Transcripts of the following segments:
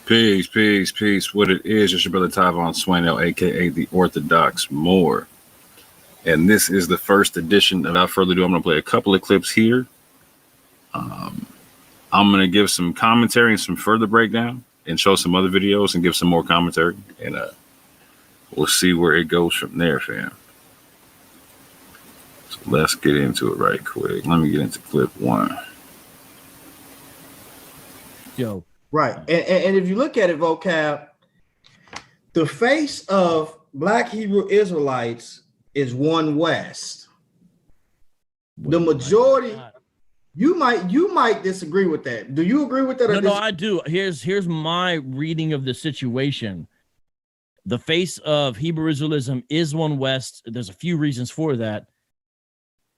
Peace, peace, peace. What it is, it's your brother Tyvon Swainell, aka the Orthodox Moor. And this is the first edition. Without further ado, I'm going to play a couple of clips here. I'm going to give some commentary and some further breakdown and show some other videos and give some more commentary. And we'll see where it goes from there, fam. So let's get into it right quick. Let me get into clip one. Yo. Right. And if you look at it, vocab, the face of Black Hebrew Israelites is one West. The majority, you might disagree with that. Do you agree with that? No, I do. Here's my reading of the situation. The face of Hebrew Israelism is one West. There's a few reasons for that.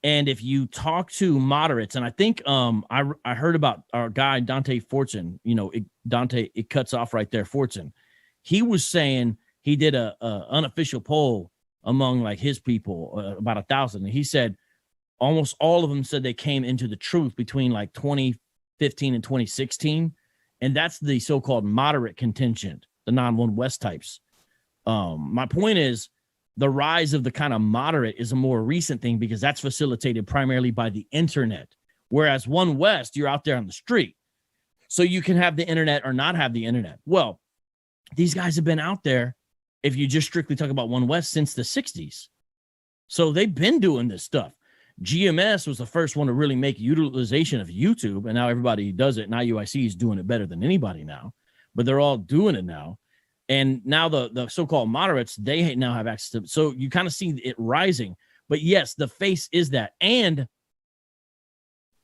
And if you talk to moderates, and I think I heard about our guy Dante Fortson, it cuts off right there, Fortson. He was saying he did a unofficial poll among like his people, about 1,000, and he said almost all of them said they came into the truth between like 2015 and 2016, and that's the so-called moderate contingent, the non-one West types. My point is, the rise of the kind of moderate is a more recent thing because that's facilitated primarily by the internet. Whereas one West, you're out there on the street. So you can have the internet or not have the internet. Well, these guys have been out there, if you just strictly talk about one West, since the 60s. So they've been doing this stuff. GMS was the first one to really make utilization of YouTube, and now everybody does it. Now UIC is doing it better than anybody now, but they're all doing it now. And now the so-called moderates, they now have access to, so you kind of see it rising. But yes, the face is that. And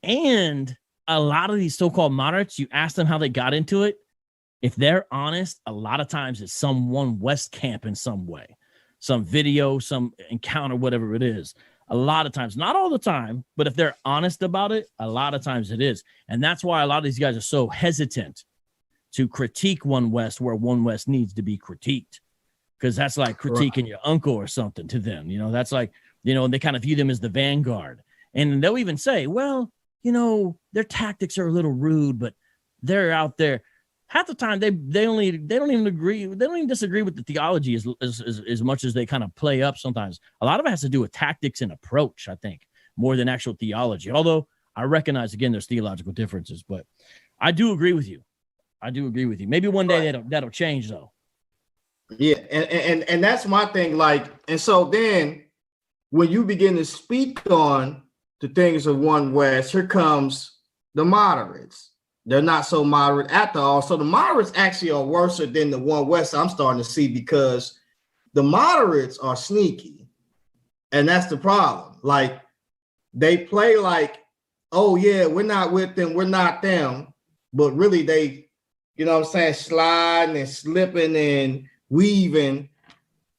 a lot of these so-called moderates, you ask them how they got into it. If they're honest, a lot of times it's some one West camp in some way, some video, some encounter, whatever it is. A lot of times, not all the time, but if they're honest about it, a lot of times it is. And that's why a lot of these guys are so hesitant to critique one West where one West needs to be critiqued, because that's like critiquing your uncle or something to them. That's like, they kind of view them as the vanguard. And they'll even say, well, their tactics are a little rude, but they're out there. Half the time they don't even agree. They don't even disagree with the theology as much as they kind of play up sometimes. A lot of it has to do with tactics and approach, I think, more than actual theology. Although I recognize, again, there's theological differences, but I do agree with you. Maybe one day that'll change, though. Yeah, and that's my thing. Like, and so then when you begin to speak on the things of one West, here comes the moderates. They're not so moderate at all. So the moderates actually are worse than the one West I'm starting to see, because the moderates are sneaky, and that's the problem. Like, they play like, oh yeah, we're not with them, we're not them, but really they, sliding and slipping and weaving,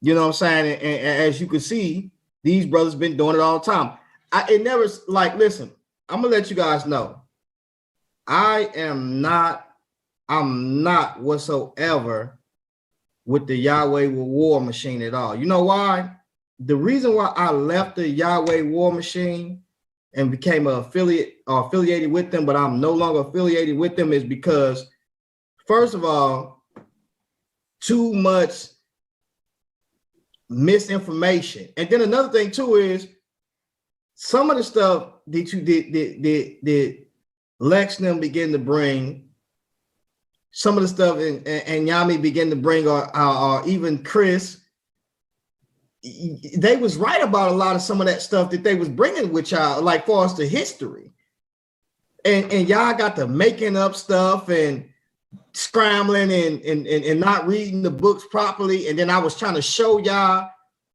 and as you can see, these brothers been doing it all the time. Listen, I'm gonna let you guys know, I'm not whatsoever with the Yahweh war machine at all. You know why? The reason why I left the Yahweh war machine and became an affiliate or affiliated with them, but I'm no longer affiliated with them, is because, first of all, too much misinformation. And then another thing too is some of the stuff that you did Lex and them begin to bring, some of the stuff and Yami begin to bring, or even Chris, they was right about a lot of some of that stuff that they was bringing with y'all, like far as the history. And y'all got the making up stuff and scrambling and not reading the books properly. And then I was trying to show y'all,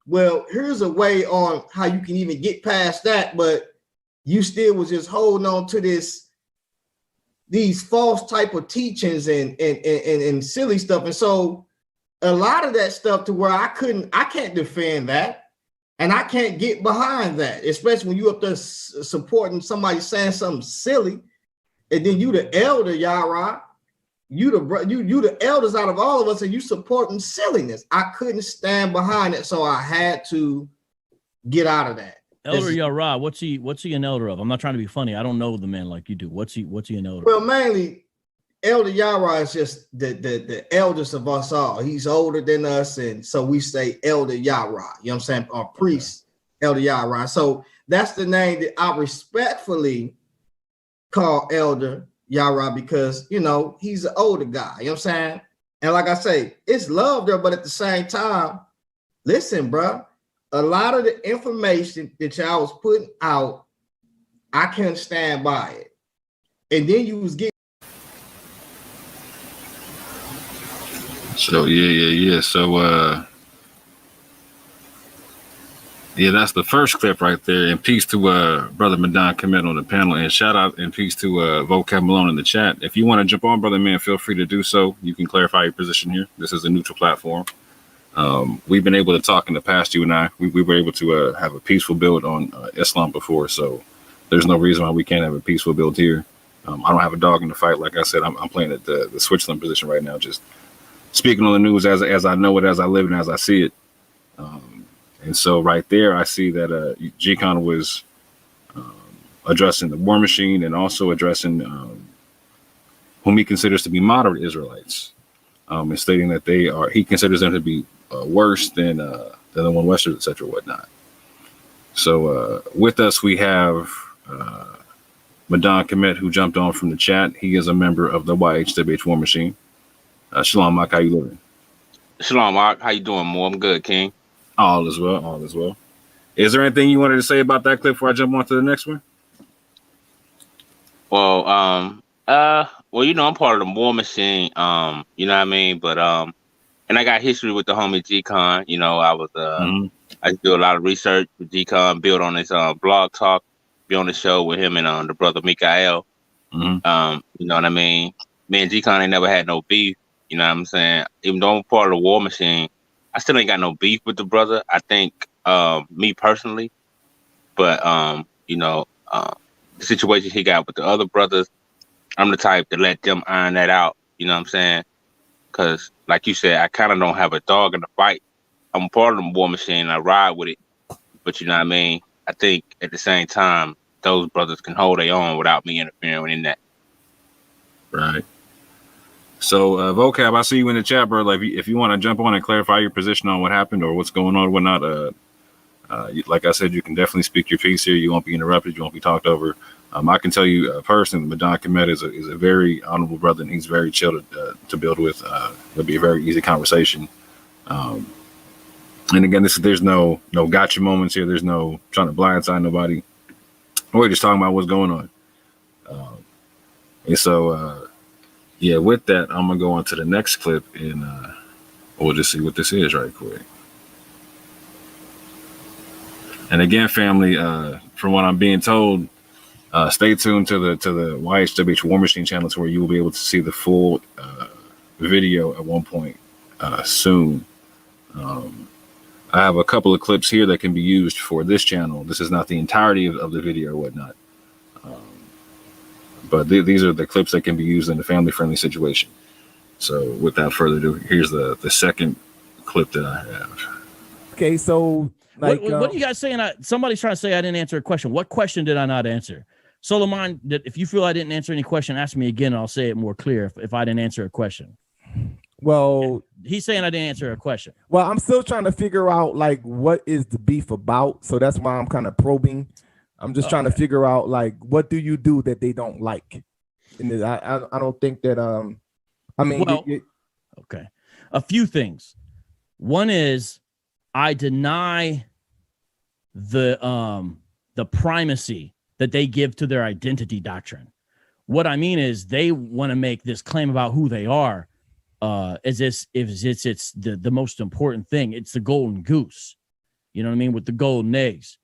well, here's a way on how you can even get past that, but you still was just holding on to these false type of teachings and silly stuff. And so a lot of that stuff to where I can't defend that, and I can't get behind that, especially when you up there supporting somebody saying something silly, and then you the elder, Yarah, you the elders out of all of us, and you supporting silliness. I couldn't stand behind it, so I had to get out of that. Elder Yarah, what's he an elder of? I'm not trying to be funny. I don't know the man like you do. What's he an elder? Well, mainly Elder Yarah is just the eldest of us all. He's older than us, and so we say Elder Yarah. You know what I'm saying? Or priest, Elder Yarah. So that's the name that I respectfully call Elder Yarah because, you know, he's an older guy. You know what I'm saying? And like I say, it's love there, but at the same time, listen, bro, a lot of the information that y'all was putting out, I couldn't stand by it. And then you was getting. So yeah. So that's the first clip right there. And peace to brother Madan Komet on the panel, and shout out and peace to VOCAB Malone in the chat. If you want to jump on, brother man, feel free to do so. You can clarify your position here. This is a neutral platform. We've been able to talk in the past, you and I. We were able to have a peaceful build on Islam before, so there's no reason why we can't have a peaceful build here. I don't have a dog in the fight. Like I said, I'm playing at the Switzerland position right now, just speaking on the news as I know it, as I live and as I see it. And so right there, I see that Gcon was addressing the war machine and also addressing whom he considers to be moderate Israelites, and stating that he considers them to be worse than the one Western, etc., whatnot. So with us, we have Madan Komet, who jumped on from the chat. He is a member of the YHWH war machine. Shalom, Mark. How you living? Shalom, Mark. How you doing, Mo? I'm good, King. All is well. All is well. Is there anything you wanted to say about that clip before I jump on to the next one? Well, you know, I'm part of the war machine. You know what I mean? But and I got history with the homie G-KON. You know, I was I do a lot of research with G-KON, build on his blog talk, be on the show with him and the brother Mikael. You know what I mean? Me and G-KON ain't never had no beef. You know what I'm saying? Even though I'm part of the war machine, I still ain't got no beef with the brother. I think me personally, but you know, the situation he got with the other brothers, I'm the type to let them iron that out. You know what I'm saying? Because, like you said, I kind of don't have a dog in the fight. I'm part of the war machine. I ride with it, but you know what I mean. I think at the same time, those brothers can hold their own without me interfering in that. Right. So, VOCAB, I see you in the chat, bro. Like, if you want to jump on and clarify your position on what happened or what's going on or whatnot, like I said, you can definitely speak your piece here. You won't be interrupted. You won't be talked over. I can tell you personally, Madan Komet is a very honorable brother, and he's very chill to build with. It'll be a very easy conversation. And again, there's no gotcha moments here. There's no trying to blindside nobody. We're just talking about what's going on. And so, yeah, with that, I'm going to go on to the next clip, and we'll just see what this is right quick. And again, family, from what I'm being told, stay tuned to the YHWH War Machine channel, to where you will be able to see the full video at one point soon. I have a couple of clips here that can be used for this channel. This is not the entirety of the video or whatnot. But these are the clips that can be used in a family-friendly situation. So without further ado, here's the second clip that I have. Okay, so like, what are you guys saying? Somebody's trying to say I didn't answer a question. What question did I not answer? Solomon, if you feel I didn't answer any question, ask me again, and I'll say it more clear if I didn't answer a question. Well, he's saying I didn't answer a question. Well, I'm still trying to figure out like what is the beef about. So that's why I'm kind of probing. I'm just trying to figure out like what do you do that they don't like, and I don't think that I mean, well, okay, a few things. One is I deny the primacy that they give to their identity doctrine. What I mean is they want to make this claim about who they are as if it's the most important thing. It's the golden goose, you know what I mean, with the golden eggs.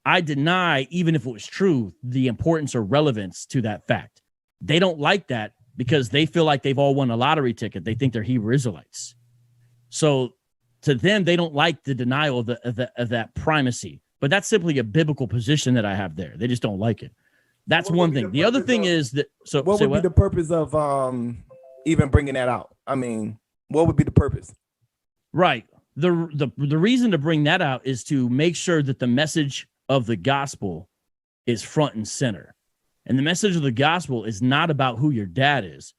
I deny, even if it was true, the importance or relevance to that fact. They don't like that because they feel like they've all won a lottery ticket. They think they're Hebrew Israelites. So to them, they don't like the denial of that primacy. But that's simply a biblical position that I have there. They just don't like it. That's one thing. The other thing is that. So what would be the purpose of even bringing that out? I mean, what would be the purpose? Right. The reason to bring that out is to make sure that the message of the gospel is front and center. And the message of the gospel is not about who your dad is.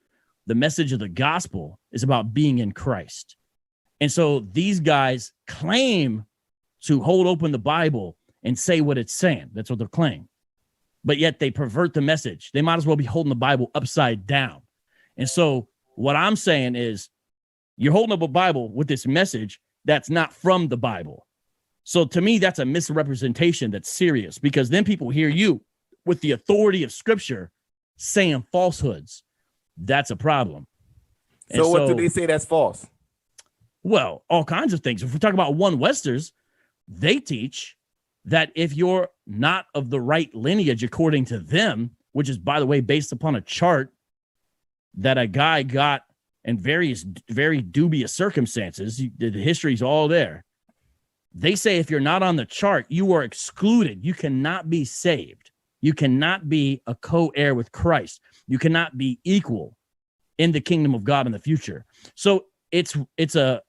the message of the gospel is about being in Christ. And so these guys claim to hold open the Bible and say what it's saying. That's what they're claiming. But yet they pervert the message. They might as well be holding the Bible upside down. And so what I'm saying is you're holding up a Bible with this message that's not from the Bible. So to me, that's a misrepresentation that's serious, because then people hear you with the authority of Scripture saying falsehoods. That's a problem. So what do they say that's false? Well, all kinds of things. If we talk about one Westers, they teach that if you're not of the right lineage, according to them, which is, by the way, based upon a chart that a guy got in various very dubious circumstances, the history's all there. They say if you're not on the chart, you are excluded. You cannot be saved. You cannot be a co-heir with Christ. You cannot be equal in the kingdom of God in the future. So it's a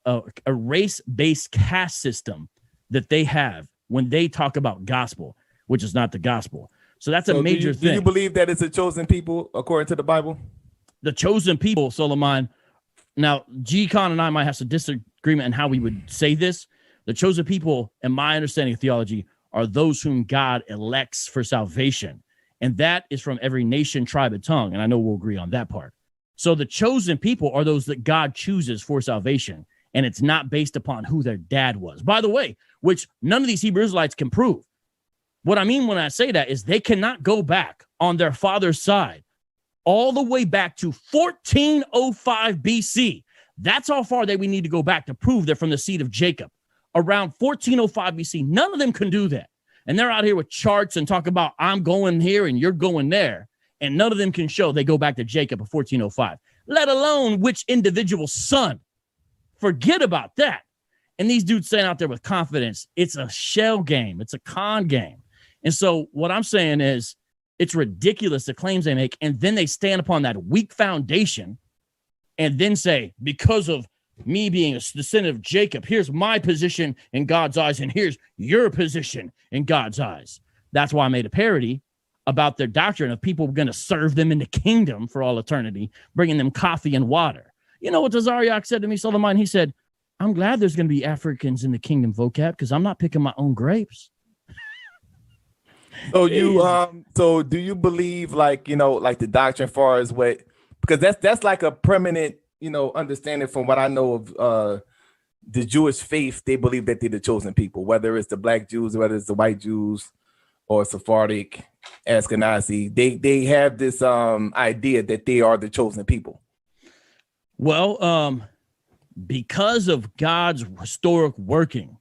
race-based caste system that they have when they talk about gospel, which is not the gospel. So that's a major thing. Do you believe that it's a chosen people according to the Bible? The chosen people, Solomon. Now, Gcon and I might have some disagreement in how we would say this. The chosen people, in my understanding of theology, are those whom God elects for salvation. And that is from every nation, tribe, and tongue. And I know we'll agree on that part. So the chosen people are those that God chooses for salvation. And it's not based upon who their dad was. By the way, which none of these Hebrew Israelites can prove. What I mean when I say that is they cannot go back on their father's side all the way back to 1405 BC. That's how far that we need to go back to prove they're from the seed of Jacob. Around 1405 BC, none of them can do that. And they're out here with charts and talk about I'm going here and you're going there. And none of them can show they go back to Jacob of 1405, let alone which individual son. Forget about that. And these dudes saying out there with confidence, it's a shell game. It's a con game. And so what I'm saying is it's ridiculous, the claims they make. And then they stand upon that weak foundation and then say, because of me being a descendant of Jacob, here's my position in God's eyes, and here's your position in God's eyes. That's why I made a parody about their doctrine of people going to serve them in the kingdom for all eternity, bringing them coffee and water. You know what Tazariak said to me, Solomon? He said, I'm glad there's going to be Africans in the kingdom, vocab, because I'm not picking my own grapes. So so do you believe like the doctrine as far as what, because that's like a permanent, understanding from what I know of the Jewish faith. They believe that they're the chosen people, whether it's the black Jews, whether it's the white Jews or Sephardic, Ashkenazi, they have this idea that they are the chosen people. Well, because of God's historic working.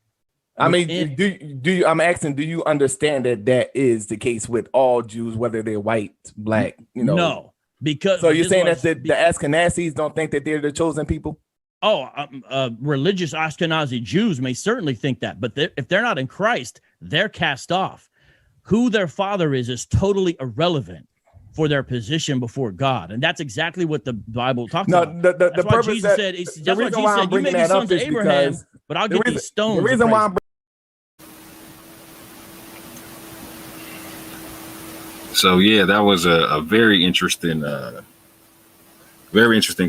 I mean, do you? I'm asking, do you understand that is the case with all Jews, whether they're white, black? No, because so you're saying that the Ashkenazis don't think that they're the chosen people? Oh, religious Ashkenazi Jews may certainly think that, but if they're not in Christ, they're cast off. Who their father is totally irrelevant for their position before God, and that's exactly what the Bible talks about. The purpose Jesus said. That's why Jesus said, "You may be sons of Abraham, but I'll get these stones." The reason why I'm So yeah, that was a very interesting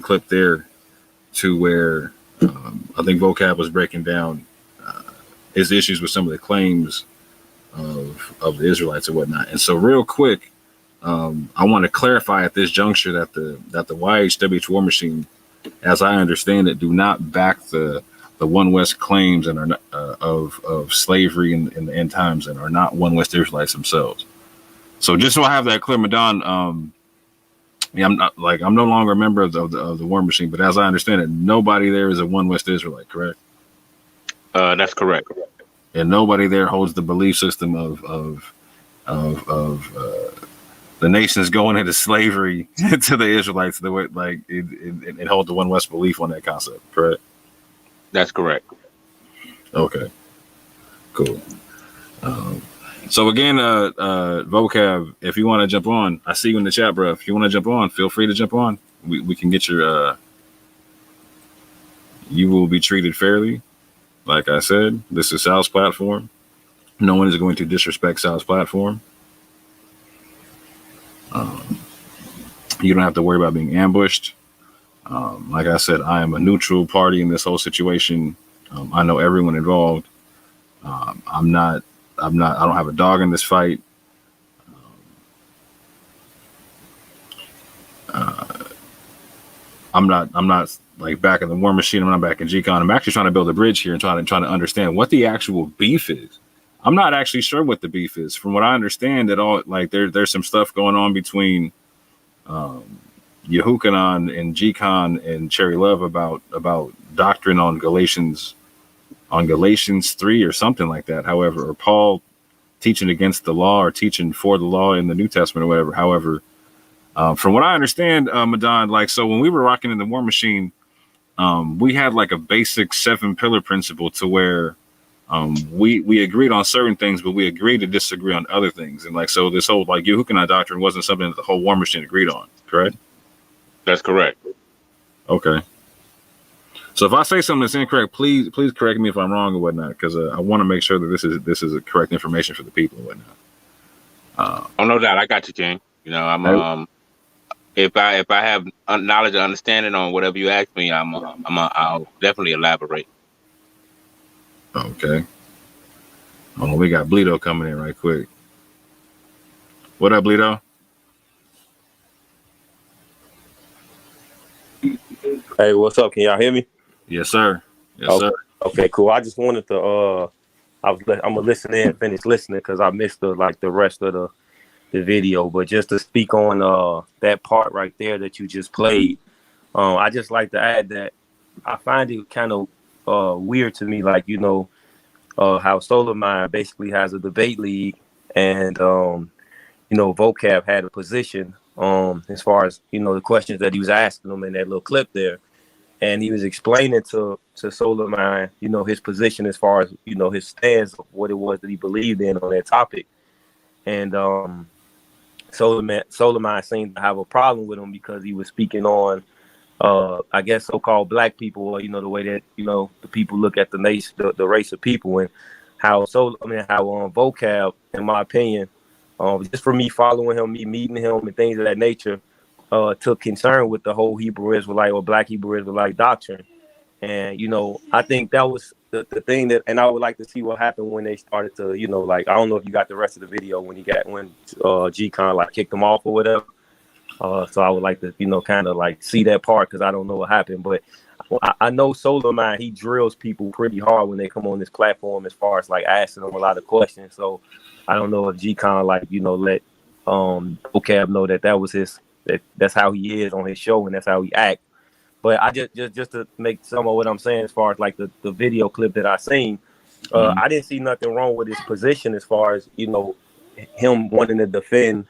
clip there, to where I think vocab was breaking down his issues with some of the claims of the Israelites and whatnot. And so real quick, I want to clarify at this juncture that the YHWH War Machine, as I understand it, do not back the One West claims and are not, of slavery in the end times, and are not One West Israelites themselves. So just so I have that clear, Madon, I'm no longer a member of the War Machine, but as I understand it, nobody there is a One West Israelite, correct? That's correct. And nobody there holds the belief system of the nations going into slavery to the Israelites, the way it hold the One West belief on that concept, correct? That's correct. Okay, cool. So again, vocab, if you want to jump on, I see you in the chat, bro. If you want to jump on, feel free to jump on. We can get your. You will be treated fairly. Like I said, this is Sal's platform. No one is going to disrespect Sal's platform. You don't have to worry about being ambushed Like I said, I am a neutral party in this whole situation. I know everyone involved. I don't have a dog in this fight. I'm not like back in the war machine. I'm not back in G-KON. I'm actually trying to build a bridge here and trying to understand what the actual beef is. I'm not actually sure what the beef is. From what I understand, there's some stuff going on between Yehukanan and G-KON and Cherry Love about doctrine on Galatians 3 or something like that. However, or Paul teaching against the law or teaching for the law in the New Testament or whatever. However, from what I understand, Madon, like, so when we were rocking in the war machine, we had like a basic 7-pillar principle to where we agreed on certain things, but we agreed to disagree on other things. And like, so this whole like Yehukanan doctrine wasn't something that the whole war machine agreed on, correct? That's correct. Okay. So if I say something that's incorrect, please correct me if I'm wrong or whatnot, because I want to make sure that this is a correct information for the people and whatnot. Oh, no doubt. I got you, King. You know, I'm if I have knowledge or understanding on whatever you ask me, I'll definitely elaborate. Okay. Oh, we got Bleedo coming in right quick. What up, Bleedo? Hey, what's up? Can y'all hear me? Yes, sir. Yes, okay. sir. Okay, cool. I just wanted to I'm gonna listen in, finish listening because I missed the rest of the video. But just to speak on that part right there that you just played, I just like to add that I find it kind of weird to me, like, you know, how Solar Mind basically has a debate league, and you know, VOCAB had a position as far as, you know, the questions that he was asking them in that little clip there. And he was explaining to Solar Mind, you know, his position as far as, you know, his stance of what it was that he believed in on that topic. And Solar Mind seemed to have a problem with him because he was speaking on, I guess, so-called black people, or, you know, the way that, you know, the people look at the nation, the race of people, and how VOCAB, in my opinion, just for me following him, me meeting him, and things of that nature, took concern with the whole Hebrew Israelite or Black Hebrew Israelite doctrine. And, you know, I think that was the thing that, and I would like to see what happened when they started to, you know, like, I don't know if you got the rest of the video when G-KON like kicked them off or whatever. So I would like to, you know, kind of like see that part, because I don't know what happened. But I know Solar Mind, he drills people pretty hard when they come on this platform as far as like asking them a lot of questions. So I don't know if G-KON, like, you know, let VOCAB know that was that's how he is on his show and that's how he act. But I just to make some of what I'm saying as far as like the video clip that I seen, I didn't see nothing wrong with his position as far as, you know, him wanting to defend,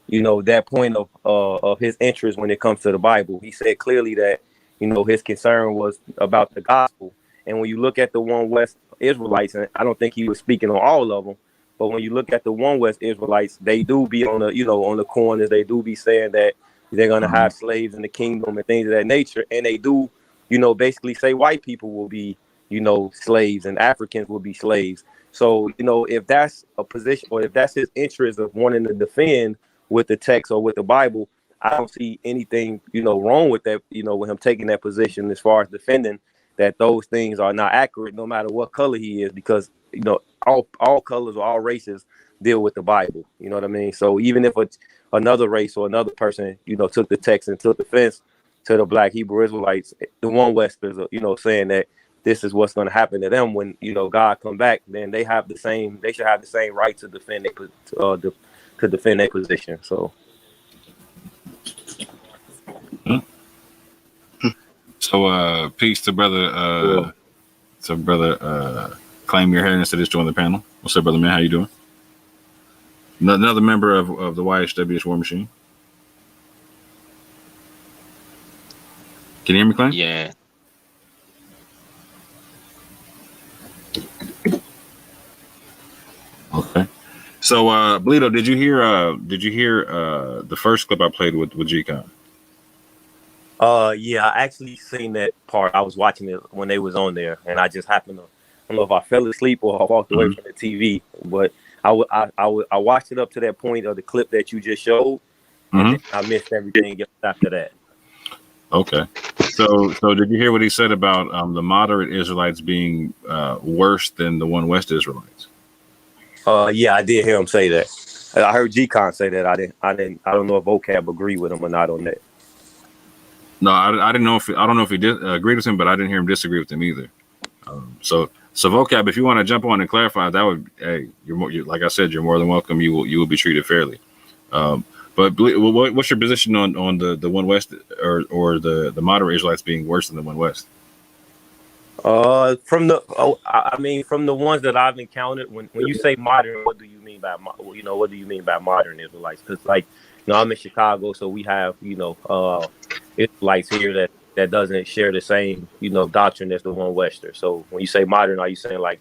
you know, that point of his interest when it comes to the Bible. He said clearly that, you know, his concern was about the gospel. And when you look at the One West Israelites, and I don't think he was speaking on all of them, but when you look at the One West Israelites, they do be on the, you know, on the corners. They do be saying that they're going to have slaves in the kingdom and things of that nature. And they do, you know, basically say white people will be, you know, slaves and Africans will be slaves. So, you know, if that's a position, or if that's his interest of wanting to defend with the text or with the Bible, I don't see anything, you know, wrong with that, you know, with him taking that position as far as defending that those things are not accurate, no matter what color he is, because, you know, all colors or all races deal with the Bible. You know what I mean? So even if another race or another person, you know, took the text and took offense to the Black Hebrew Israelites, the One Westers, you know, saying that this is what's going to happen to them when, you know, God come back, then they should have the same right to defend to defend their position. So. So peace to brother Claim Your Hair instead of join the panel. What's up, brother man? How you doing? Another member of the YHWH War Machine. Can you hear me, Claim? Yeah. Okay. So Bleedo, did you hear the first clip I played with G-KON? Yeah, I actually seen that part. I was watching it when they was on there, and I just happened to, I don't know if I fell asleep or I walked away from the TV, but I watched it up to that point of the clip that you just showed, and then I missed everything after that. Okay. So did you hear what he said about the moderate Israelites being worse than the One West Israelites? Yeah, I did hear him say that. I heard Gcon say that. I don't know if vocab agreed with him or not on that. No, I didn't know if I don't know if he did agree with him, but I didn't hear him disagree with him either. So vocab, if you want to jump on and clarify, that would, hey, like I said, you're more than welcome. You will be treated fairly. But what's your position on the One West or the moderate Israelites being worse than the One West? From the ones that I've encountered, when you say modern, what do you mean by what do you mean by modern Israelites? Because I'm in Chicago, so we have Israelites here that doesn't share the same doctrine as the One Wester. So when you say modern, are you saying like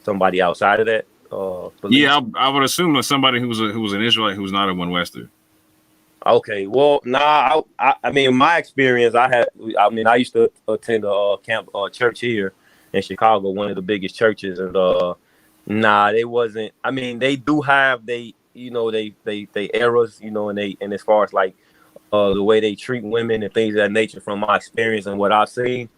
somebody outside of that? Belief? Yeah, I would assume that somebody who's an Israelite who's not a One Wester. Okay, well, I mean, in my experience, I used to attend a church here in Chicago, one of the biggest churches, and they wasn't. I mean, they do have they errors, and as far as like the way they treat women and things of that nature, from my experience and what I've seen.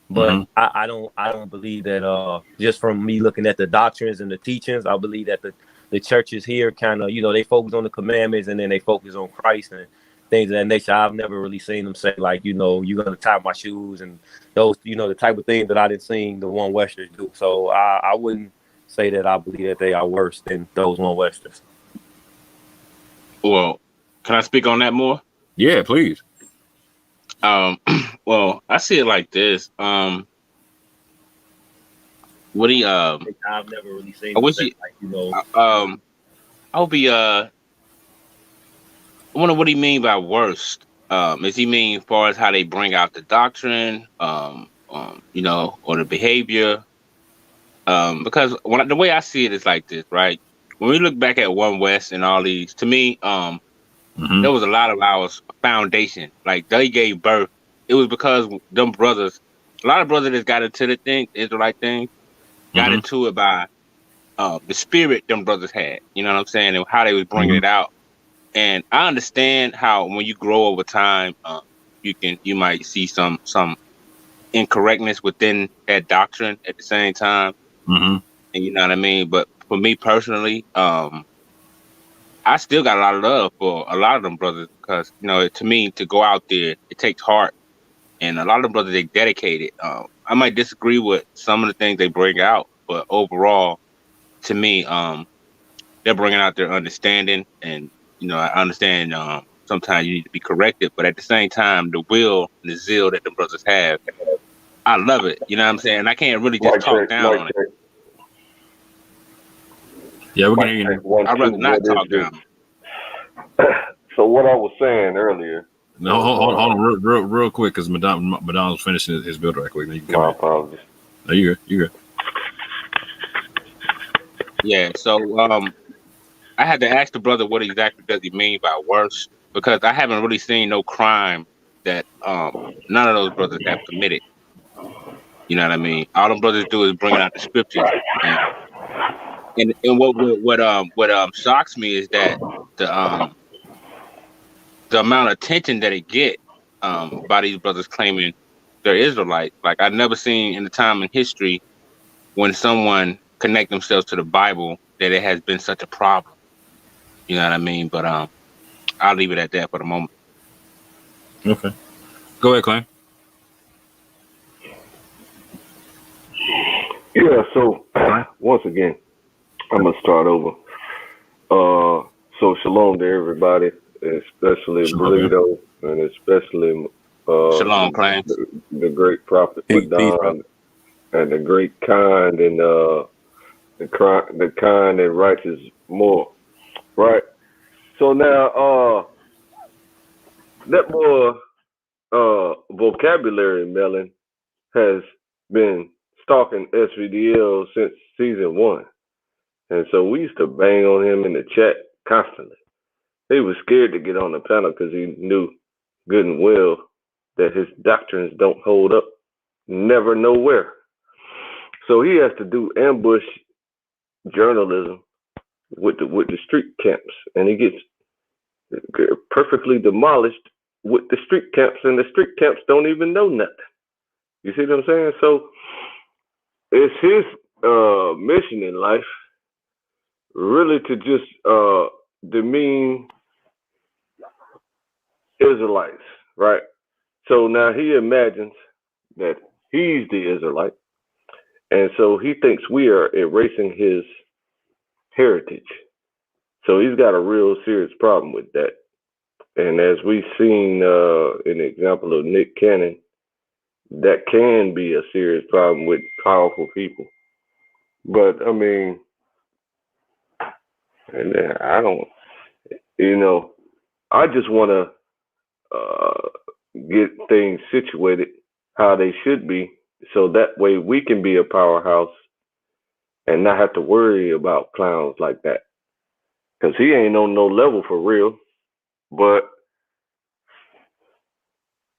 But I don't believe that just from me looking at the doctrines and the teachings, I believe that the churches here kind of, they focus on the commandments and then they focus on Christ and things of that nature. I've never really seen them say like, you're going to tie my shoes and those, the type of things that I didn't see the One Westers do. So I wouldn't say that I believe that they are worse than those One Westers. Well, can I speak on that more? Yeah, please. Well, I see it like this. What do you I've never really seen. I wish you. I'll be. I wonder what he mean by worst. Is he mean as far as how they bring out the doctrine, or the behavior? Because the way I see it is like this, right? When we look back at One West and all these, to me, there was a lot of our foundation. Like they gave birth. It was because them brothers, a lot of brothers that got into the thing, the Israelite thing, got into it by the spirit them brothers had. You know what I'm saying? And how they was bringing it out. And I understand how when you grow over time, you might see some incorrectness within that doctrine at the same time. And you know what I mean? But for me personally, I still got a lot of love for a lot of them brothers because, to me, to go out there, it takes heart. And a lot of them brothers, they dedicated. I might disagree with some of the things they bring out, but overall, to me, they're bringing out their understanding. And, I understand sometimes you need to be corrected, but at the same time, the will and the zeal that the brothers have, I love it. You know what I'm saying? I can't really just talk down on it. Yeah, we're going to hear you. I'd rather not talk down. So what I was saying earlier. No, hold on real quick, because Madonna's finishing his build right quick. My apologies. No, you good. Yeah, so I had to ask the brother what exactly does he mean by worse, because I haven't really seen no crime that none of those brothers have committed. You know what I mean? All them brothers do is bring out the scriptures, and what shocks me is that the amount of attention that it get by these brothers claiming they're Israelite. Like I've never seen in the time in history when someone connect themselves to the Bible that it has been such a problem. You know what I mean? But I'll leave it at that for the moment. Okay. Go ahead, Clay. Yeah, so once again, I'm gonna start over. So shalom to everybody, especially Burrito, and especially Shalom, Clay. the great prophet Madon, and the great kind and the kind and righteous more. Right. So now that more vocabulary melon has been stalking SVDL since season 1. And so we used to bang on him in the chat constantly. He was scared to get on the panel because he knew good and well that his doctrines don't hold up never nowhere. So he has to do ambush journalism with the street camps, and he gets perfectly demolished with the street camps, and the street camps don't even know nothing. You see what I'm saying? So it's his mission in life really to just demean Israelites, right? So now he imagines that he's the Israelite, and so he thinks we are erasing his heritage. So he's got a real serious problem with that. And as we've seen in the example of Nick Cannon, that can be a serious problem with powerful people. But I mean, and I don't, I just want to get things situated how they should be, so that way we can be a powerhouse and not have to worry about clowns like that. Because he ain't on no level for real, but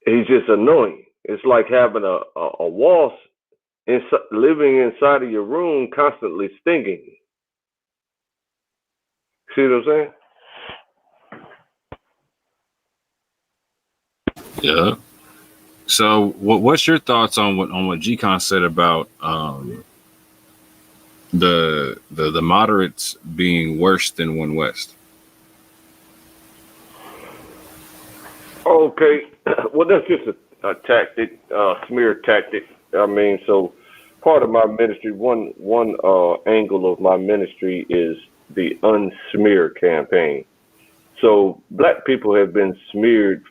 he's just annoying. It's like having a wasp living inside of your room constantly stinging you. See what I'm saying? Yeah. So, what's your thoughts on what G-KON said about the moderates being worse than One West? Okay, well, that's just a tactic, smear tactic. I mean, so part of my ministry, one angle of my ministry is the unsmear campaign. So black people have been smeared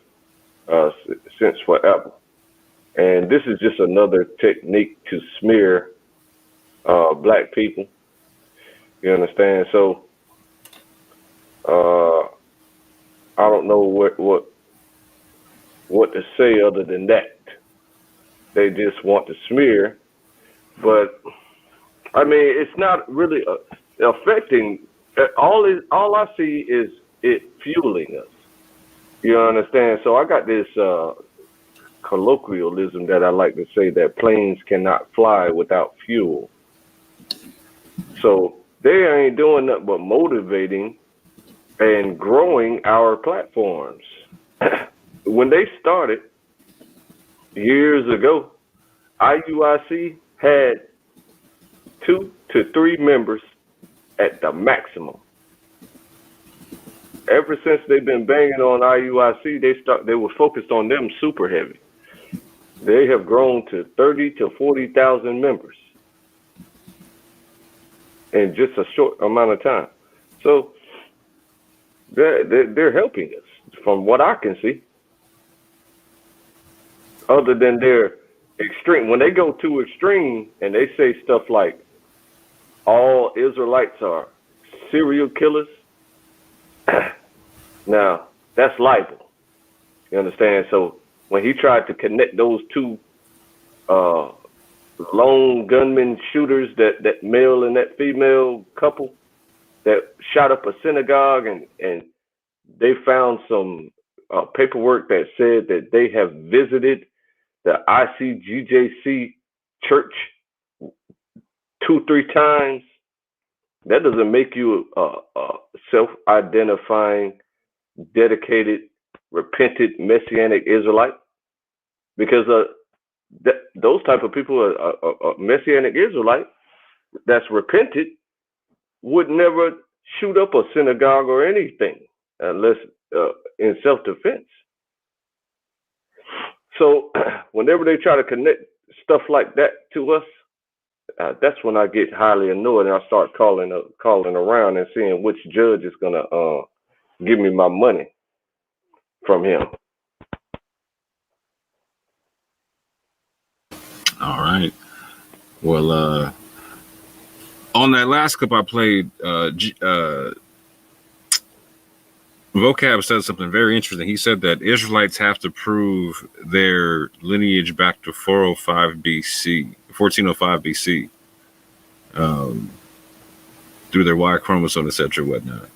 since forever. And this is just another technique to smear black people. You understand? So I don't know what to say other than that. They just want to smear, but I mean, it's not really affecting. All I see is it fueling us. You understand? So I got this colloquialism that I like to say, that planes cannot fly without fuel. So they ain't doing nothing but motivating and growing our platforms. When they started years ago, IUIC had 2 to 3 members at the maximum. Ever since they've been banging on IUIC, they were focused on them super heavy. They have grown to 30 to 40,000 members in just a short amount of time. So they're helping us from what I can see. Other than their extreme, when they go too extreme and they say stuff like all Israelites are serial killers, now that's libel. You understand? So when he tried to connect those two lone gunman shooters, that male and that female couple that shot up a synagogue, and they found some paperwork that said that they have visited the ICGJC church 2-3 times, that doesn't make you a self-identifying, dedicated, repentant Messianic Israelite, because those type of people, a Messianic Israelite that's repented would never shoot up a synagogue or anything unless in self-defense. So whenever they try to connect stuff like that to us, that's when I get highly annoyed, and I start calling around and seeing which judge is gonna give me my money from him. All right. Well, on that last clip I played, VOCAB said something very interesting. He said that Israelites have to prove their lineage back to 1405 BC, through their Y chromosome, etc., whatnot,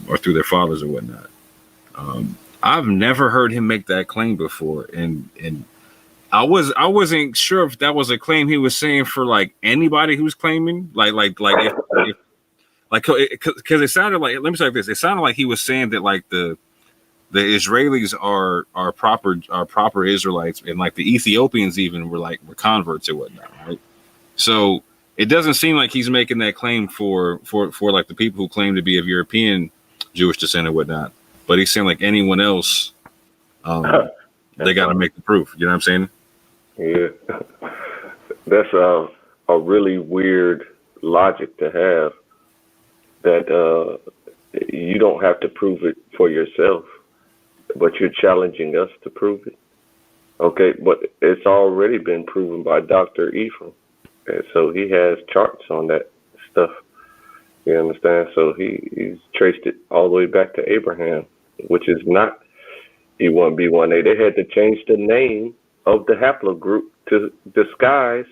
or through their fathers or whatnot. I've never heard him make that claim before, and I wasn't sure if that was a claim he was saying for like anybody who's claiming because it sounded like, let me say this, it sounded like he was saying that like the the Israelis are proper Israelites, and like the Ethiopians even were converts and whatnot, right? So it doesn't seem like he's making that claim for like the people who claim to be of European Jewish descent and whatnot. But he's saying like anyone else, they got to make the proof. You know what I'm saying? Yeah, that's a really weird logic to have. That you don't have to prove it for yourself, but you're challenging us to prove it. Okay, but it's already been proven by Dr. Ephraim. And so he has charts on that stuff. You understand? So he's traced it all the way back to Abraham, which is not E1B1A. They had to change the name of the haplogroup to disguise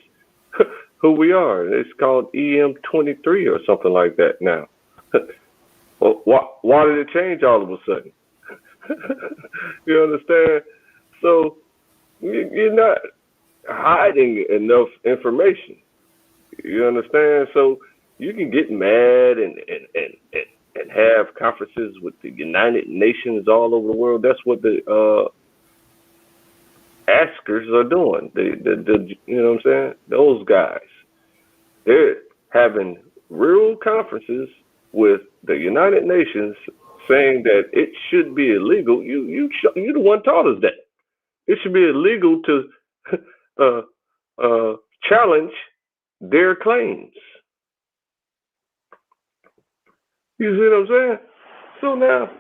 who we are. It's called EM23 or something like that now. Well, why did it change all of a sudden? You understand? So you're not hiding enough information. You understand? So you can get mad and have conferences with the United Nations all over the world. That's what the askers are doing. The you know what I'm saying? Those guys, they're having real conferences with the United Nations saying that it should be illegal. You the one taught us that. It should be illegal to challenge their claims. You see what I'm saying? So now,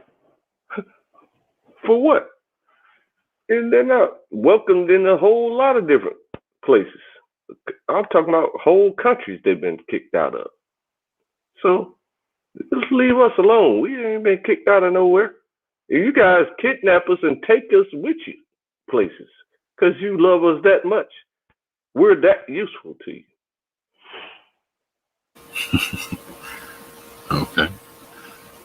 for what? And they're not welcomed in a whole lot of different places. I'm talking about whole countries they've been kicked out of. So just leave us alone. We ain't been kicked out of nowhere. You guys kidnap us and take us with you places because you love us that much. We're that useful to you. Okay.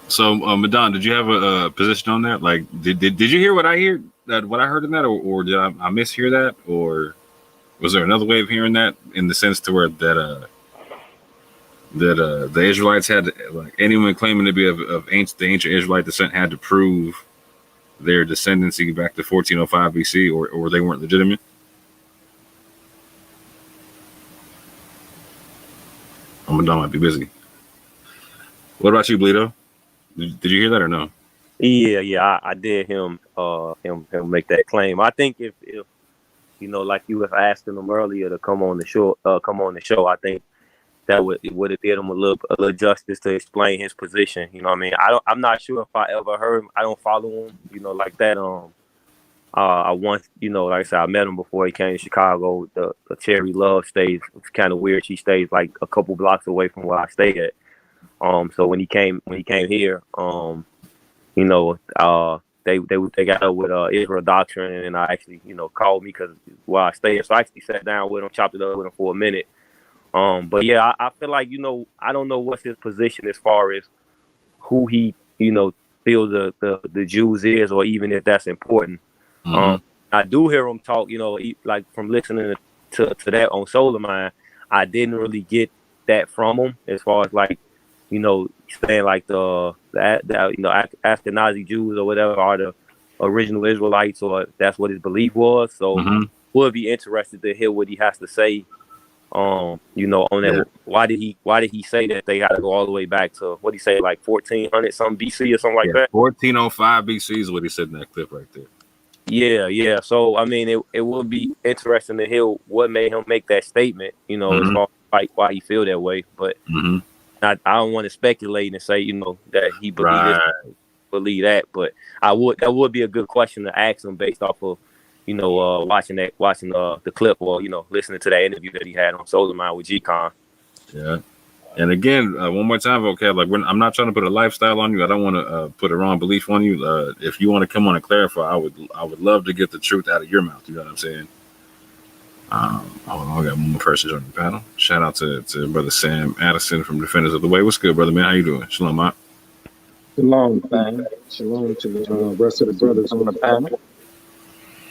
So, Madon, did you have a position on that? Like, did you hear what I hear? What I heard in that, or did I mishear that, or was there another way of hearing that in the sense to where that the Israelites had like anyone claiming to be of the ancient Israelite descent had to prove their descendancy back to 1405 BC, or they weren't legitimate? Madon might be busy. What about you, Bleedo? Did you hear that or no? Yeah, I did him make that claim. I think if you know, like you was asking him earlier to come on the show, I think that would have did him a little justice to explain his position. You know what I mean? I'm not sure if I ever heard him. I don't follow him, you know, like that. I once, you know, like I said, I met him before he came to Chicago. The Cherry Love stays. It's kind of weird. She stays like a couple blocks away from where I stay at. So when he came here, you know, they got up with Israel Doctrine, and I actually, you know, called me because while I stayed, so I actually sat down with him, chopped it up with him for a minute. But yeah, I feel like, you know, I don't know what's his position as far as who he, you know, feels the Jews is, or even if that's important. Mm-hmm. I do hear him talk, you know, like from listening to that on Soul of Mine, I didn't really get that from him as far as like, you know, saying like the you know, Ashkenazi Jews or whatever are the original Israelites, or that's what his belief was. So we'll be interested to hear what he has to say. You know, on that. Yeah. Why did he say that they got to go all the way back to what he say, like 1400 something BC or something like that? 1405 BC is what he said in that clip right there. Yeah. So I mean, it will be interesting to hear what made him make that statement. You know, as far as like why he feel that way, but. I don't want to speculate and say, you know, that he believe this, believe that, but that would be a good question to ask him based off of, you know, watching the clip, or, you know, listening to that interview that he had on Soul of Mine with G-KON. Yeah, and again, one more time, vocab. Like, I'm not trying to put a lifestyle on you. I don't want to put a wrong belief on you. If you want to come on and clarify, I would love to get the truth out of your mouth. You know what I'm saying? Hold on, I got one more person on the panel. Shout out to Brother Sam Addison from Defenders of the Way. What's good, brother, man? How you doing? Shalom, Mark. Shalom, fam. Shalom to the rest of the brothers on the panel.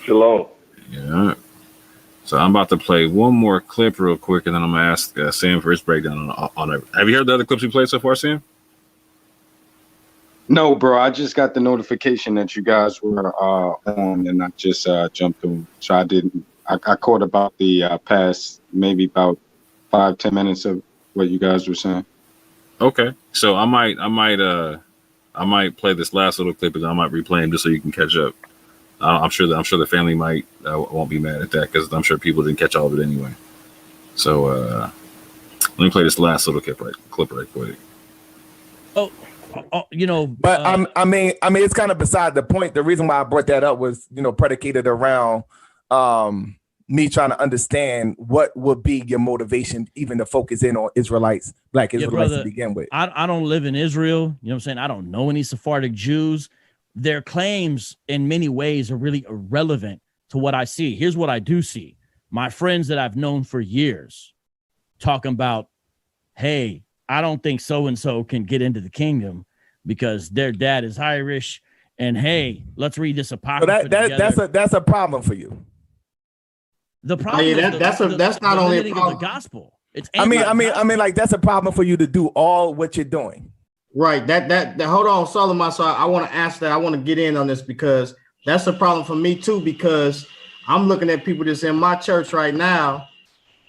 Shalom. Yeah. So I'm about to play one more clip real quick, and then I'm gonna ask Sam for his breakdown on it. Have you heard the other clips we played so far, Sam? No, bro, I just got the notification that you guys were on, and I just jumped on. So I caught about the past maybe about 5-10 minutes of what you guys were saying. Okay, so I might play this last little clip, and I might replay them just so you can catch up. I'm sure the family might won't be mad at that, because I'm sure people didn't catch all of it anyway. So let me play this last little clip right quick. But I mean, it's kind of beside the point. The reason why I brought that up was, predicated around me trying to understand what would be your motivation even to focus in on Israelites, Black Israelites, brother, to begin with. I don't live in Israel. You know what I'm saying? I don't know any Sephardic Jews. Their claims in many ways are really irrelevant to what I see. Here's what I do see. My friends that I've known for years talking about, hey, I don't think so-and-so can get into the kingdom because their dad is Irish. And hey, let's read this apocrypha. So that's a problem for you. The problem is that's not only a problem. Of the gospel. It's I mean, like that's a problem for you to do all what you're doing. Right. That hold on, Solomon. So I want to ask that. I want to get in on this because that's a problem for me too, because I'm looking at people that's in my church right now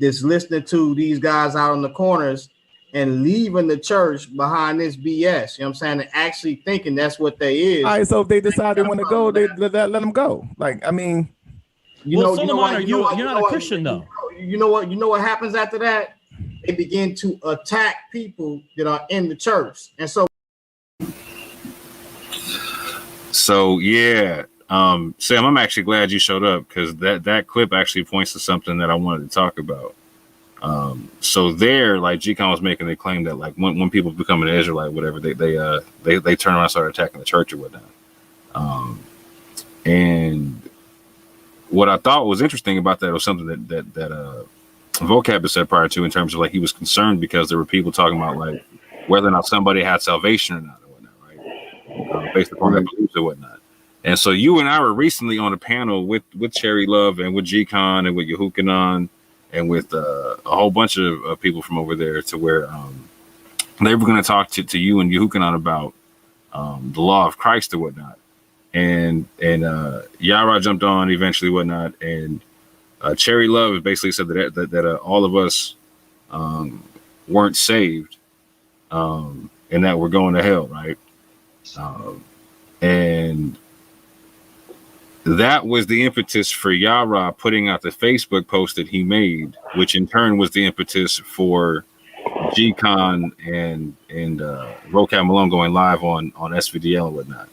that's listening to these guys out on the corners and leaving the church behind this BS. You know what I'm saying? And actually thinking that's what they is. All right, so if they decide they want to go, they let them go. Like, I mean, you're not a Christian though. You know what happens after that? They begin to attack people that are in the church. And so yeah. Sam, I'm actually glad you showed up, because that clip actually points to something that I wanted to talk about. So there, like Gcon was making the claim that like when people become an Israelite, whatever, they turn around and start attacking the church or whatnot. And what I thought was interesting about that was something that VOCAB has said prior to, in terms of like he was concerned because there were people talking about like whether or not somebody had salvation or not or whatnot, right? Based upon their beliefs or whatnot. And so you and I were recently on a panel with Cherry Love and with G-KON and with YHWH and with a whole bunch of people from over there, to where they were going to talk to you and YHWH about the law of Christ or whatnot. And Yarah jumped on eventually, whatnot, and Cherry Love basically said that all of us weren't saved, and that we're going to hell, right? And that was the impetus for Yarah putting out the Facebook post that he made, which in turn was the impetus for G-KON and VOCAB Malone going live on SVDL and whatnot.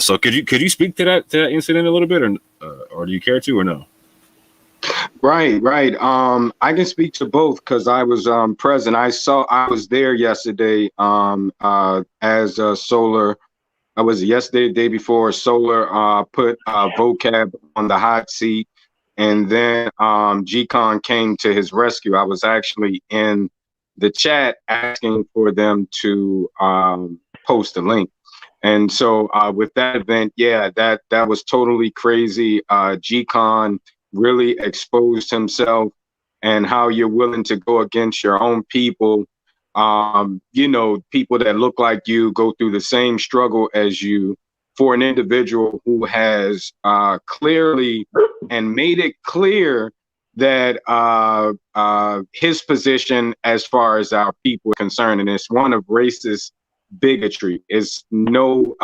So could you speak to that incident a little bit, or do you care to, or no? Right. I can speak to both because I was present. I was there yesterday as Solar. I was yesterday, the day before. Solar put VOCAB on the hot seat, and then G-KON came to his rescue. I was actually in the chat asking for them to post a link. And so with that event, yeah, that was totally crazy. G-KON really exposed himself and how you're willing to go against your own people. People that look like you, go through the same struggle as you, for an individual who has clearly and made it clear that his position as far as our people are concerned, and it's one of racist bigotry, is no,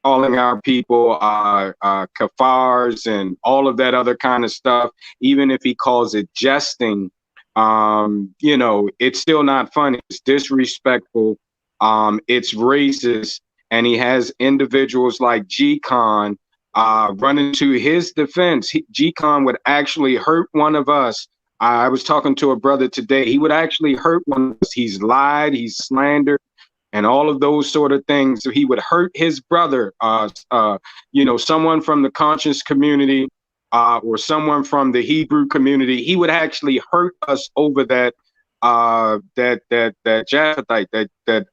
calling our people Kafirs and all of that other kind of stuff. Even if he calls it jesting, it's still not funny. It's disrespectful. It's racist. And he has individuals like G-KON running to his defense. G-KON would actually hurt one of us. I was talking to a brother today. He would actually hurt one of us. He's lied, he's slandered, and all of those sort of things. So he would hurt his brother, someone from the conscious community, or someone from the Hebrew community. He would actually hurt us over that Japhetite, that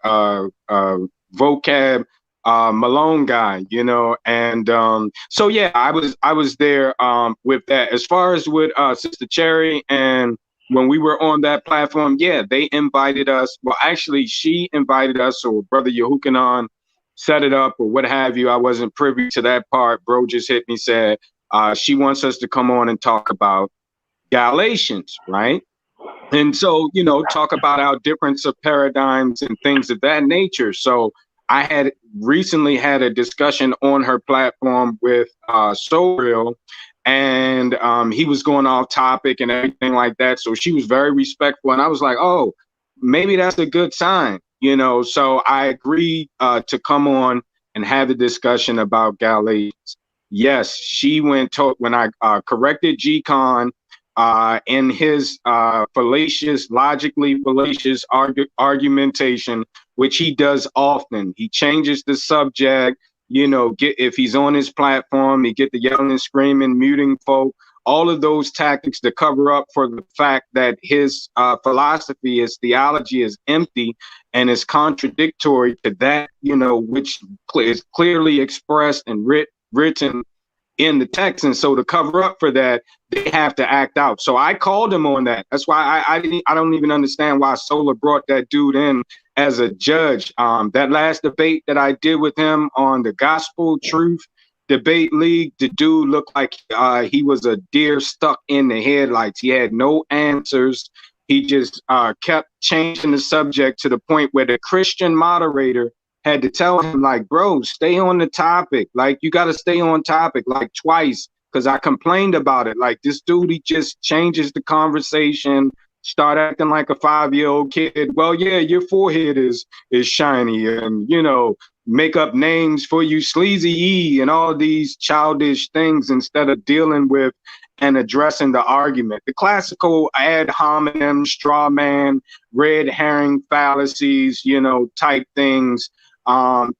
VOCAB Malone guy, and so yeah, I was there with that. As far as with Sister Cherry and when we were on that platform, yeah, they invited us. Well, actually, she invited us, or Brother Yehukanan set it up, or what have you. I wasn't privy to that part. Bro just hit me, said she wants us to come on and talk about Galatians, right? And so, you know, talk about our difference of paradigms and things of that nature. So I had recently had a discussion on her platform with So Real, and he was going off topic and everything like that. So she was very respectful, and I was like, oh, maybe that's a good sign, you know. So I agreed to come on and have a discussion about Galatians. Yes, she went to when I corrected G-KON in his logically fallacious argumentation, which he does often. He changes the subject, you know, if he's on his platform, he get the yelling and screaming, muting folk, all of those tactics to cover up for the fact that his philosophy, his theology is empty and is contradictory to that, you know, which is clearly expressed and written in the text. And so to cover up for that, they have to act out. So I called him on that. That's why I don't even understand why Solar brought that dude in as a judge. That last debate that I did with him on the Gospel Truth Debate League, the dude looked like he was a deer stuck in the headlights. He had no answers. He just kept changing the subject to the point where the Christian moderator had to tell him, like, bro, stay on the topic. Like, you got to stay on topic, like twice, because I complained about it. Like, this dude, he just changes the conversation, start acting like a 5-year-old kid. Well, yeah, your forehead is shiny, and, you know, make up names for you, Sleazy E, and all these childish things instead of dealing with and addressing the argument. The classical ad hominem, straw man, red herring fallacies, you know, type things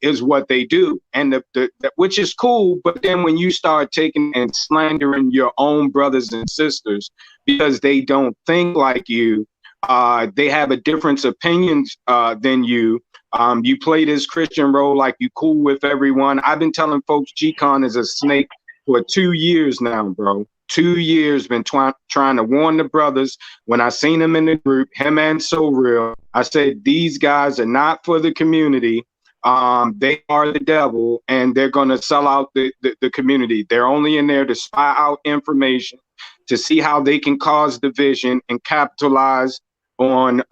is what they do, and which is cool. But then when you start taking and slandering your own brothers and sisters because they don't think like you, they have a different opinions than you. You play this Christian role like you cool with everyone. I've been telling folks G-KON is a snake for 2 years now, bro. 2 years been trying to warn the brothers. When I seen him in the group, him and So Real, I said, these guys are not for the community. They are the devil, and they're going to sell out the community. They're only in there to spy out information, to see how they can cause division and capitalize on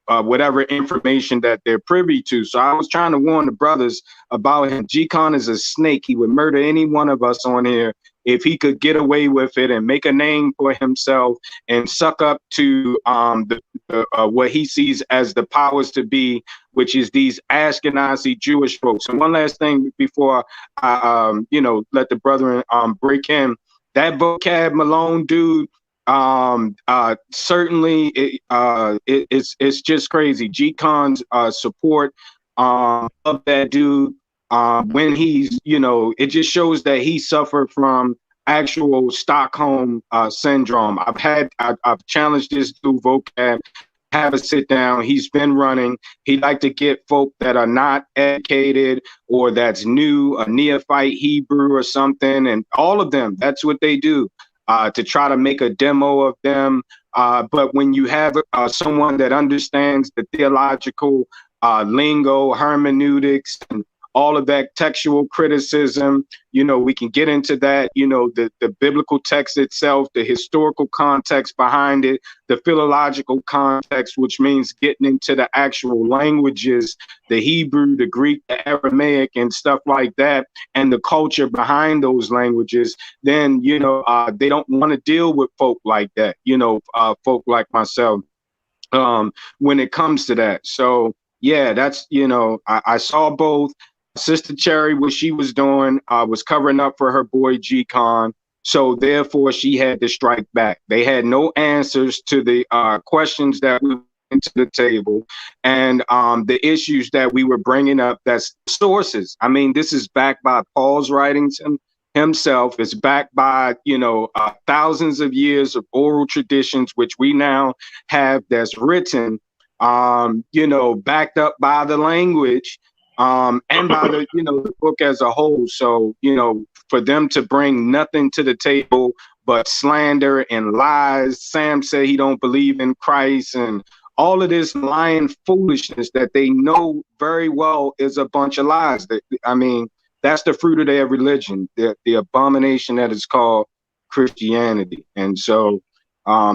whatever information that they're privy to. So I was trying to warn the brothers about him. G-KON is a snake. He would murder any one of us on here if he could get away with it and make a name for himself and suck up to what he sees as the powers to be, which is these Ashkenazi Jewish folks. And one last thing before I, let the brethren break in, that VOCAB Malone dude, certainly it's just crazy. G-KON's support of that dude, when he's, it just shows that he suffered from actual Stockholm syndrome. I've challenged this dude VOCAB, have a sit down. He's been running. He like to get folk that are not educated or that's new, a neophyte Hebrew or something, and all of them, that's what they do, to try to make a demo of them. But when you have someone that understands the theological lingo, hermeneutics, and all of that textual criticism, we can get into that, the biblical text itself, the historical context behind it, the philological context, which means getting into the actual languages, the Hebrew, the Greek, the Aramaic, and stuff like that, and the culture behind those languages, then, they don't want to deal with folk like that, folk like myself, when it comes to that. So, yeah, that's, I saw both. Sister Cherry, what she was doing, was covering up for her boy G-KON. So therefore, she had to strike back. They had no answers to the questions that we went to the table, and the issues that we were bringing up. That's sources. I mean, this is backed by Paul's writings himself. It's backed by, thousands of years of oral traditions, which we now have that's written, backed up by the language. And by the book as a whole. So, for them to bring nothing to the table but slander and lies. Sam said he don't believe in Christ, and all of this lying foolishness that they know very well is a bunch of lies. I mean, that's the fruit of their religion, the abomination that is called Christianity. And so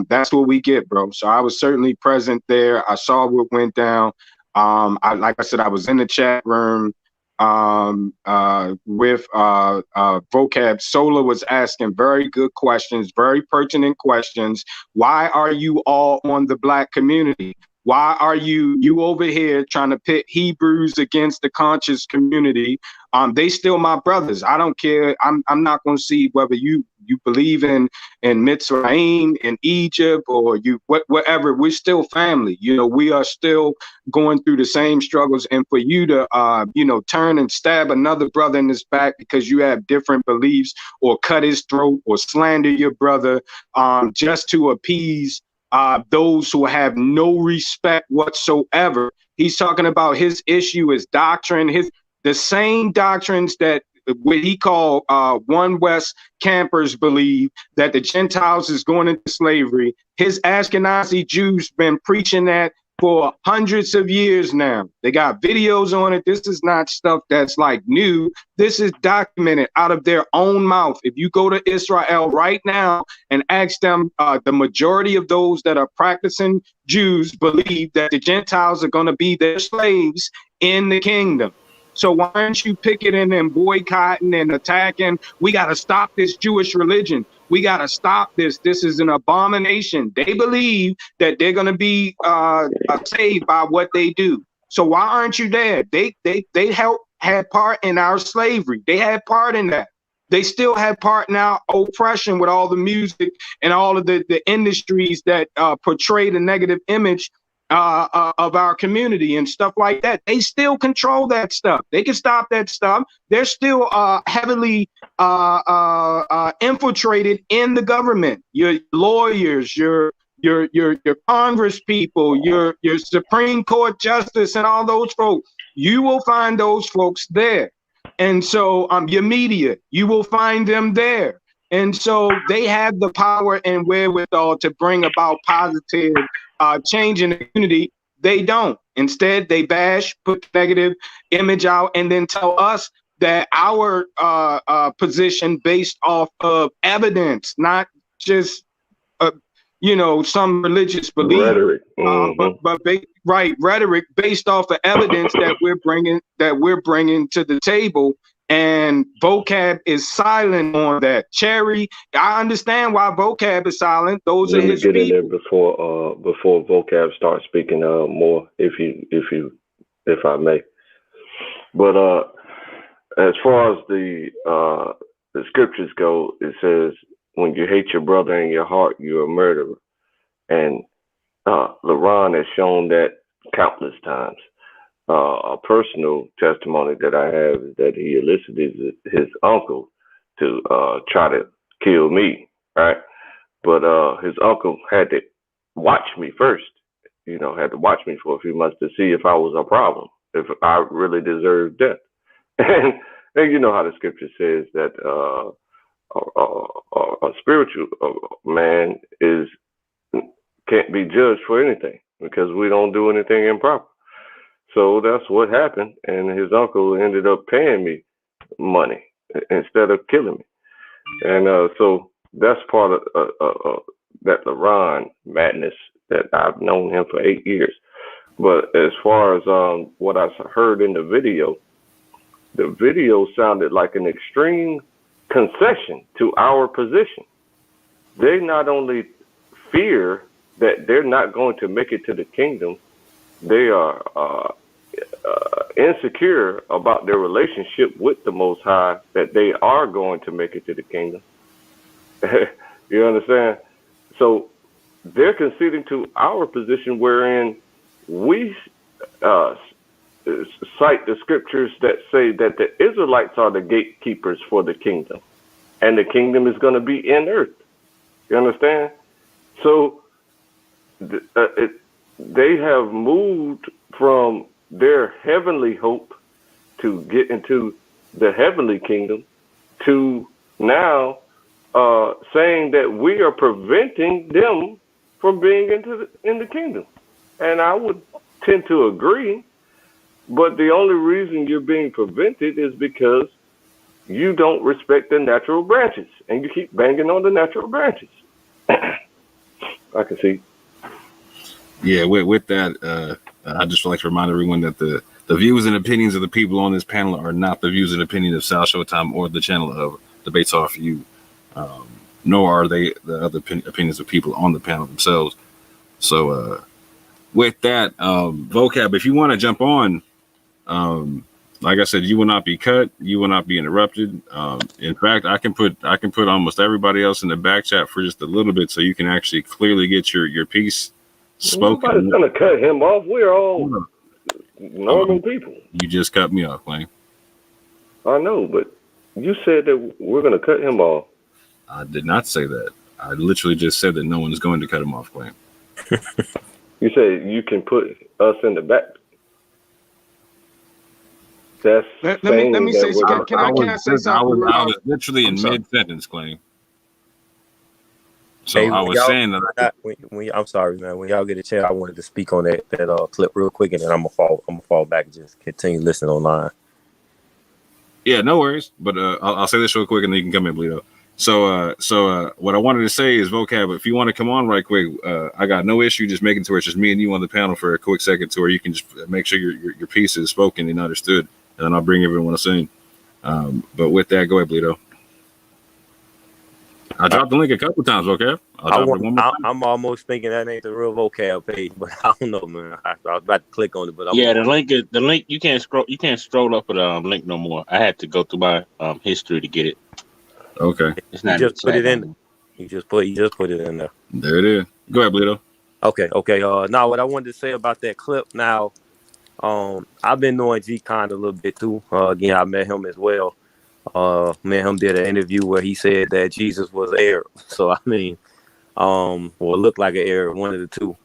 that's what we get, bro. So I was certainly present there. I saw what went down. Like I said, I was in the chat room with VOCAB. Sola was asking very good questions, very pertinent questions. Why are you all on the black community? Why are you over here trying to pit Hebrews against the conscious community? They still my brothers. I don't care. I'm not going to see whether you believe in Mitzrayim, in Egypt, or whatever. We're still family. You know, we are still going through the same struggles. And for you to turn and stab another brother in his back because you have different beliefs, or cut his throat, or slander your brother, just to appease those who have no respect whatsoever. He's talking about his issue is doctrine, the same doctrines that what he called One West campers believe, that the Gentiles is going into slavery. His Ashkenazi Jews been preaching that for hundreds of years now. They got videos on it. This is not stuff that's like new. This is documented out of their own mouth. If you go to Israel right now and ask them, the majority of those that are practicing Jews believe that the Gentiles are going to be their slaves in the kingdom. So why aren't you picketing and boycotting and attacking? We got to stop this Jewish religion. We got to stop this. This is an abomination. They believe that they're going to be saved by what they do. So why aren't you there? They had part in our slavery. They had part in that. They still have part in our oppression with all the music and all of the industries that portray the negative image of our community and stuff like that. They still control that stuff. They can stop that stuff. They're still heavily infiltrated in the government. Your lawyers, your Congress people, your Supreme Court justice, and all those folks. You will find those folks there. And so your media, you will find them there. And so they have the power and wherewithal to bring about positive change in the community. They don't. Instead, they bash, put the negative image out, and then tell us that our position based off of evidence, not just some religious belief, rhetoric. Rhetoric based off of evidence that we're bringing to the table. And VOCAB is silent on that. Cherry, I understand why VOCAB is silent. Those are his people. Let me get in there before VOCAB starts speaking more, if I may. But as far as the scriptures go, it says, when you hate your brother in your heart, you're a murderer. And LaRon has shown that countless times. A personal testimony that I have is that he elicited his uncle to try to kill me, right? But his uncle had to watch me first, had to watch me for a few months to see if I was a problem, if I really deserved death. And you know how the scripture says that a spiritual man can't be judged for anything because we don't do anything improper. So that's what happened, and his uncle ended up paying me money instead of killing me. And so that's part of that LaRon madness that I've known him for 8 years. But as far as what I heard in the video sounded like an extreme concession to our position. They not only fear that they're not going to make it to the kingdom, they are insecure about their relationship with the Most High, that they are going to make it to the kingdom. You understand? So they're conceding to our position, wherein we cite the scriptures that say that the Israelites are the gatekeepers for the kingdom, and the kingdom is going to be in earth. You understand? So they have moved from their heavenly hope to get into the heavenly kingdom to now saying that we are preventing them from being in the kingdom. And I would tend to agree, but the only reason you're being prevented is because you don't respect the natural branches, and you keep banging on the natural branches. I can see. Yeah, with that, I just would like to remind everyone that the views and opinions of the people on this panel are not the views and opinions of Sal Showtime or the channel of Debates Off You, nor are they the other opinions of people on the panel themselves. So with that, vocab, if you want to jump on, like I said, you will not be cut, you will not be interrupted. In fact, I can put almost everybody else in the back chat for just a little bit, so you can actually clearly get your piece spoken. Nobody's gonna cut him off. We're all normal people. You just cut me off, Wayne. I know, but you said that we're gonna cut him off. I did not say that. I literally just said that no one's going to cut him off, Wayne. You said you can put us in the back. That's let me say something. Can I say something? I was literally in mid-sentence, Clay. So hey, I was saying that. I'm sorry, man. When y'all get a chance, I wanted to speak on that clip real quick, and then I'm gonna fall back and just continue listening online. Yeah, no worries. But I'll say this real quick, and then you can come in, Bleedo. So what I wanted to say is, vocab, if you want to come on right quick, I got no issue just making it to where it's just me and you on the panel for a quick second, to where you can just make sure your piece is spoken and understood, and then I'll bring everyone else in. But with that, go ahead, Bleedo. I dropped the link a couple times, vocab. I'm almost thinking that ain't the real vocab page, but I don't know, man. I was about to click on it, but the link you can't scroll up with a link no more. I had to go through my history to get it. Okay. It's not just put it in. You just put it in there. There it is. Go ahead, Bleedo. Okay. Now what I wanted to say about that clip. Now, I've been knowing Gcon a little bit too. Again, I met him as well. Me and him did an interview where he said that Jesus was Arab. So I mean, looked like an Arab, one of the two.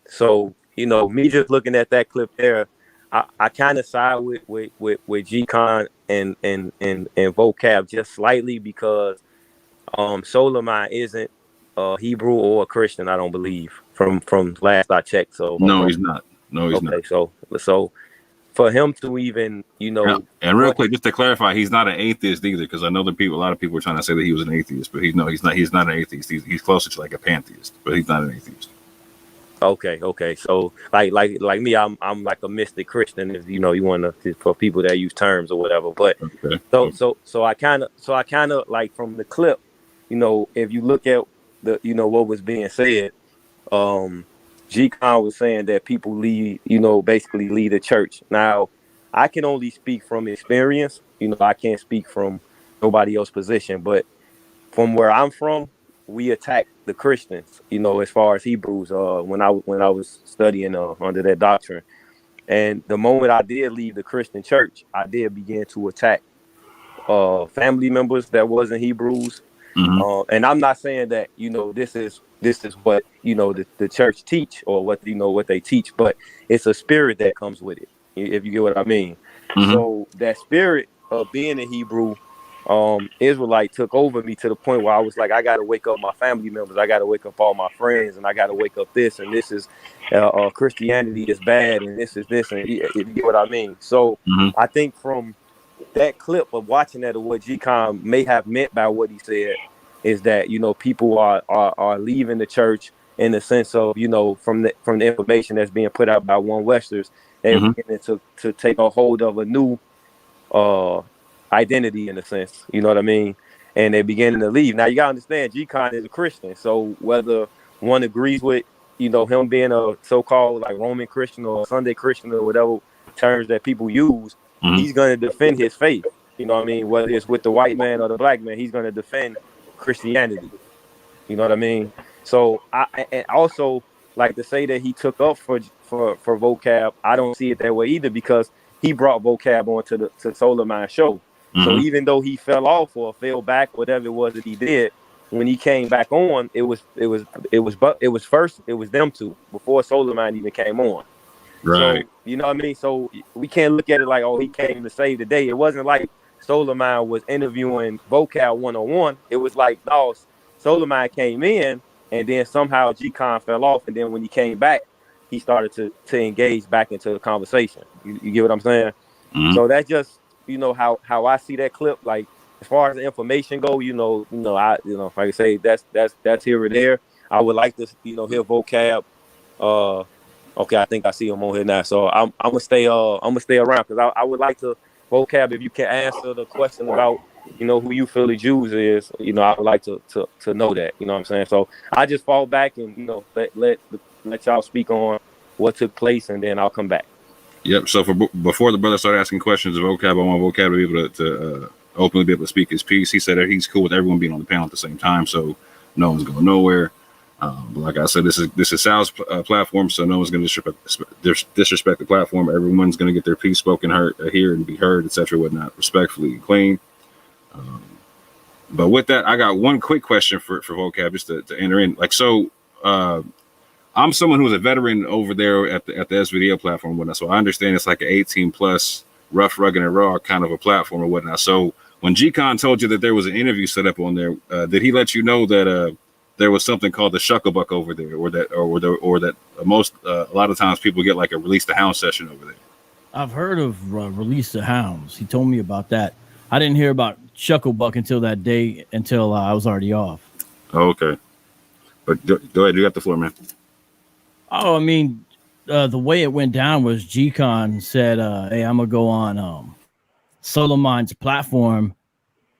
So me just looking at that clip there, I kind of side with Gcon and vocab just slightly, because Solomon isn't Hebrew or a Christian, I don't believe, from last I checked. So no, he's not. No, he's not. So for him to even, and real quick, just to clarify, he's not an atheist either, because I know a lot of people were trying to say that he was an atheist, but he's not an atheist. He's closer to like a pantheist, but he's not an atheist. Okay. So like me, I'm like a mystic Christian, if you want to, for people that use terms or whatever. But so I kind of like, from the clip, if you look at the what was being said, G-KON was saying that people basically leave the church. Now, I can only speak from experience. I can't speak from nobody else's position, but from where I'm from, we attack the Christians, as far as Hebrews, when I was studying under that doctrine. And the moment I did leave the Christian church, I did begin to attack family members that wasn't Hebrews. Mm-hmm. And I'm not saying that, this is what, the church teach, or what, what they teach, but it's a spirit that comes with it, if you get what I mean. Mm-hmm. So that spirit of being a Hebrew Israelite took over me, to the point where I was like, I got to wake up my family members, I got to wake up all my friends, and I got to wake up this, and this is Christianity is bad, and this is this, and if you get what I mean. So I think from that clip of watching that, of what Gcon may have meant by what he said, is that people are leaving the church, in the sense of from the information that's being put out by One Westers, and beginning to take a hold of a new identity, in a sense, you know what I mean, and they're beginning to leave. Now you gotta understand, Gcon is a Christian, so whether one agrees with him being a so-called like Roman Christian or Sunday Christian or whatever terms that people use, he's going to defend his faith, you know what I mean, whether it's with the white man or the black man, he's going to defend Christianity, you know what I mean. So and also, like, to say that he took up for vocab, I don't see it that way either, because he brought vocab onto the Solomon show. So even though he fell off or fell back, whatever it was that he did, when he came back on, it was them two before Solomon even came on. Right. So, you know what I mean? So we can't look at it like, oh, he came to save the day. It wasn't like Soleiman was interviewing VOCAB 101, it was like, no, Soleiman came in and then somehow G-KON fell off. And then when he came back, he started to engage back into the conversation. You get what I'm saying? Mm-hmm. So that's just, how I see that clip. Like, as far as the information go, like I say, that's here or there. I would like to, hear VOCAB. Okay, I think I see him on here now. So I'm gonna stay around because I would like to, VOCAB, if you can answer the question about who you feel the Jews is, I would like to know that. You know what I'm saying? So I just fall back and let y'all speak on what took place, and then I'll come back. Yep. So before the brother started asking questions of VOCAB, I want VOCAB to be able to openly be able to speak his piece. He said that he's cool with everyone being on the panel at the same time, so no one's going nowhere. But like I said, this is Sal's platform, so no one's going to disrespect the platform. Everyone's going to get their piece spoken, hear and be heard, etc., whatnot, respectfully and clean. But with that, I got one quick question for VOCAB just to enter in. Like, so I'm someone who's a veteran over there at the SVDO platform and whatnot, so I understand it's like an 18+ rough, rugged, and raw kind of a platform or whatnot. So when Gcon told you that there was an interview set up on there, did he let you know that there was something called the Shucklebuck over there, or that a lot of times people get like a Release the Hound session over there? I've heard of Release the Hounds. He told me about that. I didn't hear about Shucklebuck until that day, until I was already off. Oh, okay. But go ahead, you got the floor, man. Oh, I mean, the way it went down was G-KON said, hey, I'm going to go on Soleiman's platform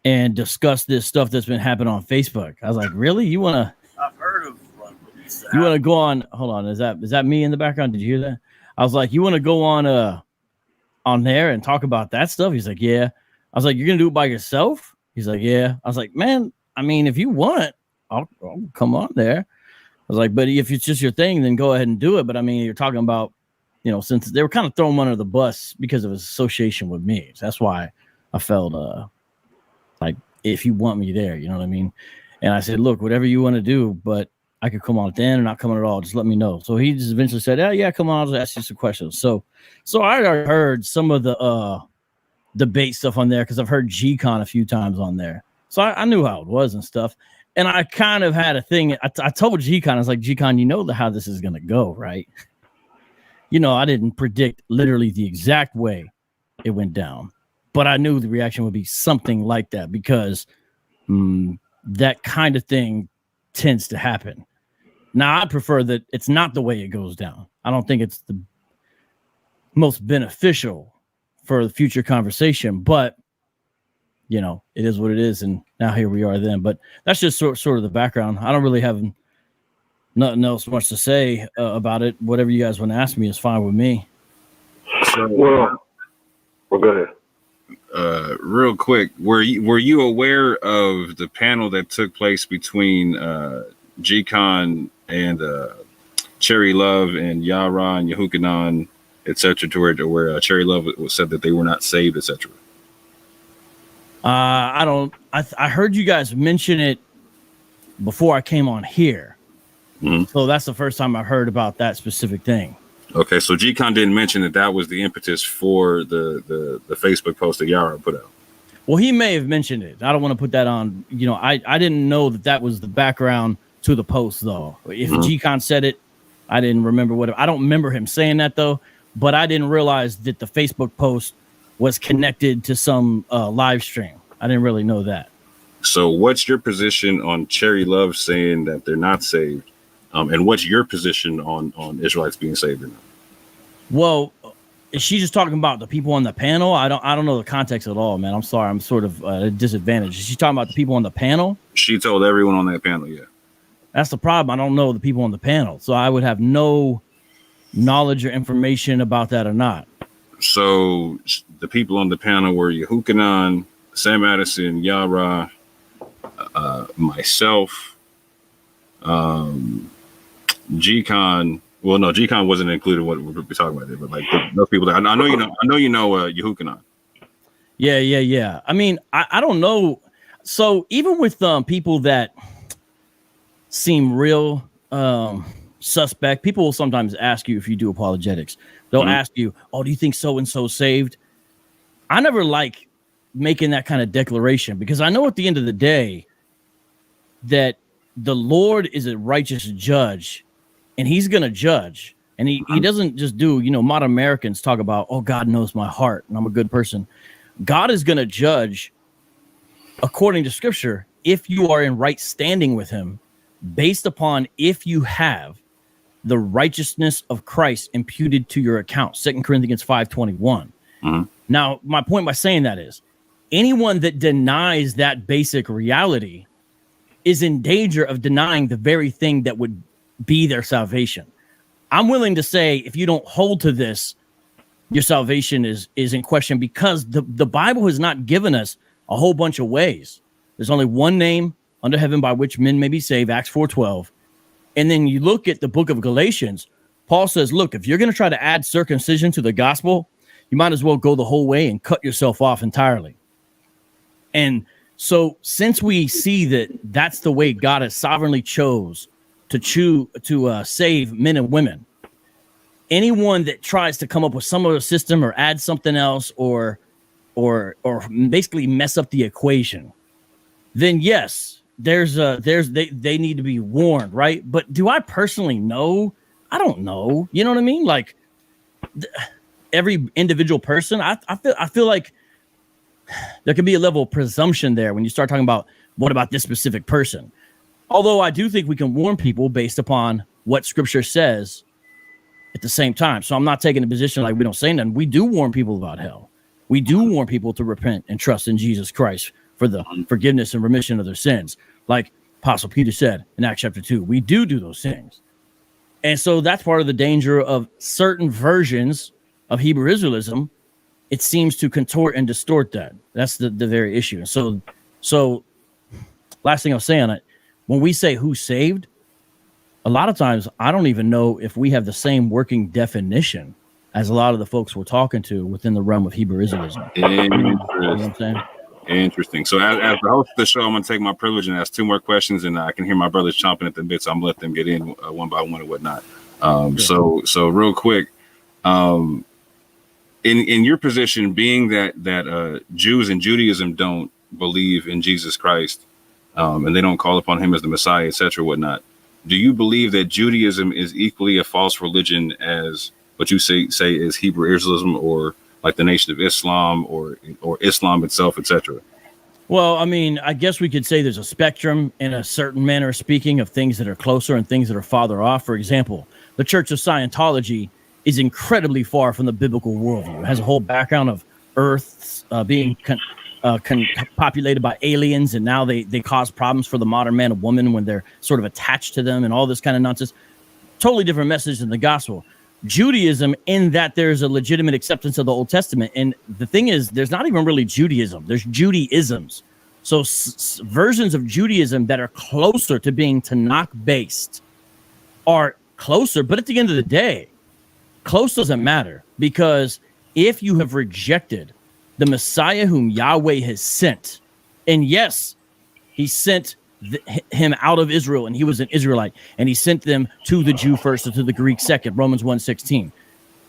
and discuss this stuff that's been happening on Facebook. I was like, really? You want to? I've heard of. You want to go on? Hold on, is that me in the background? Did you hear that? I was like, you want to go on there and talk about that stuff? He's like, yeah. I was like, you're gonna do it by yourself? He's like, yeah. I was like, man, I mean, if you want, I'll come on there. I was like, but if it's just your thing, then go ahead and do it. But I mean, you're talking about, since they were kind of throwing him under the bus because of his association with me. So that's why I felt like, if you want me there, you know what I mean? And I said, look, whatever you want to do, but I could come on at the end or not come on at all. Just let me know. So he just eventually said, oh, yeah, come on. I'll just ask you some questions. So I heard some of the debate stuff on there because I've heard G-KON a few times on there. So I knew how it was and stuff. And I kind of had a thing. I told G-KON, I was like, G-KON, how this is going to go, right? I didn't predict literally the exact way it went down, but I knew the reaction would be something like that because that kind of thing tends to happen. Now, I prefer that it's not the way it goes down. I don't think it's the most beneficial for the future conversation, but it is what it is. And now here we are then, but that's just sort of the background. I don't really have nothing else much to say about it. Whatever you guys want to ask me is fine with me. Well, go ahead. Real quick, were you aware of the panel that took place between G-KON and Cherry Love and Yarah and Yehukanan, etc., to where Cherry Love said that they were not saved, etc.? I heard you guys mention it before I came on here. Mm-hmm. So that's the first time I heard about that specific thing. Okay, so G-KON didn't mention that was the impetus for the Facebook post that Yarah put out. Well, he may have mentioned it. I don't want to put that on. I didn't know that was the background to the post, though. If G-KON said it, I didn't remember I don't remember him saying that, though. But I didn't realize that the Facebook post was connected to some live stream. I didn't really know that. So what's your position on Cherry Love saying that they're not saved? And what's your position on Israelites being saved or not? Well, is she just talking about the people on the panel? I don't know the context at all, man. I'm sorry. I'm sort of at a disadvantage. Is she talking about the people on the panel? She told everyone on that panel, yeah. That's the problem. I don't know the people on the panel. So I would have no knowledge or information about that or not. So the people on the panel were Yehukanan, Sam Addison, Yarah, myself, G-KON. Well, no, G-KON wasn't included in what we're talking about there, but like those people that I know Yehukanan. Yeah. I mean, I don't know. So even with people that seem real suspect, people will sometimes ask you if you do apologetics. They'll ask you, "Oh, do you think so and so saved?" I never like making that kind of declaration, because I know at the end of the day that the Lord is a righteous judge, and he's going to judge. And he doesn't just do, modern Americans talk about, oh, God knows my heart and I'm a good person. God is going to judge according to scripture if you are in right standing with him, based upon if you have the righteousness of Christ imputed to your account. 2 Corinthians 5:21. Now, my point by saying that is anyone that denies that basic reality is in danger of denying the very thing that would be their salvation. I'm willing to say if you don't hold to this, your salvation is in question, because the Bible has not given us a whole bunch of ways. There's only one name under heaven by which men may be saved, Acts 4:12. And then you look at the book of Galatians, Paul says, look, if you're going to try to add circumcision to the gospel, you might as well go the whole way and cut yourself off entirely. And so since we see that that's the way God has sovereignly chose to save men and women, anyone that tries to come up with some other system or add something else or basically mess up the equation, then yes, they need to be warned, right? But do I personally know? I don't know. You know what I mean? Like every individual person, I feel like there can be a level of presumption there when you start talking about what about this specific person. Although I do think we can warn people based upon what scripture says at the same time. So I'm not taking a position like we don't say nothing. We do warn people about hell. We do warn people to repent and trust in Jesus Christ for the forgiveness and remission of their sins. Like Apostle Peter said in Acts chapter 2, we do those things. And so that's part of the danger of certain versions of Hebrew Israelism. It seems to contort and distort that. That's the very issue. So last thing I'll say on it, when we say who's saved, a lot of times I don't even know if we have the same working definition as a lot of the folks we're talking to within the realm of Hebrew Israelism. You know what I'm saying? Interesting. So as the host of the show, I'm going to take my privilege and ask two more questions, and I can hear my brothers chomping at the bit, so I'm going to let them get in one by one and whatnot. So real quick, in your position, being that Jews and Judaism don't believe in Jesus Christ, and they don't call upon him as the Messiah, etc., whatnot, do you believe that Judaism is equally a false religion as what you say is Hebrew Israelism, or like the Nation of Islam, or Islam itself, etc.? Well, I mean, I guess we could say there's a spectrum in a certain manner of speaking of things that are closer and things that are farther off. For example, the Church of Scientology is incredibly far from the biblical worldview. It has a whole background of Earth being populated by aliens, and now they cause problems for the modern man and woman when they're sort of attached to them and all this kind of nonsense. Totally different message than the gospel. Judaism, in that there's a legitimate acceptance of the Old Testament. And the thing is, there's not even really Judaism. There's Judaisms. So versions of Judaism that are closer to being Tanakh based are closer. But at the end of the day, close doesn't matter, because if you have rejected the Messiah whom Yahweh has sent, and yes, he sent him out of Israel, and he was an Israelite, and he sent them to the Jew first and to the Greek second, Romans 1:16.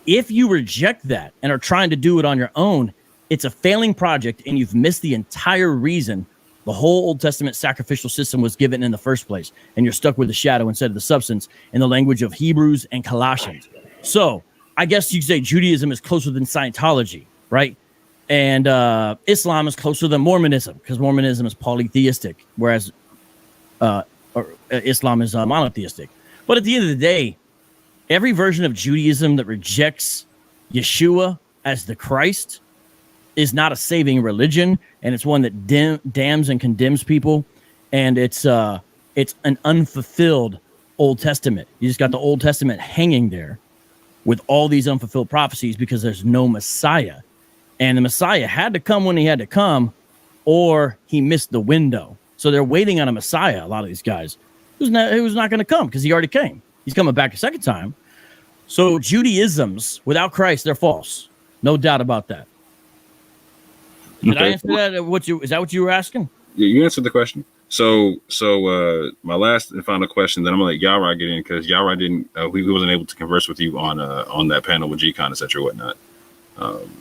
If you reject that and are trying to do it on your own, it's a failing project, and you've missed the entire reason the whole Old Testament sacrificial system was given in the first place, and you're stuck with the shadow instead of the substance in the language of Hebrews and Colossians. So I guess you could say Judaism is closer than Scientology, right? And Islam is closer than Mormonism, because Mormonism is polytheistic, whereas Islam is monotheistic. But at the end of the day, every version of Judaism that rejects Yeshua as the Christ is not a saving religion, and it's one that damns and condemns people, and it's an unfulfilled Old Testament. You just got the Old Testament hanging there with all these unfulfilled prophecies because there's no Messiah, and the Messiah had to come when he had to come, or he missed the window. So they're waiting on a Messiah, a lot of these guys. He was not going to come because he already came. He's coming back a second time. So Judaisms without Christ, they're false. No doubt about that. Did I answer that? Is that what you were asking? Yeah, you answered the question. So my last and final question, then I'm gonna let Yarah get in, because Yarah didn't, he wasn't able to converse with you on that panel with G-KON, etc., whatnot.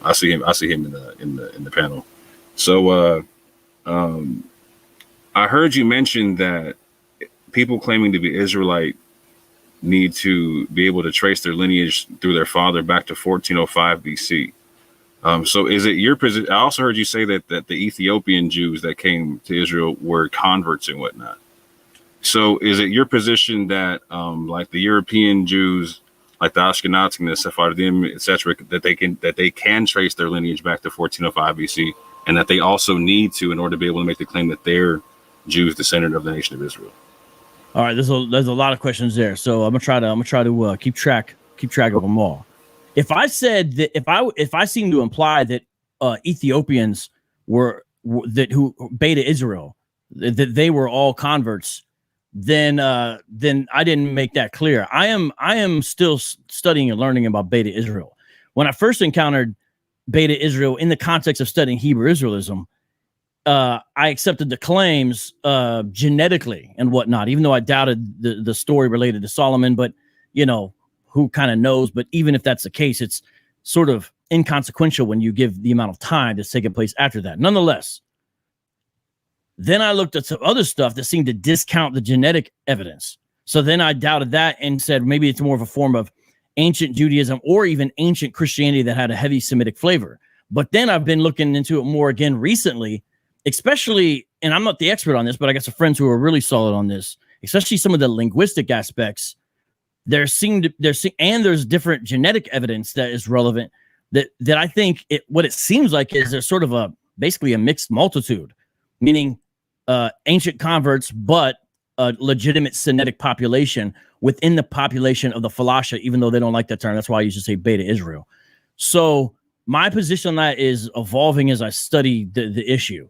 I see him in the panel. So I heard you mention that people claiming to be Israelite need to be able to trace their lineage through their father back to 1405 BC. So is it your position? I also heard you say that the Ethiopian Jews that came to Israel were converts and whatnot. So is it your position that like the European Jews, like the Ashkenazi and the Sephardim, etc., that they can trace their lineage back to 1405 BC, and that they also need to in order to be able to make the claim that they're Jews descendant of the nation of Israel? All right, there's a lot of questions there, so I'm gonna try to keep track of them all. If I said that, if I seem to imply that Ethiopians were who Beta Israel, that they were all converts, then I didn't make that clear. I am still studying and learning about Beta Israel. When I first encountered Beta Israel in the context of studying Hebrew Israelism, I accepted the claims genetically and whatnot, even though I doubted the story related to Solomon. But who kind of knows? But even if that's the case, it's sort of inconsequential when you give the amount of time that's taken place after that. Nonetheless, then I looked at some other stuff that seemed to discount the genetic evidence. So then I doubted that and said maybe it's more of a form of ancient Judaism or even ancient Christianity that had a heavy Semitic flavor. But then I've been looking into it more again recently, especially, and I'm not the expert on this, but I got some friends who are really solid on this, especially some of the linguistic aspects. There's different genetic evidence that is relevant that I think what it seems like is there's sort of basically a mixed multitude, meaning ancient converts, but a legitimate Semitic population within the population of the Falasha, even though they don't like that term. That's why I used to say Beta Israel. So my position on that is evolving as I study the issue.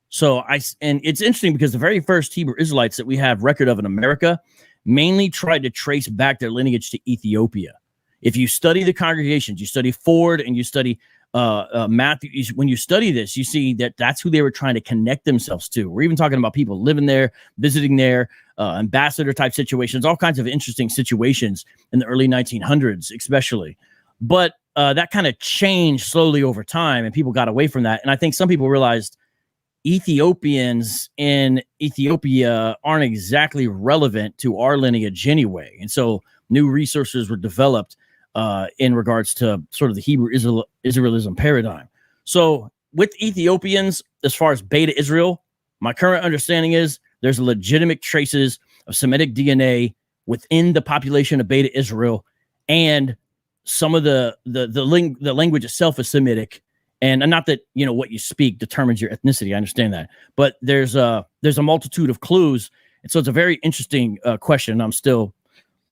So and it's interesting because the very first Hebrew Israelites that we have record of in America mainly tried to trace back their lineage to Ethiopia. If you study the congregations, you study Ford and you study Matthew, when you study this, you see that that's who they were trying to connect themselves to. We're even talking about people living there, visiting there, ambassador type situations, all kinds of interesting situations in the early 1900s, especially. But that kind of changed slowly over time and people got away from that. And I think some people realized Ethiopians in Ethiopia aren't exactly relevant to our lineage anyway. And so new resources were developed in regards to sort of the Hebrew Israelism paradigm. So with Ethiopians, as far as Beta Israel, my current understanding is there's legitimate traces of Semitic DNA within the population of Beta Israel, and some of the language itself is Semitic. And not that what you speak determines your ethnicity. I understand that, but there's a multitude of clues, and so it's a very interesting question. I'm still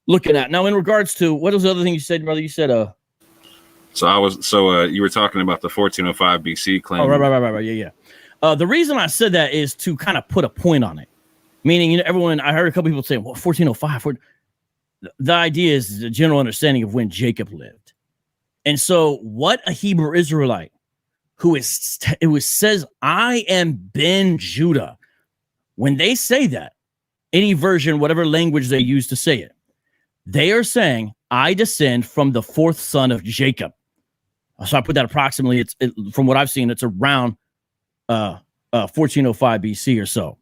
looking at now in regards to what was the other thing you said, brother? You said you were talking about the 1405 BC claim. Oh, right. Yeah. The reason I said that is to kind of put a point on it, meaning everyone. I heard a couple people saying, "Well, 1405." The idea is the general understanding of when Jacob lived, and so what a Hebrew Israelite says, I am Ben Judah. When they say that, any version, whatever language they use to say it, they are saying, I descend from the fourth son of Jacob. So I put that approximately, from what I've seen, it's around 1405 BC or so.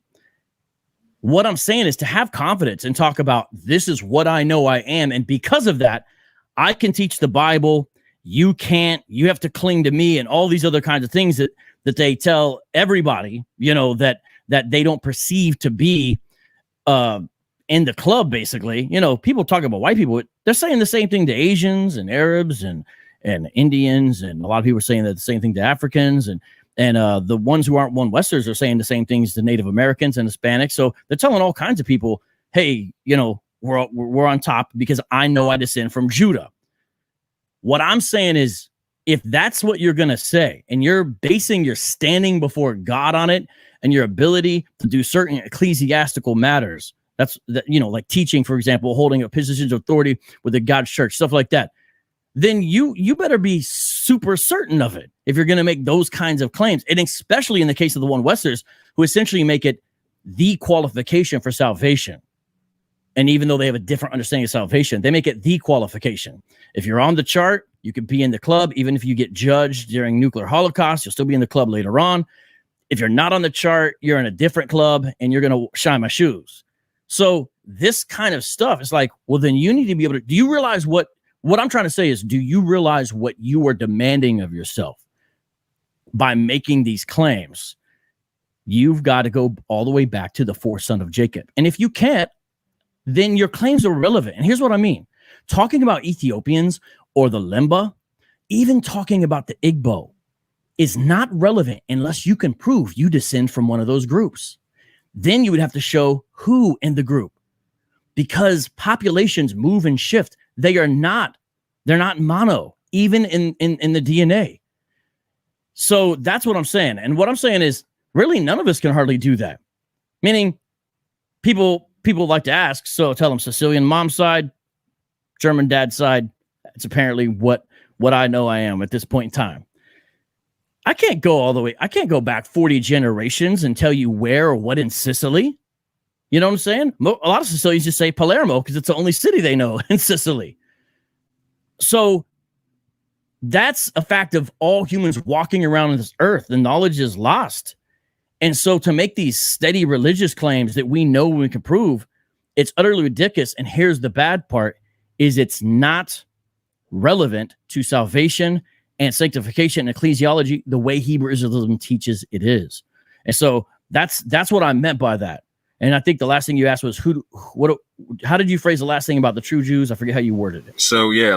What I'm saying is to have confidence and talk about, this is what I know I am. And because of that, I can teach the Bible. You can't, you have to cling to me, and all these other kinds of things that they tell everybody, that they don't perceive to be in the club, basically. People talk about white people. They're saying the same thing to Asians and Arabs and Indians. And a lot of people are saying the same thing to Africans. And the ones who aren't one Westers are saying the same things to Native Americans and Hispanics. So they're telling all kinds of people, hey, we're on top because I know I descend from Judah. What I'm saying is, if that's what you're going to say, and you're basing your standing before God on it, and your ability to do certain ecclesiastical matters, like teaching, for example, holding up positions of authority with the God's church, stuff like that, then you better be super certain of it if you're going to make those kinds of claims. And especially in the case of the one Westers, who essentially make it the qualification for salvation. And even though they have a different understanding of salvation, they make it the qualification. If you're on the chart, you could be in the club. Even if you get judged during nuclear holocaust, you'll still be in the club later on. If you're not on the chart, you're in a different club and you're going to shine my shoes. So this kind of stuff is like, well, then you need to be able to, do you realize what I'm trying to say is, do you realize what you are demanding of yourself by making these claims? You've got to go all the way back to the fourth son of Jacob. And if you can't, then your claims are irrelevant. And here's what I mean. Talking about Ethiopians or the Lemba, even talking about the Igbo, is not relevant unless you can prove you descend from one of those groups. Then you would have to show who in the group, because populations move and shift. They're not mono, even in the DNA. So that's what I'm saying. And what I'm saying is, really, none of us can hardly do that. Meaning, people like to ask, so tell them Sicilian mom's side, German dad's side. It's apparently what I know I am at this point in time. I can't go all the way. I can't go back 40 generations and tell you where or what in Sicily. You know what I'm saying? A lot of Sicilians just say Palermo because it's the only city they know in Sicily. So that's a fact of all humans walking around on this earth. The knowledge is lost. And so to make these steady religious claims that we know we can prove, it's utterly ridiculous. And here's the bad part, is it's not relevant to salvation and sanctification and ecclesiology the way Hebrew Israelism teaches it is. And so that's what I meant by that. And I think the last thing you asked was how did you phrase the last thing about the true Jews? I forget how you worded it. So yeah,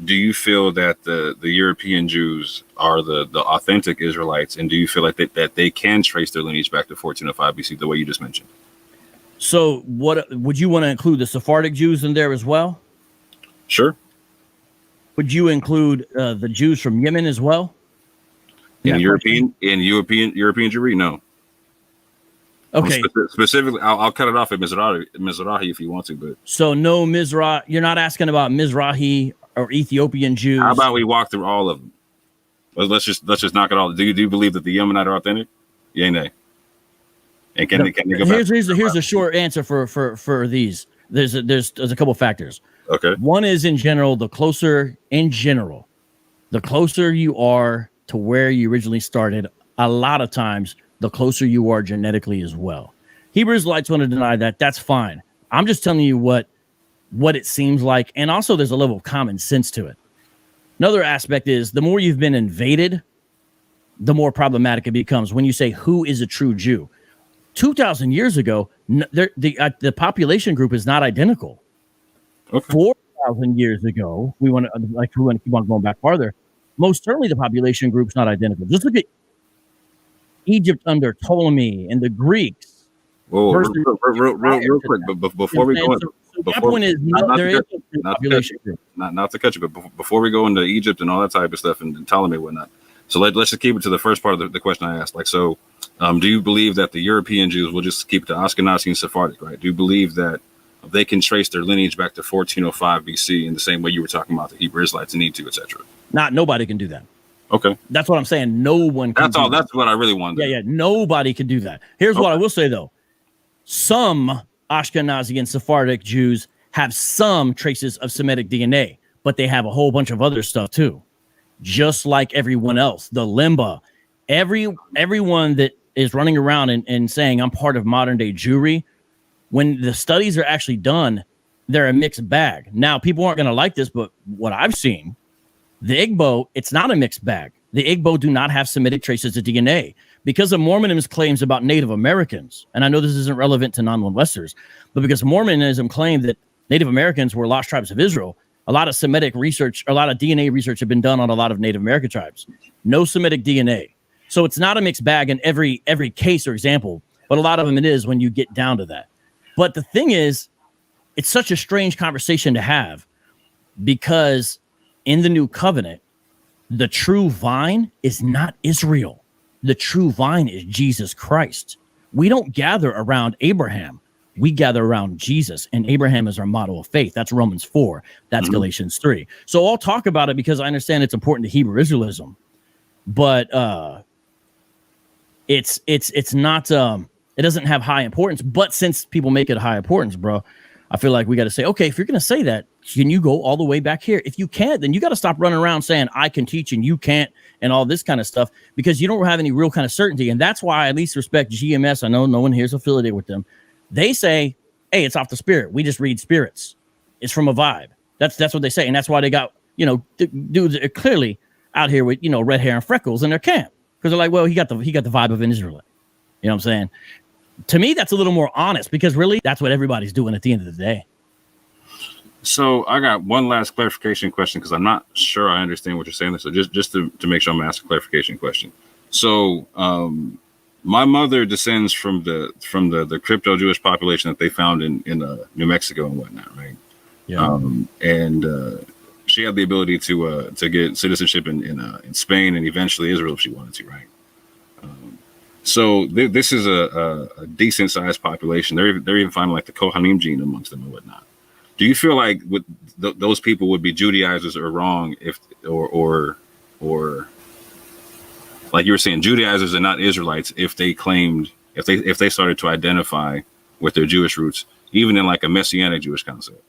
do you feel that the European Jews are the authentic Israelites, and do you feel like that they can trace their lineage back to 1405 BC the way you just mentioned? So what would you want to include the Sephardic Jews in there as well? Sure. Would you include the Jews from Yemen as well? In European Jewry? No. Okay. Specifically, I'll cut it off at Mizrahi if you want to, but so no Mizrahi. You're not asking about Mizrahi or Ethiopian Jews. How about we walk through all of them? Let's just knock it all. Do you believe that the Yemenite are authentic? Yeah, nay. And can they go back? Here's a short answer for these. There's a couple factors. Okay. One is in general, the closer you are to where you originally started, a lot of times the closer you are genetically as well. Hebrew Israelites want to deny that. That's fine. I'm just telling you what it seems like. And also there's a level of common sense to it. Another aspect is the more you've been invaded, the more problematic it becomes when you say, who is a true Jew? 2,000 years ago, the population group is not identical. Okay. 4,000 years ago, we want to keep on going back farther. Most certainly, the population group's not identical. Just look at Egypt under Ptolemy and the Greeks. Whoa, real quick, but before we go, my point is, there is a population group. Not to cut you, but before we go into Egypt and all that type of stuff and Ptolemy and whatnot, so let's just keep it to the first part of the question I asked. Do you believe that the European Jews, will just keep it to Ashkenazi and Sephardic, right? Do you believe that they can trace their lineage back to 1405 BC in the same way you were talking about the Hebrew Israelites need to, etc.? Nobody can do that. Okay. That's what I'm saying. No one can. That's what I really wanted. Yeah. Nobody can do that. Here's what I will say, though. Some Ashkenazi and Sephardic Jews have some traces of Semitic DNA, but they have a whole bunch of other stuff, too. Just like everyone else. The Lemba. Everyone that is running around and saying, I'm part of modern-day Jewry, when the studies are actually done, they're a mixed bag. Now, people aren't going to like this, but what I've seen, the Igbo, it's not a mixed bag. The Igbo do not have Semitic traces of DNA because of Mormonism's claims about Native Americans. And I know this isn't relevant to non-Westers, but because Mormonism claimed that Native Americans were lost tribes of Israel, a lot of Semitic research, a lot of DNA research have been done on a lot of Native American tribes. No Semitic DNA. So it's not a mixed bag in every case or example, but a lot of them it is when you get down to that. But the thing is, it's such a strange conversation to have because in the new covenant, the true vine is not Israel. The true vine is Jesus Christ. We don't gather around Abraham. We gather around Jesus, and Abraham is our model of faith. That's Romans 4. That's Galatians 3. So I'll talk about it because I understand it's important to Hebrew Israelism, but it's not. It doesn't have high importance. But since people make it high importance, bro, I feel like we got to say, okay, if you're going to say that, can you go all the way back here? If you can't, then you got to stop running around saying I can teach and you can't and all this kind of stuff, because you don't have any real kind of certainty. And that's why I at least respect GMS. I know no one here is affiliated with them. They say, hey, it's off the spirit. We just read spirits. It's from a vibe. That's what they say. And that's why they got, dudes that are clearly out here with, red hair and freckles in their camp. Because they're like, well, he got the vibe of an Israelite. You know what I'm saying? To me, that's a little more honest, because really that's what everybody's doing at the end of the day. So I got one last clarification question, because I'm not sure I understand what you're saying. So just to make sure I'm going to ask a clarification question. So my mother descends from the crypto Jewish population that they found in New Mexico and whatnot, right? Yeah. And she had the ability to get citizenship in Spain and eventually Israel if she wanted to, right? So this is a decent sized population. They're even finding like the Kohanim gene amongst them and whatnot. Do you feel like those people would be Judaizers or wrong if or like you were saying, Judaizers are not Israelites if they claimed if they started to identify with their Jewish roots, even in like a messianic Jewish concept?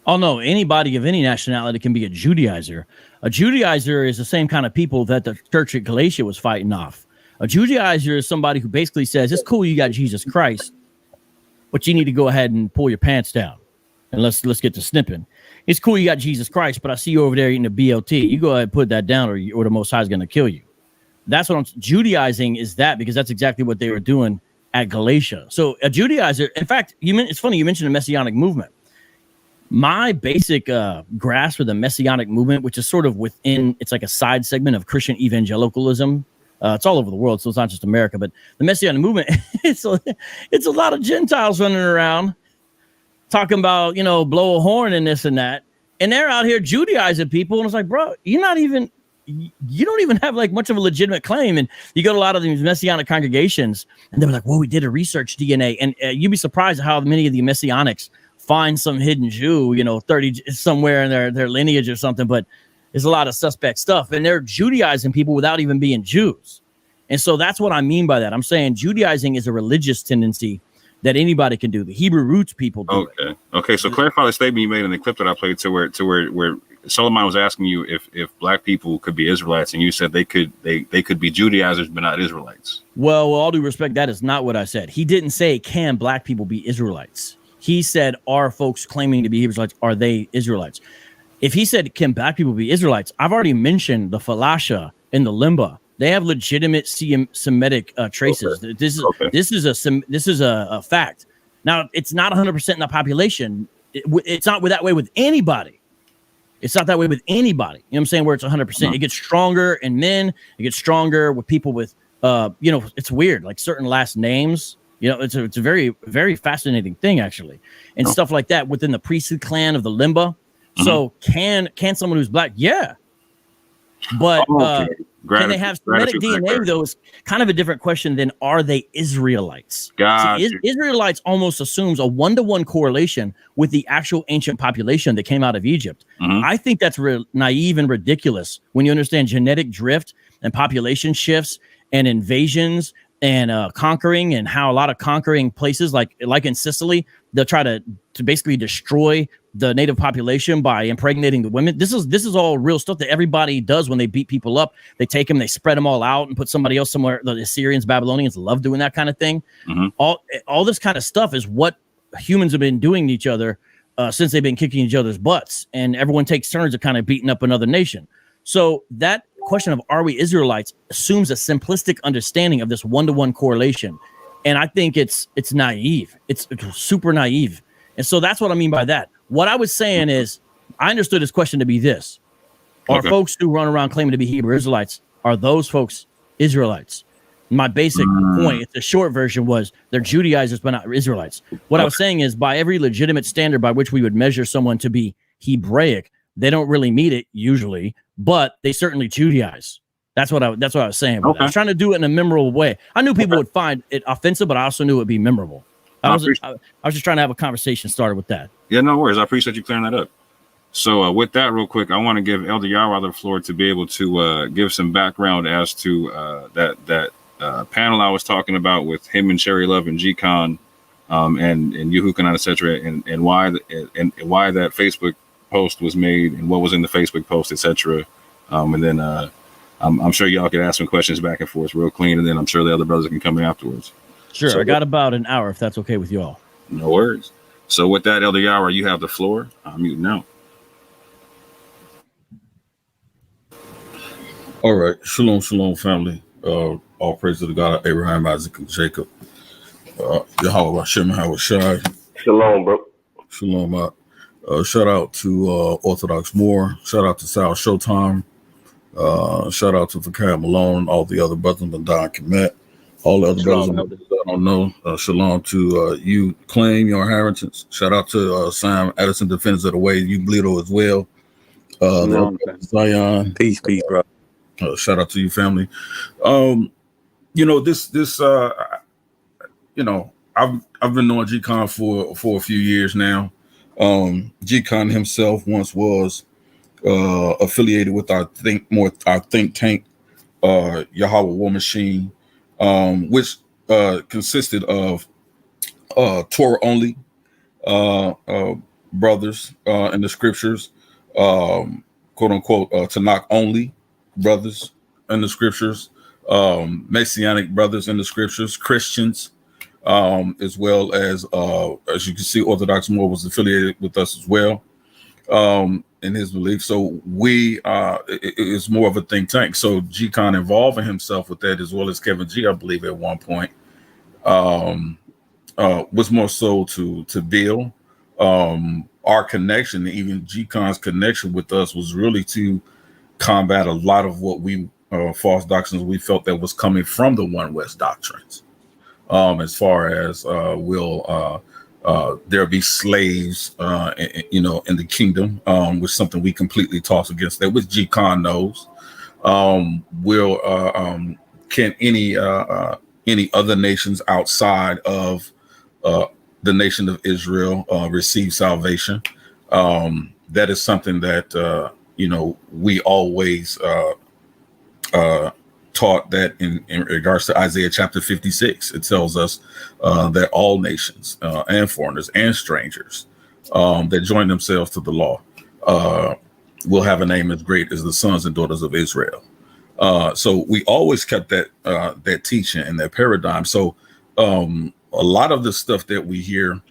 Oh no, anybody of any nationality can be a Judaizer. A Judaizer is the same kind of people that the church at Galatia was fighting off. A Judaizer is somebody who basically says, it's cool you got Jesus Christ, but you need to go ahead and pull your pants down. And let's get to snipping. It's cool you got Jesus Christ, but I see you over there eating a BLT. You go ahead and put that down, or the Most High is going to kill you. That's what I'm Judaizing is, that because that's exactly what they were doing at Galatia. So a Judaizer, in fact, it's funny you mentioned the Messianic movement. My basic grasp of the Messianic movement, which is sort of within, it's like a side segment of Christian evangelicalism. It's all over the world, so it's not just America. But the Messianic movement, it's a lot of Gentiles running around talking about, blow a horn and this and that. And they're out here Judaizing people. And it's like, bro, you don't even have like much of a legitimate claim. And you go to a lot of these Messianic congregations and they're like, well, we did a research DNA. And you'd be surprised at how many of the Messianics find some hidden Jew, 30 somewhere in their lineage or something. But there's a lot of suspect stuff. And they're Judaizing people without even being Jews. And so that's what I mean by that. I'm saying Judaizing is a religious tendency that anybody can do. The Hebrew roots people do. Okay. So clarify the statement you made in the clip that I played to where Solomon was asking you if black people could be Israelites, and you said they could be Judaizers but not Israelites. Well, with all due respect, that is not what I said. He didn't say can black people be Israelites. He said, are folks claiming to be Israelites, are they Israelites? If he said can black people be Israelites, I've already mentioned the Falasha and the Limba. They have legitimate Semitic traces. Okay. This is a fact. Now, it's not 100% in the population. It's not that way with anybody. It's not that way with anybody. You know what I'm saying? Where it's 100%. It gets stronger in men. It gets stronger with people with, it's weird. Like certain last names. It's a very, very fascinating thing, actually. And stuff like that within the priesthood clan of the Limba. Mm-hmm. So can someone who's black? Yeah. But can they have Semitic DNA, though, is kind of a different question than are they Israelites? Israelites almost assumes a 1-to-1 correlation with the actual ancient population that came out of Egypt. Mm-hmm. I think that's naive and ridiculous when you understand genetic drift and population shifts and invasions and conquering, and how a lot of conquering places like in Sicily, they'll try to basically destroy the native population by impregnating the women. This is all real stuff that everybody does when they beat people up. They take them, they spread them all out and put somebody else somewhere. The Assyrians, Babylonians love doing that kind of thing. Mm-hmm. All this kind of stuff is what humans have been doing to each other since they've been kicking each other's butts, and everyone takes turns of kind of beating up another nation. So that question of are we Israelites assumes a simplistic understanding of this 1-to-1 correlation, and I think it's naive. It's super naive, and so that's what I mean by that. What I was saying is, I understood this question to be this: are folks who run around claiming to be Hebrew Israelites, are those folks Israelites? My basic point, the short version, was they're Judaizers but not Israelites. What I was saying is, by every legitimate standard by which we would measure someone to be Hebraic, they don't really meet it usually, but they certainly Judaize. That's what I was saying. I was trying to do it in a memorable way. I knew people would find it offensive, but I also knew it would be memorable. I was just trying to have a conversation started with that. Yeah, no worries. I appreciate you clearing that up. So with that, real quick, I want to give Elder Yarah the floor to be able to give some background as to that panel I was talking about with him and Cherry Love and G-KON. and YHWH, etc., and why that Facebook post was made and what was in the Facebook post, etc. And then I'm sure y'all can ask some questions back and forth real clean, and then I'm sure the other brothers can come in afterwards. Sure, So, I got about an hour if that's okay with you all. No worries. So with that, Elder Yarah, you have the floor. I'm muting out. All right. Shalom, shalom, family. All praise to the God of Abraham, Isaac, and Jacob. Yahweh Hashem Shai. Shalom, bro. Shalom. Shout out to Orthodox Moore. Shout out to Sal Showtime. Shout out to VOCAB Malone, all the other brothers, Madon Kemet, all the other Shalom, brothers that I don't know. Shalom to you, Claim Your Inheritance. Shout out to Sam Edison, Defenders of the Way, you Bleedo as well. Zion. Peace, bro. Shout out to you, family. I've been knowing G-KON for a few years now. G-KON himself once was affiliated with our think tank, Yahweh War Machine, which consisted of Torah only brothers in the scriptures, quote unquote Tanakh only brothers in the scriptures, Messianic brothers in the scriptures, Christians, as well as you can see, Orthodox Moore was affiliated with us as well in his belief. So it's more of a think tank. So G-KON involving himself with that, as well as Kevin G, I believe at one point, was more so to build our connection. Even G-KON's connection with us was really to combat a lot of what we false doctrines we felt that was coming from the One West doctrines. As far as will there be slaves, in the kingdom, which is something we completely toss against that, which G-KON knows. Can any other nations outside of the nation of Israel receive salvation? That is something that we always taught that in regards to Isaiah chapter 56. It tells us that all nations and foreigners and strangers that join themselves to the law will have a name as great as the sons and daughters of Israel. So we always kept that teaching and that paradigm. So a lot of the stuff that we hear,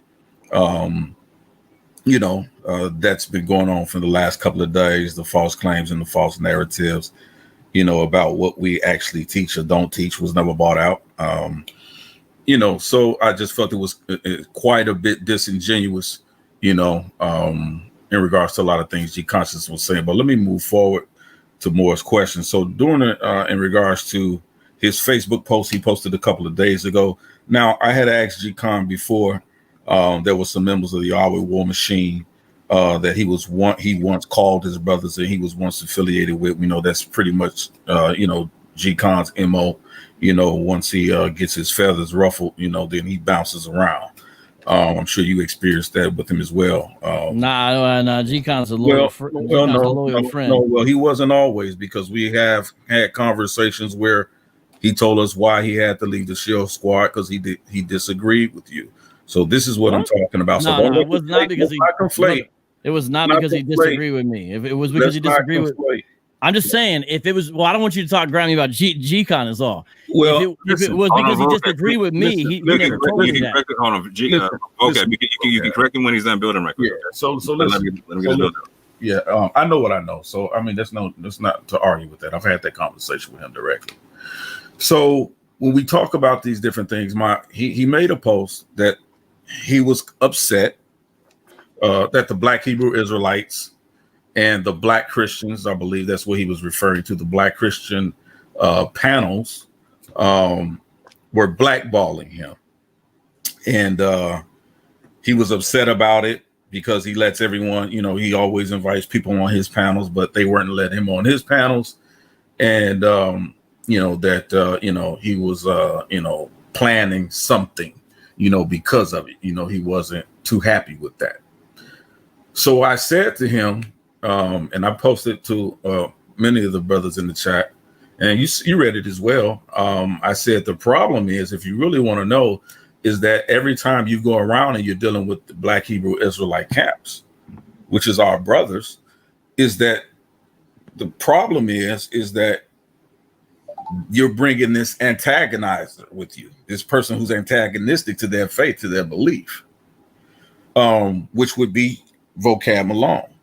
that's been going on for the last couple of days, the false claims and the false narratives, about what we actually teach or don't teach, was never bought out. So I just felt it was quite a bit disingenuous, in regards to a lot of things G-KON was saying. But let me move forward to Moore's question. So during in regards to his Facebook post he posted a couple of days ago. Now, I had asked G-KON before, there was some members of the Yahweh War Machine that he once called his brothers and he was once affiliated with. That's pretty much G-KON's MO. Once he gets his feathers ruffled, then he bounces around. I'm sure you experienced that with him as well. Nah, G-KON's a loyal friend. No, well, he wasn't always, because we have had conversations where he told us why he had to leave the Shield Squad, because he disagreed with you. So this is what I'm talking about. It was not because he disagreed with me. If it was because he disagreed with, I'm just saying, if it was, I don't want you to talk grimy about G-KON is all. Well, if it was because he disagreed with me, he never told me that. Hold on, okay, you can correct him when he's done building record. Yeah. So let me get yeah. I know what I know. So I mean, that's not to argue with that. I've had that conversation with him directly. So when we talk about these different things, he made a post that he was upset that the Black Hebrew Israelites and the Black Christians, I believe that's what he was referring to, the Black Christian panels were blackballing him. And he was upset about it because he lets everyone, he always invites people on his panels, but they weren't letting him on his panels. And, he was, planning something, because of it. He wasn't too happy with that. So I said to him, and I posted to many of the brothers in the chat, and you read it as well. I said, the problem is, if you really want to know, is that every time you go around and you're dealing with the Black Hebrew Israelite camps, which is our brothers, is that the problem is that you're bringing this antagonizer with you, this person who's antagonistic to their faith, to their belief, which would be VOCAB Malone.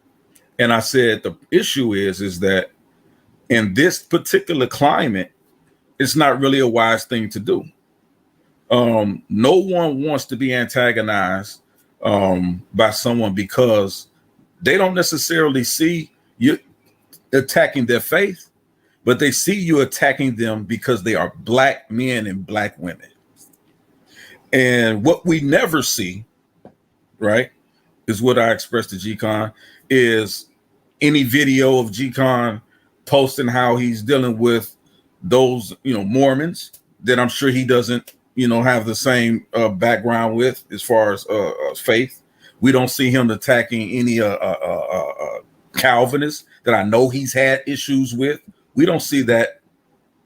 And I said the issue is that in this particular climate, it's not really a wise thing to do. No one wants to be antagonized by someone because they don't necessarily see you attacking their faith, but they see you attacking them because they are Black men and Black women. And what we never see, right, is what I expressed to Gcon, is any video of Gcon posting how he's dealing with those, Mormons that I'm sure he doesn't, have the same background with as far as faith. We don't see him attacking any Calvinists that I know he's had issues with. We don't see that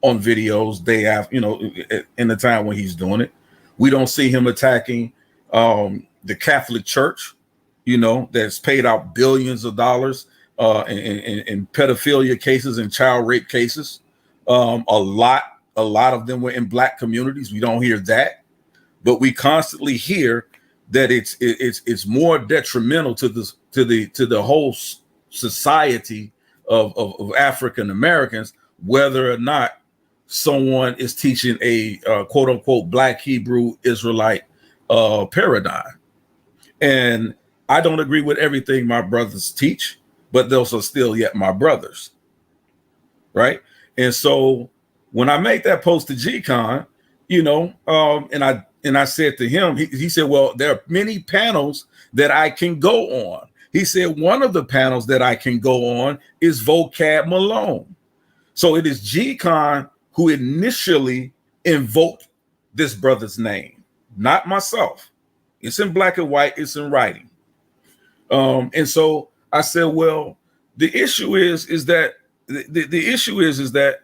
on videos they have, in the time when he's doing it. We don't see him attacking the Catholic Church, that's paid out billions of dollars in pedophilia cases and child rape cases. A lot of them were in Black communities. We don't hear that, but we constantly hear that it's more detrimental to the whole society of African Americans, whether or not someone is teaching a quote unquote Black Hebrew Israelite paradigm. And I don't agree with everything my brothers teach, but those are still yet my brothers, right? And so when I made that post to Gcon, and I said to him, he said, well, there are many panels that I can go on. He said, one of the panels that I can go on is VOCAB Malone. So it is Gcon who initially invoked this brother's name, not myself. It's in black and white, it's in writing. And so I said, well, the issue is that the issue is that,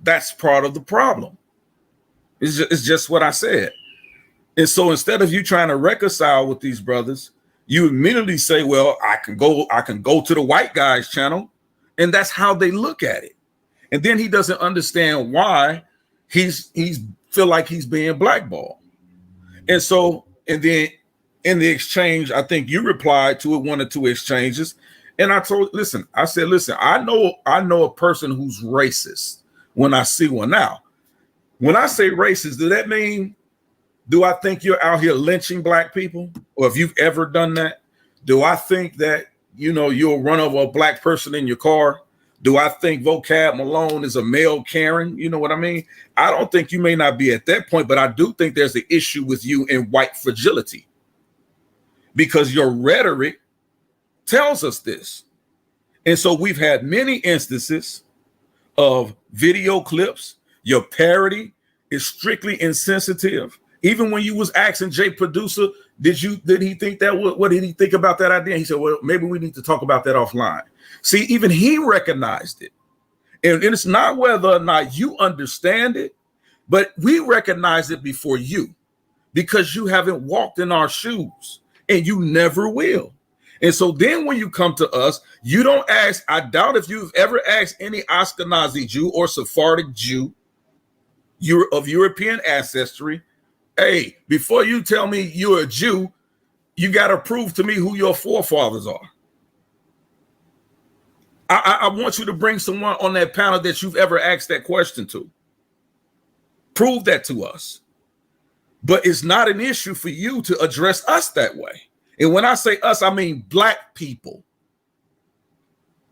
that's part of the problem. It's just what I said. And so instead of you trying to reconcile with these brothers, you immediately say, well, I can go to the white guy's channel. And that's how they look at it. And then he doesn't understand why he's feel like he's being blackballed. And so, and then in the exchange, I think you replied to it, one or two exchanges. And I said, listen, I know a person who's racist when I see one. Now, when I say racist, do I think you're out here lynching Black people? Or if you've ever done that? Do I think that, you'll run over a Black person in your car? Do I think VOCAB Malone is a male Karen? You know what I mean? I don't think you may not be at that point, but I do think there's an issue with you in white fragility, because your rhetoric tells us this. And so we've had many instances of video clips. Your parody is strictly insensitive. Even when you was asking Jay Producer, did he think that? What did he think about that idea? He said, well, maybe we need to talk about that offline. See, even he recognized it. And it's not whether or not you understand it, but we recognize it before you, because you haven't walked in our shoes and you never will. And so then when you come to us, you don't ask. I doubt if you've ever asked any Ashkenazi Jew or Sephardic Jew of European ancestry, hey, before you tell me you're a Jew, you got to prove to me who your forefathers are. I want you to bring someone on that panel that you've ever asked that question to. Prove that to us. But it's not an issue for you to address us that way. And when I say us, I mean Black people.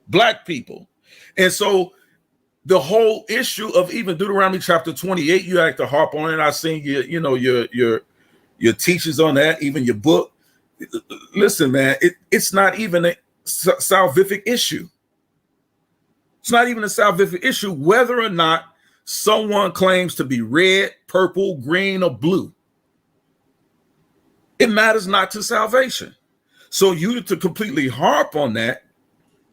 Black people. And so the whole issue of even Deuteronomy chapter 28, you have to harp on it. I've seen your teachings on that, even your book. Listen, man, it's not even a salvific issue. It's not even a salvific issue whether or not someone claims to be red, purple, green, or blue. It matters not to salvation. So you to completely harp on that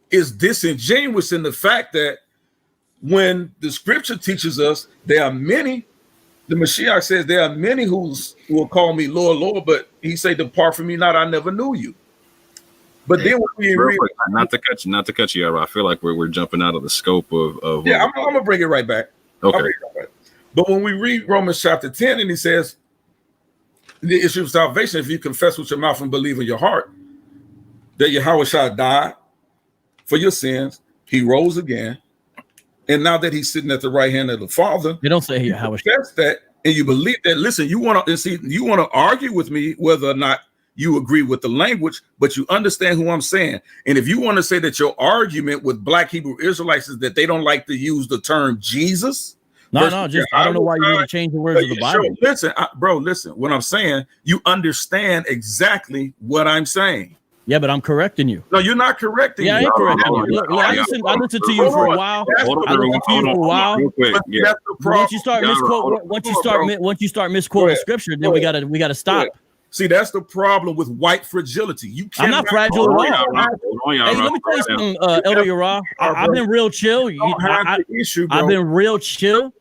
is disingenuous in the fact that when the scripture teaches us there are many the Mashiach says there are many who will call me Lord, Lord, but he say, depart from me not, I never knew you. But then when we read, not to cut you, Yarah, I feel like we're jumping out of the scope of yeah, I'm gonna bring it right back. Okay. But when we read Romans chapter 10, and he says the issue of salvation, if you confess with your mouth and believe in your heart that YHWH died for your sins, he rose again, and now that he's sitting at the right hand of the Father, they don't say you YHWH. confess that, and you believe that. Listen, you want to argue with me whether or not you agree with the language, but you understand who I'm saying. And if you want to say that your argument with Black Hebrew Israelites is that they don't like to use the term Jesus, I don't know why you need to change the words of the Bible. Listen, listen. What I'm saying, you understand exactly what I'm saying. Yeah, but I'm correcting you. No, you're not correcting. Yeah, I am correcting you. Look, I listened to you for a while. Once you start misquoting scripture, then we gotta stop. See, that's the problem with white fragility. You can't. I'm not fragile at all. Hey, let me tell you something, Elder Yarah. I've been real chill. I've been real chill.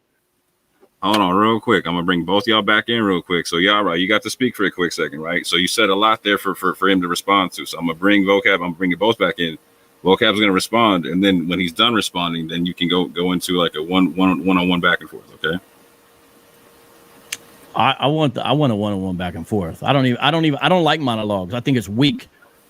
Hold on, real quick. I'm gonna bring both y'all back in real quick. So Yarah, you got to speak for a quick second, right? So you said a lot there for him to respond to. So I'm gonna bring vocab. I'm gonna bring you both back in. Vocab's gonna respond, and then when he's done responding, then you can go into like a one-on-one back and forth. Okay. I want a one-on-one back and forth. I don't like monologues. I think it's weak.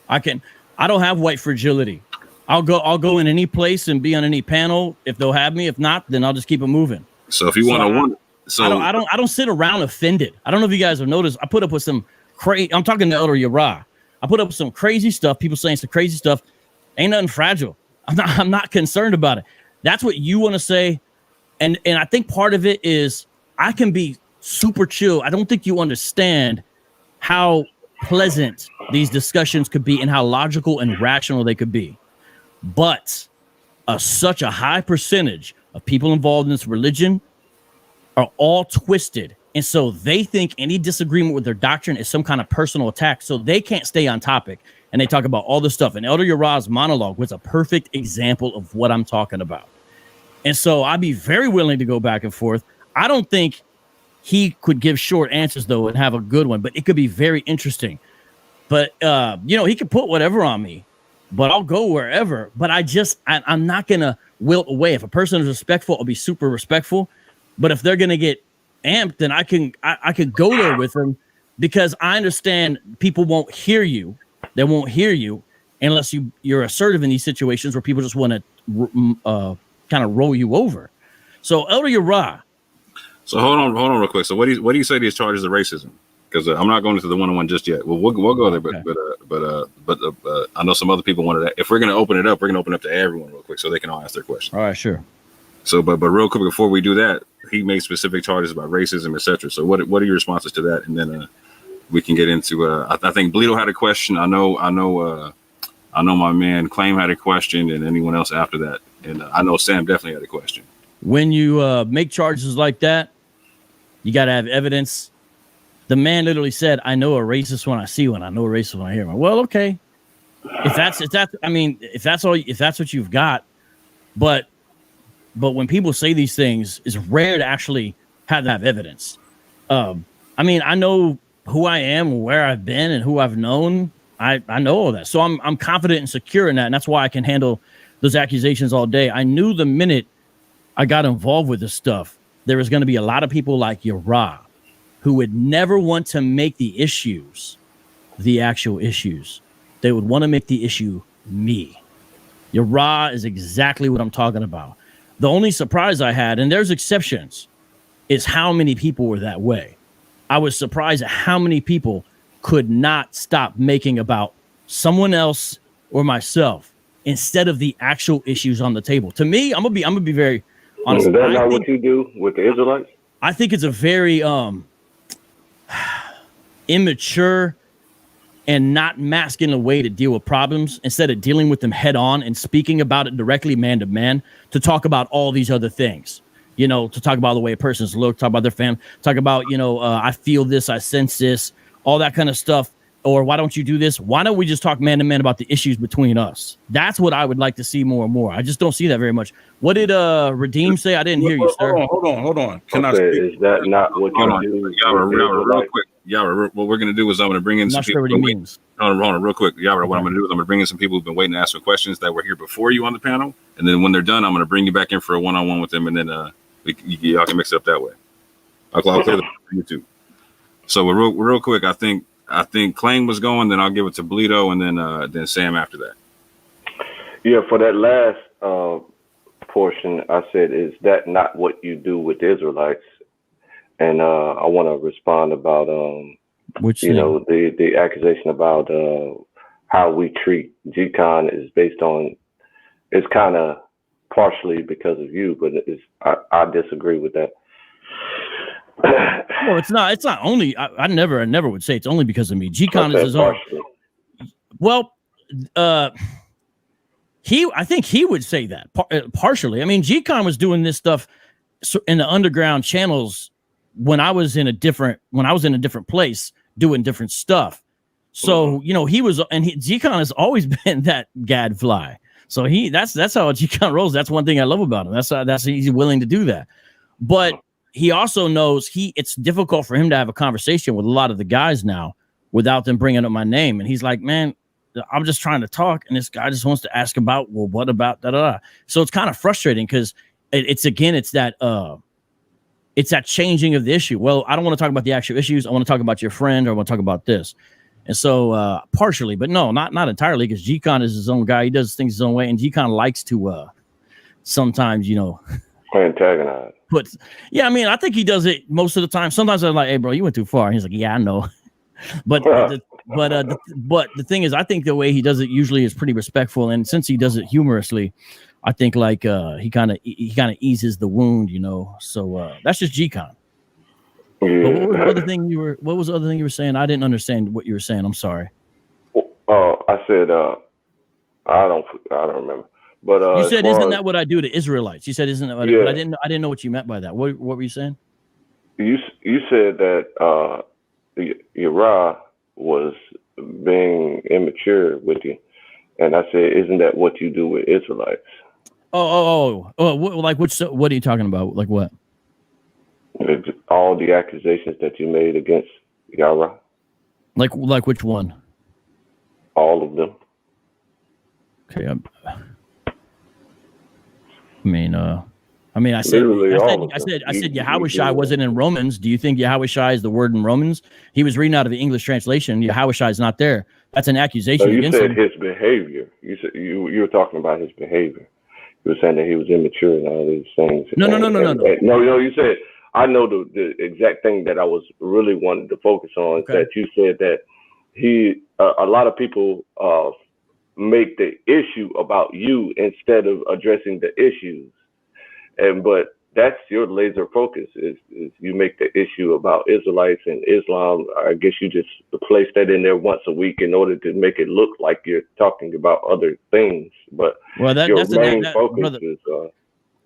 I don't have white fragility. I'll go in any place and be on any panel if they'll have me. If not, then I'll just keep it moving. So if you want to, I don't sit around offended. I don't know if you guys have noticed. I put up with some crazy. I'm talking to Elder Yarah. I put up with some crazy stuff. People saying some crazy stuff. Ain't nothing fragile. I'm not concerned about it. That's what you want to say, and I think part of it is I can be super chill. I don't think you understand how pleasant these discussions could be and how logical and rational they could be. But such a high percentage of people involved in this religion are all twisted. And so they think any disagreement with their doctrine is some kind of personal attack. So they can't stay on topic. And they talk about all this stuff. And Elder Yarah's monologue was a perfect example of what I'm talking about. And so I'd be very willing to go back and forth. I don't think he could give short answers, though, and have a good one. But it could be very interesting. But, he could put whatever on me. But I'll go wherever. But I'm not going to wilt away. If a person is respectful, I'll be super respectful. But if they're going to get amped, then I could go there with them, because I understand people won't hear you. They won't hear you unless you're assertive in these situations where people just want to kind of roll you over. So Elder Yarah. So hold on real quick. So what do you say these charges of racism? Because I'm not going into the one-on-one just yet. Well, we'll go there, but I know some other people wanted that. If we're going to open it up, we're going to open it up to everyone real quick so they can all ask their question. All right, sure. So, but real quick before we do that, he made specific charges about racism, etc. So, what are your responses to that? And then we can get into. I think Bleedo had a question. I know my man Claim had a question, and anyone else after that. And I know Sam definitely had a question. When you make charges like that, you got to have evidence. The man literally said, "I know a racist when I see one. I know a racist when I hear one." Well, okay, if that's what you've got, but when people say these things, it's rare to actually have evidence. I know who I am, where I've been, and who I've known. I know all that, so I'm confident and secure in that, and that's why I can handle those accusations all day. I knew the minute I got involved with this stuff, there was going to be a lot of people like Yarah who would never want to make the issues the actual issues. They would want to make the issue me. Yarah is exactly what I'm talking about. The only surprise I had, and there's exceptions, is how many people were that way. I was surprised at how many people could not stop making about someone else or myself instead of the actual issues on the table. To me, I'm gonna be very honest. Is that not what you do with the Israelites? I think it's a very immature and not masking a way to deal with problems instead of dealing with them head on and speaking about it directly man to man, to talk about all these other things, to talk about the way a person's look, talk about their family, talk about, I feel this, I sense this, all that kind of stuff or why don't you do this? Why don't we just talk man to man about the issues between us? That's what I would like to see more and more. I just don't see that very much. What did Redeem say? I didn't hear you, sir. Hold on. Can I speak? Is that not what you do? Real quick. Yarah, what we're going to do is I'm going to bring in some people. Not sure what he means. Hold on, real quick. Yarah, what I'm going to do is I'm going to bring in some people who've been waiting to ask for questions that were here before you on the panel. And then when they're done, I'm going to bring you back in for a one-on-one with them. And then y'all can mix it up that way. I'll clear the YouTube. So real quick, I think Claim was going, then I'll give it to Bleedo, and then Sam after that. Yeah, for that last portion, I said, is that not what you do with Israelites? And I want to respond about the accusation about how we treat Gcon is based on, it's kind of partially because of you, but I disagree with that. Well, it's not only. I never would say it's only because of me. Gcon is his own. Well, I think he would say that partially. I mean, Gcon was doing this stuff in the underground channels when I was in a different place doing different stuff. So he was, and Gcon has always been that gadfly. So that's how Gcon rolls. That's one thing I love about him. That's he's willing to do that, but he also knows it's difficult for him to have a conversation with a lot of the guys now without them bringing up my name. And he's like, man, I'm just trying to talk. And this guy just wants to ask about, well, what about da-da-da? So it's kind of frustrating because it's that changing of the issue. Well, I don't want to talk about the actual issues. I want to talk about your friend, or I want to talk about this. And so partially, but no, not entirely, because Gcon is his own guy. He does things his own way. And Gcon likes to sometimes, antagonize. I mean, I think he does it most of the time. Sometimes I'm like, hey, bro, you went too far. And he's like, yeah, I know. but the thing is, I think the way he does it usually is pretty respectful. And since he does it humorously, I think like he kind of eases the wound, So that's just Gcon. Yeah. But what was the other thing you were saying? I didn't understand what you were saying. I'm sorry. I said I don't remember. But you said, isn't that what I do to Israelites? You said, isn't that what I didn't know what you meant by that. What were you saying? You said that Yarah was being immature with you, and I said, isn't that what you do with Israelites? What are you talking about? Like what? All the accusations that you made against Yarah. Like which one? All of them. Okay. I said YHWH wasn't in Romans. Do you think YHWH is the word in Romans? He was reading out of the English translation. YHWH is not there. That's an accusation against him. You said his behavior. You said you were talking about his behavior. You were saying that he was immature and all these things. No. No, you said, I know the exact thing that I was really wanting to focus on. Okay. That you said that he, a lot of people make the issue about you instead of addressing the issues, but that's your laser focus is you make the issue about Israelites and Islam. I guess you just place that in there once a week in order to make it look like you're talking about other things. But your main focus is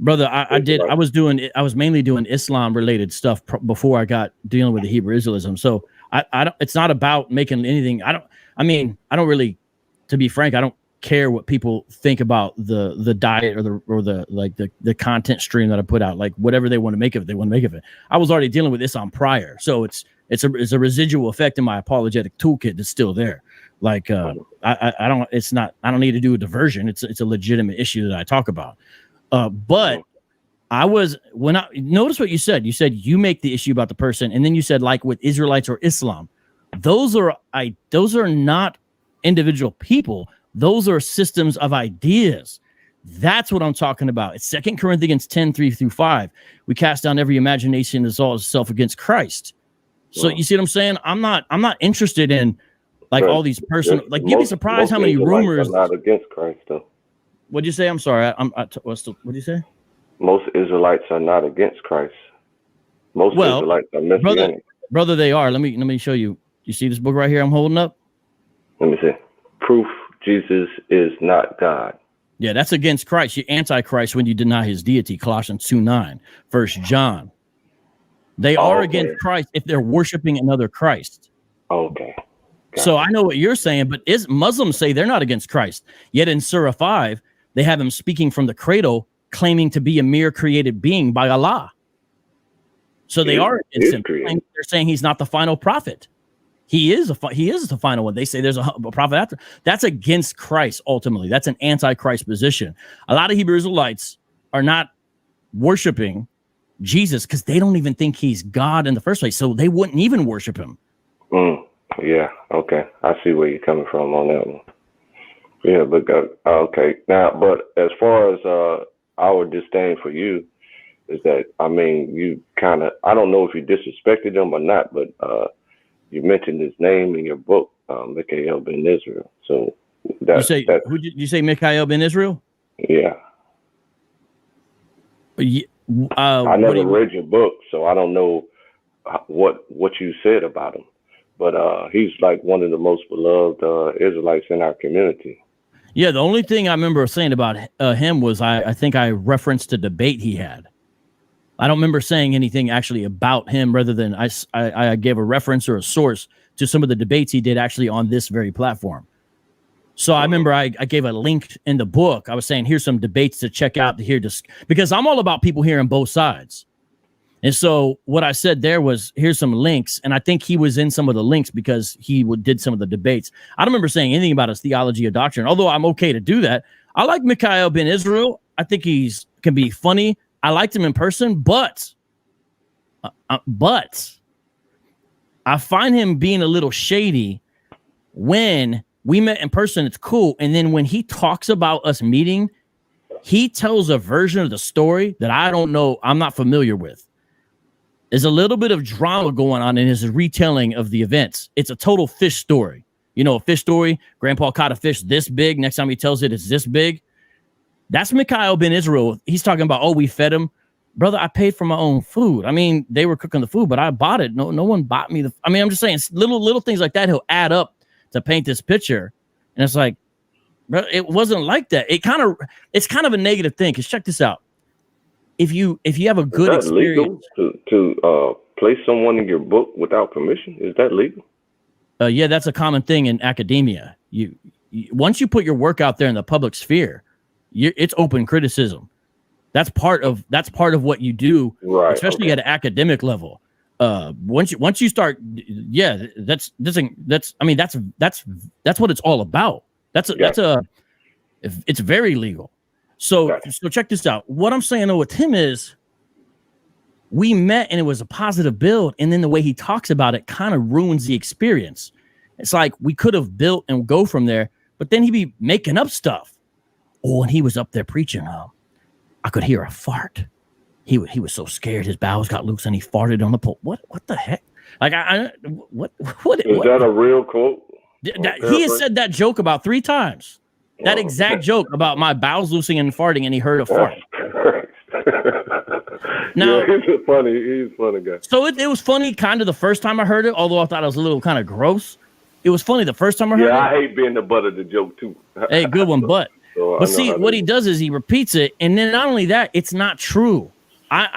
brother. I was mainly doing Islam related stuff before I got dealing with the Hebrew Israelism. So I don't. It's not about making anything. I don't really. To be frank, I don't care what people think about the diet or the content stream that I put out. Like whatever they want to make of it, they want to make of it. I was already dealing with this on prior, so it's a residual effect in my apologetic toolkit that's still there. Like I don't need to do a diversion. It's a legitimate issue that I talk about. But notice what you said. You said you make the issue about the person, and then you said like with Israelites or Islam, those are not individual people. Those are systems of ideas. That's what I'm talking about. It's 2 Corinthians 10:3-5. We cast down every imagination that exalts itself against Christ. So you see what I'm saying? I'm not interested in like all these personal. Like you'd be surprised how many rumors. Not against Christ though. What'd you say? I'm sorry. What'd you say? Most Israelites are not against Christ. Most Israelites are messianic. Brother, they are. Let me show you. You see this book right here I'm holding up? Let me see. Proof Jesus is not God. Yeah, that's against Christ. You're antichrist when you deny his deity. Colossians 2:9. 1 John. They are against Christ if they're worshiping another Christ. Okay. So I know what you're saying, but Muslims say they're not against Christ. Yet in Surah 5, they have him speaking from the cradle, claiming to be a mere created being by Allah. So they are against him. They're saying he's not the final prophet. He is the final one. They say there's a prophet after. That's against Christ, ultimately. That's an anti-Christ position. A lot of Hebrew Israelites are not worshiping Jesus because they don't even think he's God in the first place. So they wouldn't even worship him. Yeah, okay. I see where you're coming from on that one. Yeah, but okay. Now, but as far as our disdain for you, is that, I mean, you kind of, I don't know if you disrespected him or not, but you mentioned his name in your book, Mikhail ben Israel. So who did you say, Mikhail ben Israel? Yeah. I never read your book, so I don't know what you said about him. But he's like one of the most beloved Israelites in our community. Yeah, the only thing I remember saying about him was I think I referenced a debate he had. I don't remember saying anything actually about him rather than I gave a reference or a source to some of the debates he did actually on this very platform. So I remember I gave a link in the book. I was saying, here's some debates to check out to hear this, because I'm all about people hearing both sides. And so what I said there was, here's some links. And I think he was in some of the links because he did some of the debates. I don't remember saying anything about his theology or doctrine, although I'm okay to do that. I like Mikhail ben Israel. I think can be funny. I liked him in person, but I find him being a little shady. When we met in person, it's cool. And then when he talks about us meeting, he tells a version of the story that I don't know, I'm not familiar with. There's a little bit of drama going on in his retelling of the events. It's a total fish story. You know, a fish story, grandpa caught a fish this big. Next time he tells it, it's this big. That's Mikhail ben Israel. He's talking about, oh, we fed him. Brother, I paid for my own food. I mean, they were cooking the food, but I bought it. No one bought me I'm just saying little things like that. He'll add up to paint this picture. And it's like, bro, it wasn't like that. It's kind of a negative thing. Because check this out. If you have a good experience, legal to place someone in your book without permission, is that legal? Yeah, that's a common thing in academia. You once you put your work out there in the public sphere, it's open criticism. That's part of what you do, right, especially at an academic level. Once you start, yeah, that's what it's all about. It's very legal. So check this out. What I'm saying with him is, we met and it was a positive build, and then the way he talks about it kind of ruins the experience. It's like we could have built and go from there, but then he'd be making up stuff. Oh, and he was up there preaching. I could hear a fart. He was so scared his bowels got loose and he farted on the pole. What the heck? Like what is that a real quote? He has said that joke about 3 times. That exact joke about my bowels loosing and farting, and he heard a fart. Now, yeah, he's a funny guy. So it was funny kind of the first time I heard it, although I thought it was a little kind of gross. It was funny the first time I heard it. Yeah, I hate being the butt of the joke too. Hey, good one, but see, what he does is he repeats it, and then not only that, it's not true. I'm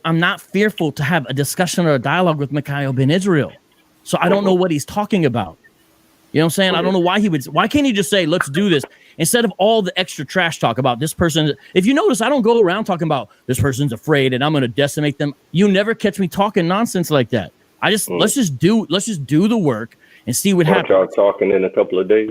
not fearful to have a discussion or a dialogue with Mikhail ben Israel. So I don't know what he's talking about. You know what I'm saying? I don't know why can't he just say, let's do this, instead of all the extra trash talk about this person? If you notice, I don't go around talking about this person's afraid and I'm going to decimate them. You never catch me talking nonsense like that. Let's just do the work and see what happens. Y'all talking in a couple of days?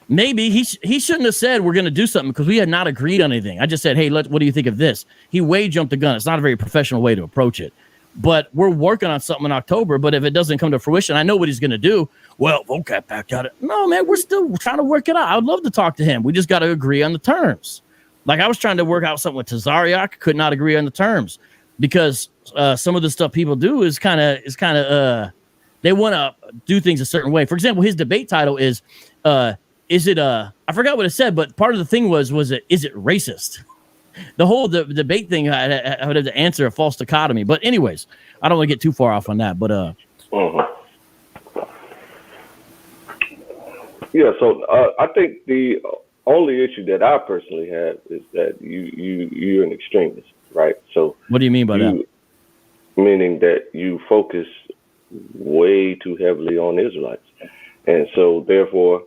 Maybe he shouldn't have said we're going to do something, because we had not agreed on anything. I just said, hey, what do you think of this? He way jumped the gun. It's not a very professional way to approach it. But we're working on something in October. But if it doesn't come to fruition, I know what he's going to do. Well, VOCAB backed out. No, man, we're still trying to work it out. I would love to talk to him. We just got to agree on the terms. Like I was trying to work out something with Tazariak, could not agree on the terms, because some of the stuff people do is kind of they want to do things a certain way. For example, his debate title is it I forgot what it said, but part of the thing was it, is it racist? The whole debate thing, I would have to answer a false dichotomy. But anyways, I don't want to get too far off on that. But yeah. So I think the only issue that I personally have is that you're an extremist, right? So what do you mean by that? Meaning that you focus way too heavily on Israelites. And so therefore,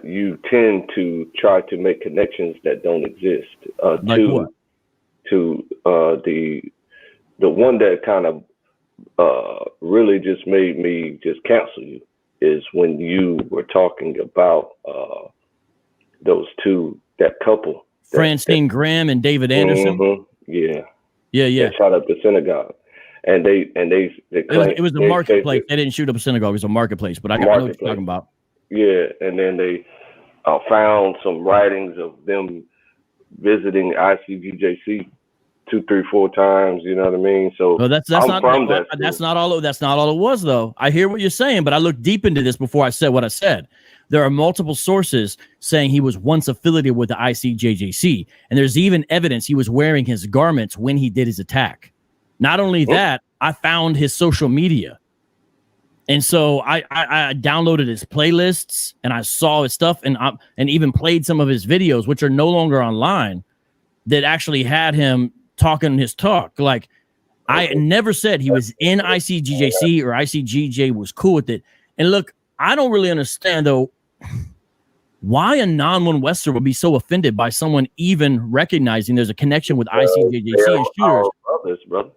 you tend to try to make connections that don't exist. Like what? To the one that kind of really just made me just cancel you is when you were talking about those two, that couple. Francine Graham and David Anderson. Mm-hmm, yeah. Yeah. They shot up the synagogue. And they claimed it was a marketplace. They didn't shoot up a synagogue. It was a marketplace. But I know what you're talking about. Yeah, and then they found some writings of them visiting ICGJC 2, 3, 4 times. You know what I mean? So that's not all it was, though. I hear what you're saying, but I looked deep into this before I said what I said. There are multiple sources saying he was once affiliated with the ICJJC, and there's even evidence he was wearing his garments when he did his attack. Not only that, I found his social media. And so I downloaded his playlists and I saw his stuff and even played some of his videos, which are no longer online, that actually had him talking his talk. Like, I never said he was in ICGJC or ICGJ was cool with it. And look, I don't really understand, though, why a non-one Wester would be so offended by someone even recognizing there's a connection with ICJJC and shooters. Brothers, brother.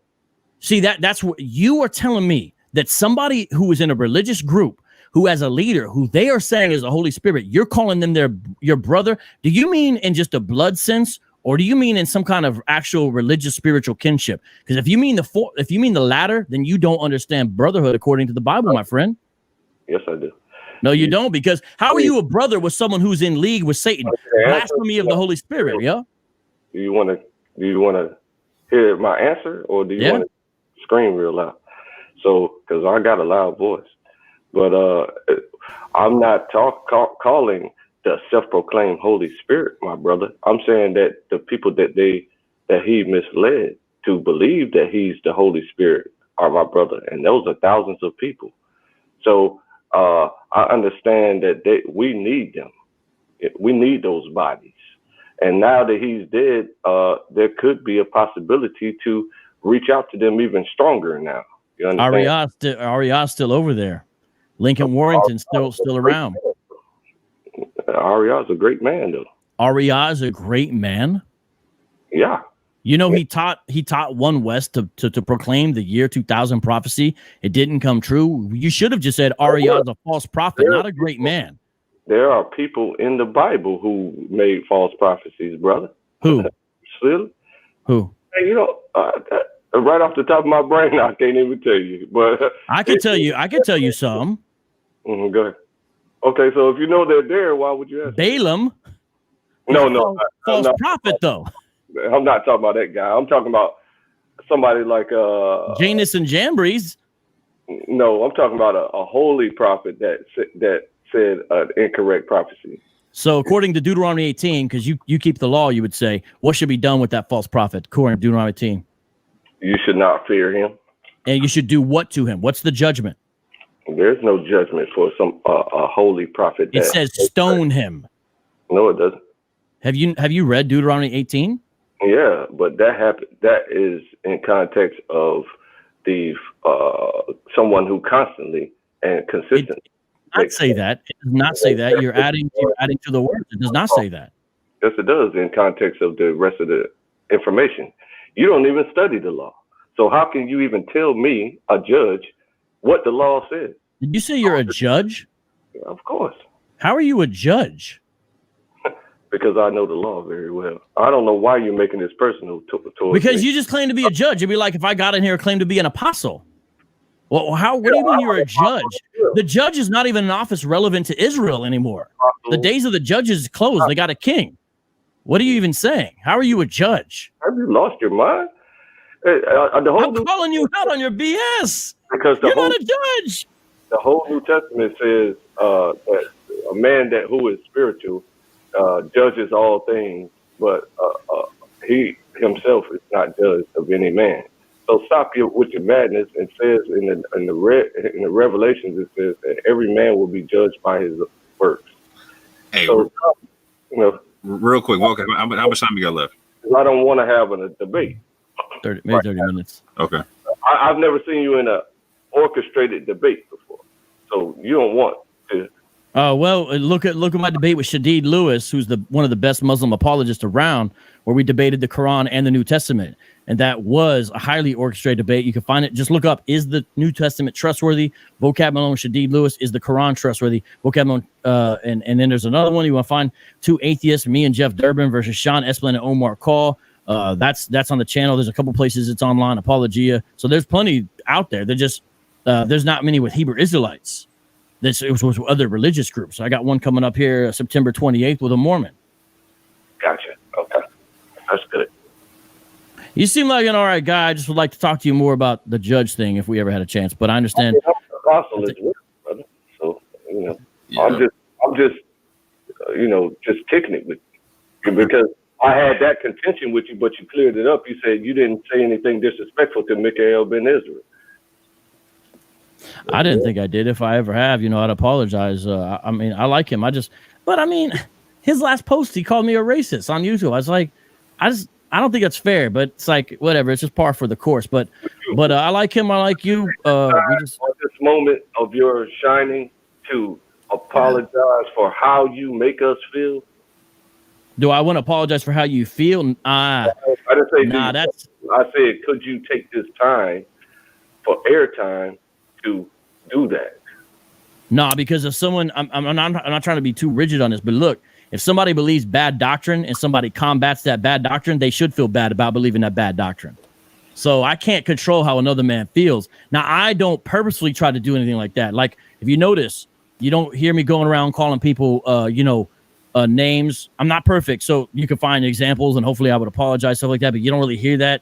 See, that's what you are telling me, that somebody who is in a religious group, who has a leader, who they are saying is the Holy Spirit, you're calling them your brother. Do you mean in just a blood sense, or do you mean in some kind of actual religious spiritual kinship? Because if you mean the latter, then you don't understand brotherhood according to the Bible, my friend. Yes, I do. No, you don't, because how are you a brother with someone who's in league with Satan? Blasphemy of the Holy Spirit, yeah? Do you want to hear my answer, or do you want to scream real loud? So, because I got a loud voice, but I'm not calling the self-proclaimed Holy Spirit my brother. I'm saying that the people that he misled to believe that he's the Holy Spirit are my brother, and those are thousands of people. So I understand that we need them. We need those bodies. And now that he's dead, there could be a possibility to reach out to them even stronger now. You understand? Aria's still over there. Lincoln Warrington's still around. Aria's a great man, though. Aria's a great man? Yeah. You know, he taught One West to proclaim the year 2000 prophecy. It didn't come true. You should have just said Aria's a false prophet, not a great man. There are people in the Bible who made false prophecies, brother. Who? Still? Who? Hey, you know, right off the top of my brain, I can't even tell you. But I can tell you some. Go ahead. Okay, so if you know they're there, why would you ask? Balaam. No, false prophet though. I'm not talking about that guy. I'm talking about somebody like Janus and Jambres. No, I'm talking about a holy prophet that said an incorrect prophecy. So according to Deuteronomy 18, because you keep the law, you would say, what should be done with that false prophet? According to Deuteronomy 18. You should not fear him. And you should do what to him? What's the judgment? There's no judgment for a holy prophet. It says stone him. No, it doesn't. Have you read Deuteronomy 18? Yeah, but that is in context of the someone who constantly and consistently. It does not say that. It does not say that. You're adding to the words. It does not say that. Yes, it does in context of the rest of the information. You don't even study the law. So how can you even tell me, a judge, what the law says? Did you say you're a judge? Yeah, of course. How are you a judge? Because I know the law very well. I don't know why you're making this personal because you just claim to be a judge. It'd be like if I got in here and claimed to be an apostle. Well, what do you mean you're a judge? The judge is not even an office relevant to Israel anymore. The days of the judges is closed. They got a king. What are you even saying? How are you a judge? Have you lost your mind? I'm calling you out on your BS. Because you're not a judge. The whole New Testament says that a man who is spiritual judges all things, but he himself is not judged of any man. So stop with your madness. It says in the Revelations, it says that every man will be judged by his works. Hey, so, real quick, welcome. How much time you got left? I don't want to have a debate. 30 minutes. Okay. I've never seen you in orchestrated debate before. So you don't want to. Well, look at my debate with Shadid Lewis, who's one of the best Muslim apologists around, where we debated the Quran and the New Testament. And that was a highly orchestrated debate. You can find it. Just look up, is the New Testament trustworthy? VOCAB Malone, Shadid Lewis, is the Quran trustworthy? VOCAB Malone, and then there's another one. You want to find two atheists, me and Jeff Durbin versus Sean Esplin and Omar Call. That's on the channel. There's a couple places it's online, Apologia. So there's plenty out there. They're just, there's not many with Hebrew Israelites. It was with other religious groups. I got one coming up here September 28th with a Mormon. Gotcha. Okay. That's good. You seem like an all right guy. I just would like to talk to you more about the judge thing if we ever had a chance. But I understand. Apostle as well, brother. So, I'm just just kicking it with you because I had that contention with you, but you cleared it up. You said you didn't say anything disrespectful to Mikael ben Israel. I didn't think I did. If I ever have, I'd apologize. I mean, I like him. His last post, he called me a racist on YouTube. I was like, I don't think that's fair, but it's like, whatever. It's just par for the course. But I like him. I like you. On this moment of your shining to apologize for how you make us feel. Do I want to apologize for how you feel? I didn't say that's. I said, could you take this time for airtime to do that? No, because if someone, I'm not trying to be too rigid on this, but look, if somebody believes bad doctrine and somebody combats that bad doctrine, they should feel bad about believing that bad doctrine. So I can't control how another man feels. Now, I don't purposefully try to do anything like that. Like, if you notice, you don't hear me going around calling people, names. I'm not perfect, so you can find examples, and hopefully I would apologize, stuff like that, but you don't really hear that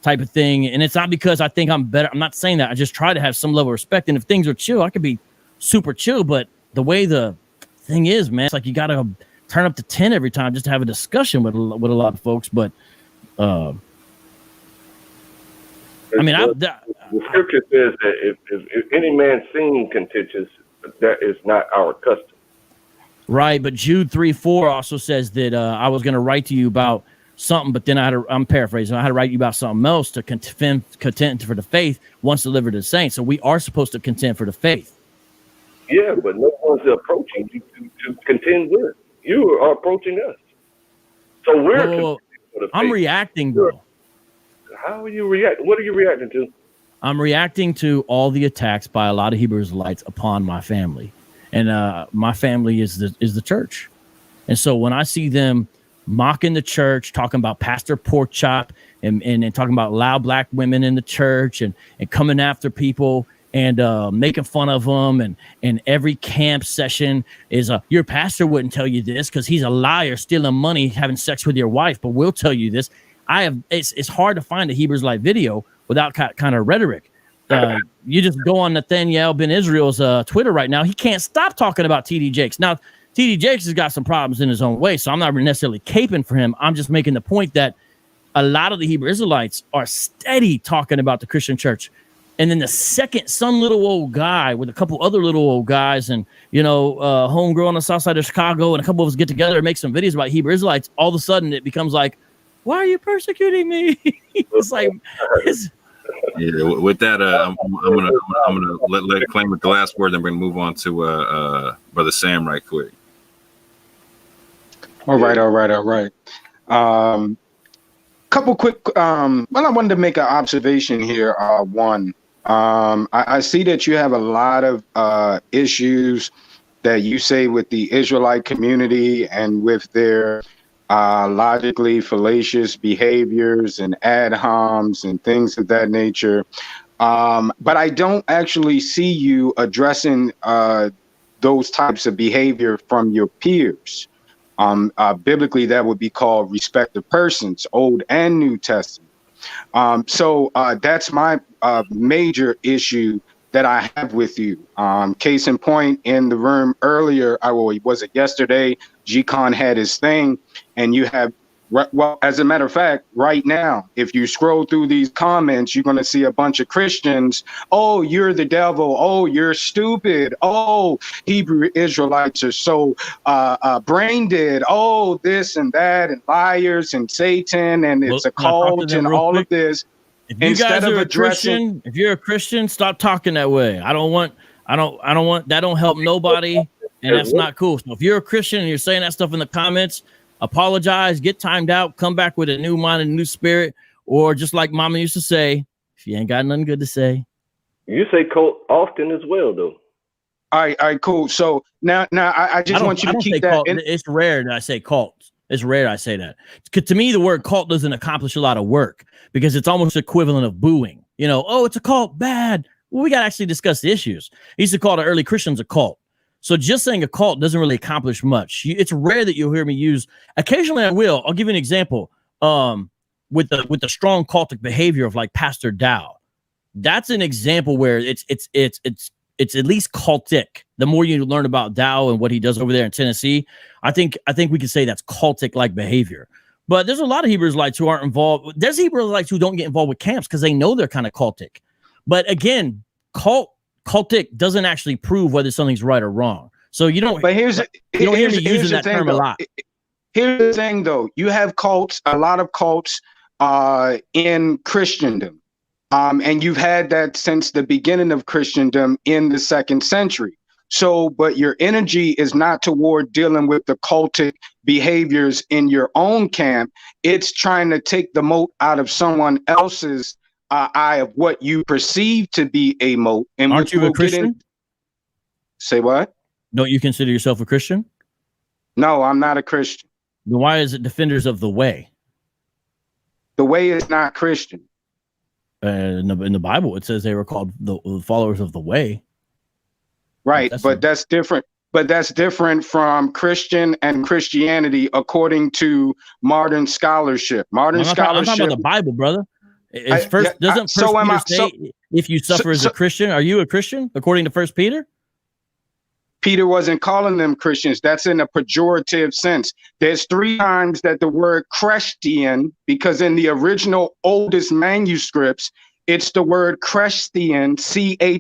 type of thing. And it's not because I think I'm better. I'm not saying that. I just try to have some level of respect. And if things are chill, I could be super chill. But the way the thing is, man, it's like you got to turn up to 10 every time just to have a discussion with a lot of folks. But the scripture says that if any man seem contentious, that is not our custom. Right, but Jude 3:4 also says that I was going to write to you about something, but then I'm paraphrasing. I had to write you about something else to contend for the faith once delivered to the saints. So we are supposed to contend for the faith. Yeah, but no one's approaching you to contend with. You are approaching us. So we're contending for the faith. I'm reacting, though. How are you reacting? What are you reacting to? I'm reacting to all the attacks by a lot of Hebrew Israelites upon my family. And my family is the church. And so when I see them mocking the church, talking about Pastor Porkchop and talking about loud black women in the church and coming after people and making fun of them. And every camp session is your pastor wouldn't tell you this because he's a liar, stealing money, having sex with your wife, but we'll tell you this. It's hard to find a Hebrew Israelite video without kind of rhetoric. You just go on Nathaniel Ben Israel's Twitter right now. He can't stop talking about TD Jakes. Now, TD Jakes has got some problems in his own way, so I'm not necessarily caping for him. I'm just making the point that a lot of the Hebrew Israelites are steady talking about the Christian church. And then the second some little old guy with a couple other little old guys and, homegirl on the south side of Chicago and a couple of us get together and make some videos about Hebrew Israelites, all of a sudden it becomes like, why are you persecuting me? It's like... Yeah, with that, I'm gonna let it claim with the last word, then we're gonna move on to Brother Sam right quick. All right. Couple quick. I wanted to make an observation here. I see that you have a lot of issues that you say with the Israelite community and with their logically fallacious behaviors and ad homs and things of that nature. But I don't actually see you addressing those types of behavior from your peers. Biblically, that would be called respect of persons, Old and New Testament. So that's my major issue that I have with you. Case in point, in the room earlier, was it yesterday? G-KON had his thing, and you have, well, as a matter of fact, right now, if you scroll through these comments, you're going to see a bunch of Christians. Oh, you're the devil. Oh, you're stupid. Oh, Hebrew Israelites are so brain dead. Oh, this and that, and liars and Satan, and it's a cult and all of this. If you guys are a Christian, if you're a Christian, stop talking that way. I don't want that. Don't help nobody, and that's not cool. So if you're a Christian and you're saying that stuff in the comments, apologize, get timed out, come back with a new mind and a new spirit, or just like Mama used to say, if you ain't got nothing good to say. You say cult often as well, though. All right, cool. So now I just want you to keep that. It's rare that I say cult. It's rare I say that. To me, the word cult doesn't accomplish a lot of work because it's almost equivalent of booing. You know, oh, it's a cult, bad. Well, we got to actually discuss the issues. He used to call the early Christians a cult. So just saying a cult doesn't really accomplish much. It's rare that you'll hear me use. Occasionally, I will. I'll give you an example. With the strong cultic behavior of like Pastor Dow, that's an example where it's at least cultic. The more you learn about Dow and what he does over there in Tennessee, I think we can say that's cultic like behavior. But there's a lot of Hebrew Israelites who aren't involved. There's Hebrew Israelites who don't get involved with camps because they know they're kind of cultic. But again, cultic doesn't actually prove whether something's right or wrong. So you don't. But you don't hear me using that term a lot. Here's the thing, though. You have cults, a lot of cults in Christendom. And you've had that since the beginning of Christendom in the 2nd century. So, but your energy is not toward dealing with the cultic behaviors in your own camp. It's trying to take the mote out of someone else's eye of what you perceive to be a mote. And aren't you a Christian? Say what? Don't you consider yourself a Christian? No, I'm not a Christian. Then why is it defenders of the way? The way is not Christian. In the Bible, it says they were called the followers of the way. Right, but that's different. But that's different from Christian and Christianity, according to modern scholarship. I'm talking about the Bible, brother. Doesn't First Peter say if you suffer as a Christian, are you a Christian according to First Peter? Peter wasn't calling them Christians. That's in a pejorative sense. There's 3 times that the word Christian, because in the original oldest manuscripts, it's the word Christian, Christian,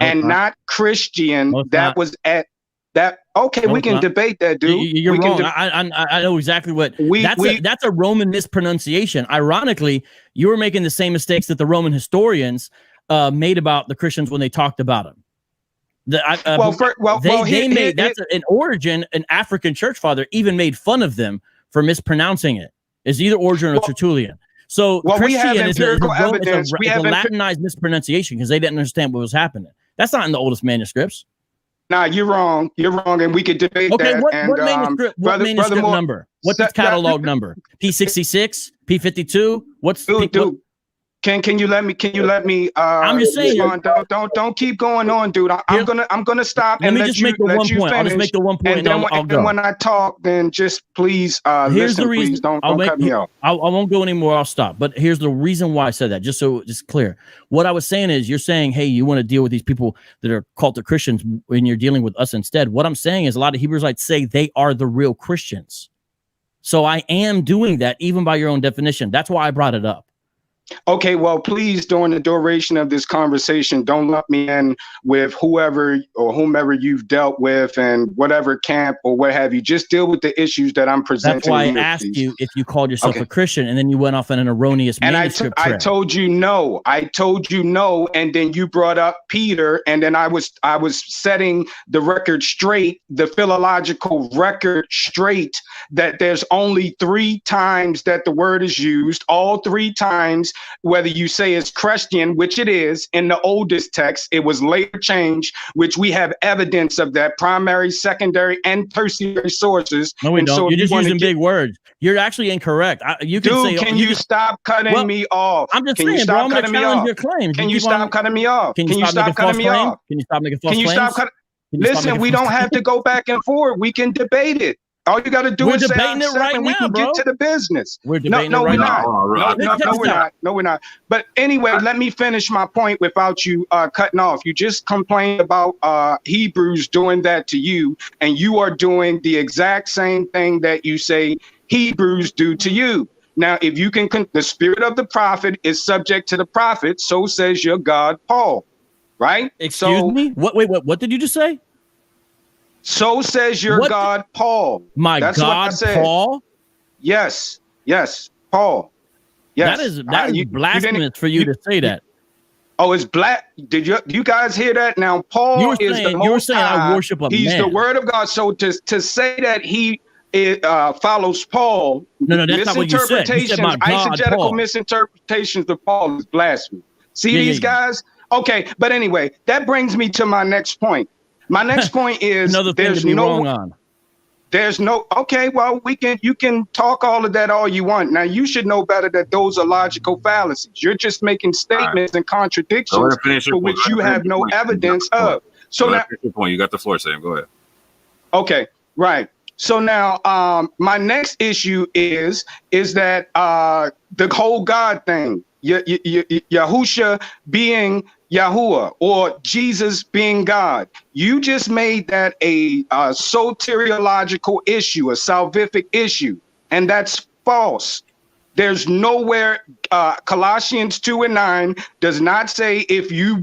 and not Christian. That was at that. Okay, we can debate that, dude. You're wrong. I know exactly what that's a Roman mispronunciation. Ironically, you were making the same mistakes that the Roman historians made about the Christians when they talked about them. An Origen, an African church father, even made fun of them for mispronouncing it. It's either Origen or Tertullian. So Christian is a Latinized mispronunciation because they didn't understand what was happening. That's not in the oldest manuscripts. Nah, you're wrong. You're wrong, and we could debate that. What manuscript? What manuscript number? What's its catalog number? P66, P52. What's dude? Can you let me? I'm just saying. Don't keep going on, dude. I'm gonna stop and let you finish. I'll just make the one point, and then when I talk, then just please here's listen. The reason. Please don't cut me off. I won't go anymore. I'll stop. But here's the reason why I said that. Just clear. What I was saying is, you're saying, hey, you want to deal with these people that are cultic Christians when you're dealing with us instead. What I'm saying is, a lot of Hebrews like say they are the real Christians. So I am doing that, even by your own definition. That's why I brought it up. Okay, well, please, during the duration of this conversation, don't lump me in with whoever or whomever you've dealt with and whatever camp or what have you. Just deal with the issues that I'm presenting. That's why I asked you if you called yourself a Christian, and then you went off on an erroneous manuscript. I told you no. And then you brought up Peter, and then I was setting the record straight, the philological record straight, that there's only 3 times that the word is used, all 3 times. Whether you say it's Christian, which it is in the oldest text, it was later changed, which we have evidence of that, primary, secondary, and tertiary sources. No, we don't. So you're just using big words. You're actually incorrect. You can say, can you stop cutting me off? I'm just saying, bro, I'm going to challenge your claims. Can you stop cutting me off? Can you stop cutting me off? Can you stop making false claims? Listen, we don't have to go back and forth. We can debate it. All you got to do is say I'm right now, we can get to the business. We're debating it right now. No, we're not. But anyway, let me finish my point without you cutting off. You just complained about Hebrews doing that to you, and you are doing the exact same thing that you say Hebrews do to you. Now, if you can, the spirit of the prophet is subject to the prophet. So says your God, Paul. Right? Excuse me? What did you just say? So says your God, Paul. That's God, Paul? Yes, Paul. Yes. That is blasphemous for you to say that. Oh, it's black. Do you guys hear that? Now, Paul You were is the saying most high. I worship a He's man. the word of God. So to say that he follows Paul, no, that's not what you said. You said my God, eisegetical Paul. misinterpretations of Paul is blasphemy. See these guys? Okay, but anyway, that brings me to my next point. My next point is another thing to be wrong on. There's no, okay, well, you can talk all of that all you want. Now, you should know better that those are logical fallacies. You're just making statements and contradictions for which you have no evidence of. So now, you got the floor, Sam. Go ahead. Okay, right. So now, my next issue is that the whole God thing, Yahusha being Yahuwah or Jesus being God. You just made that a soteriological issue, a salvific issue, and that's false. There's nowhere Colossians 2:9 does not say if you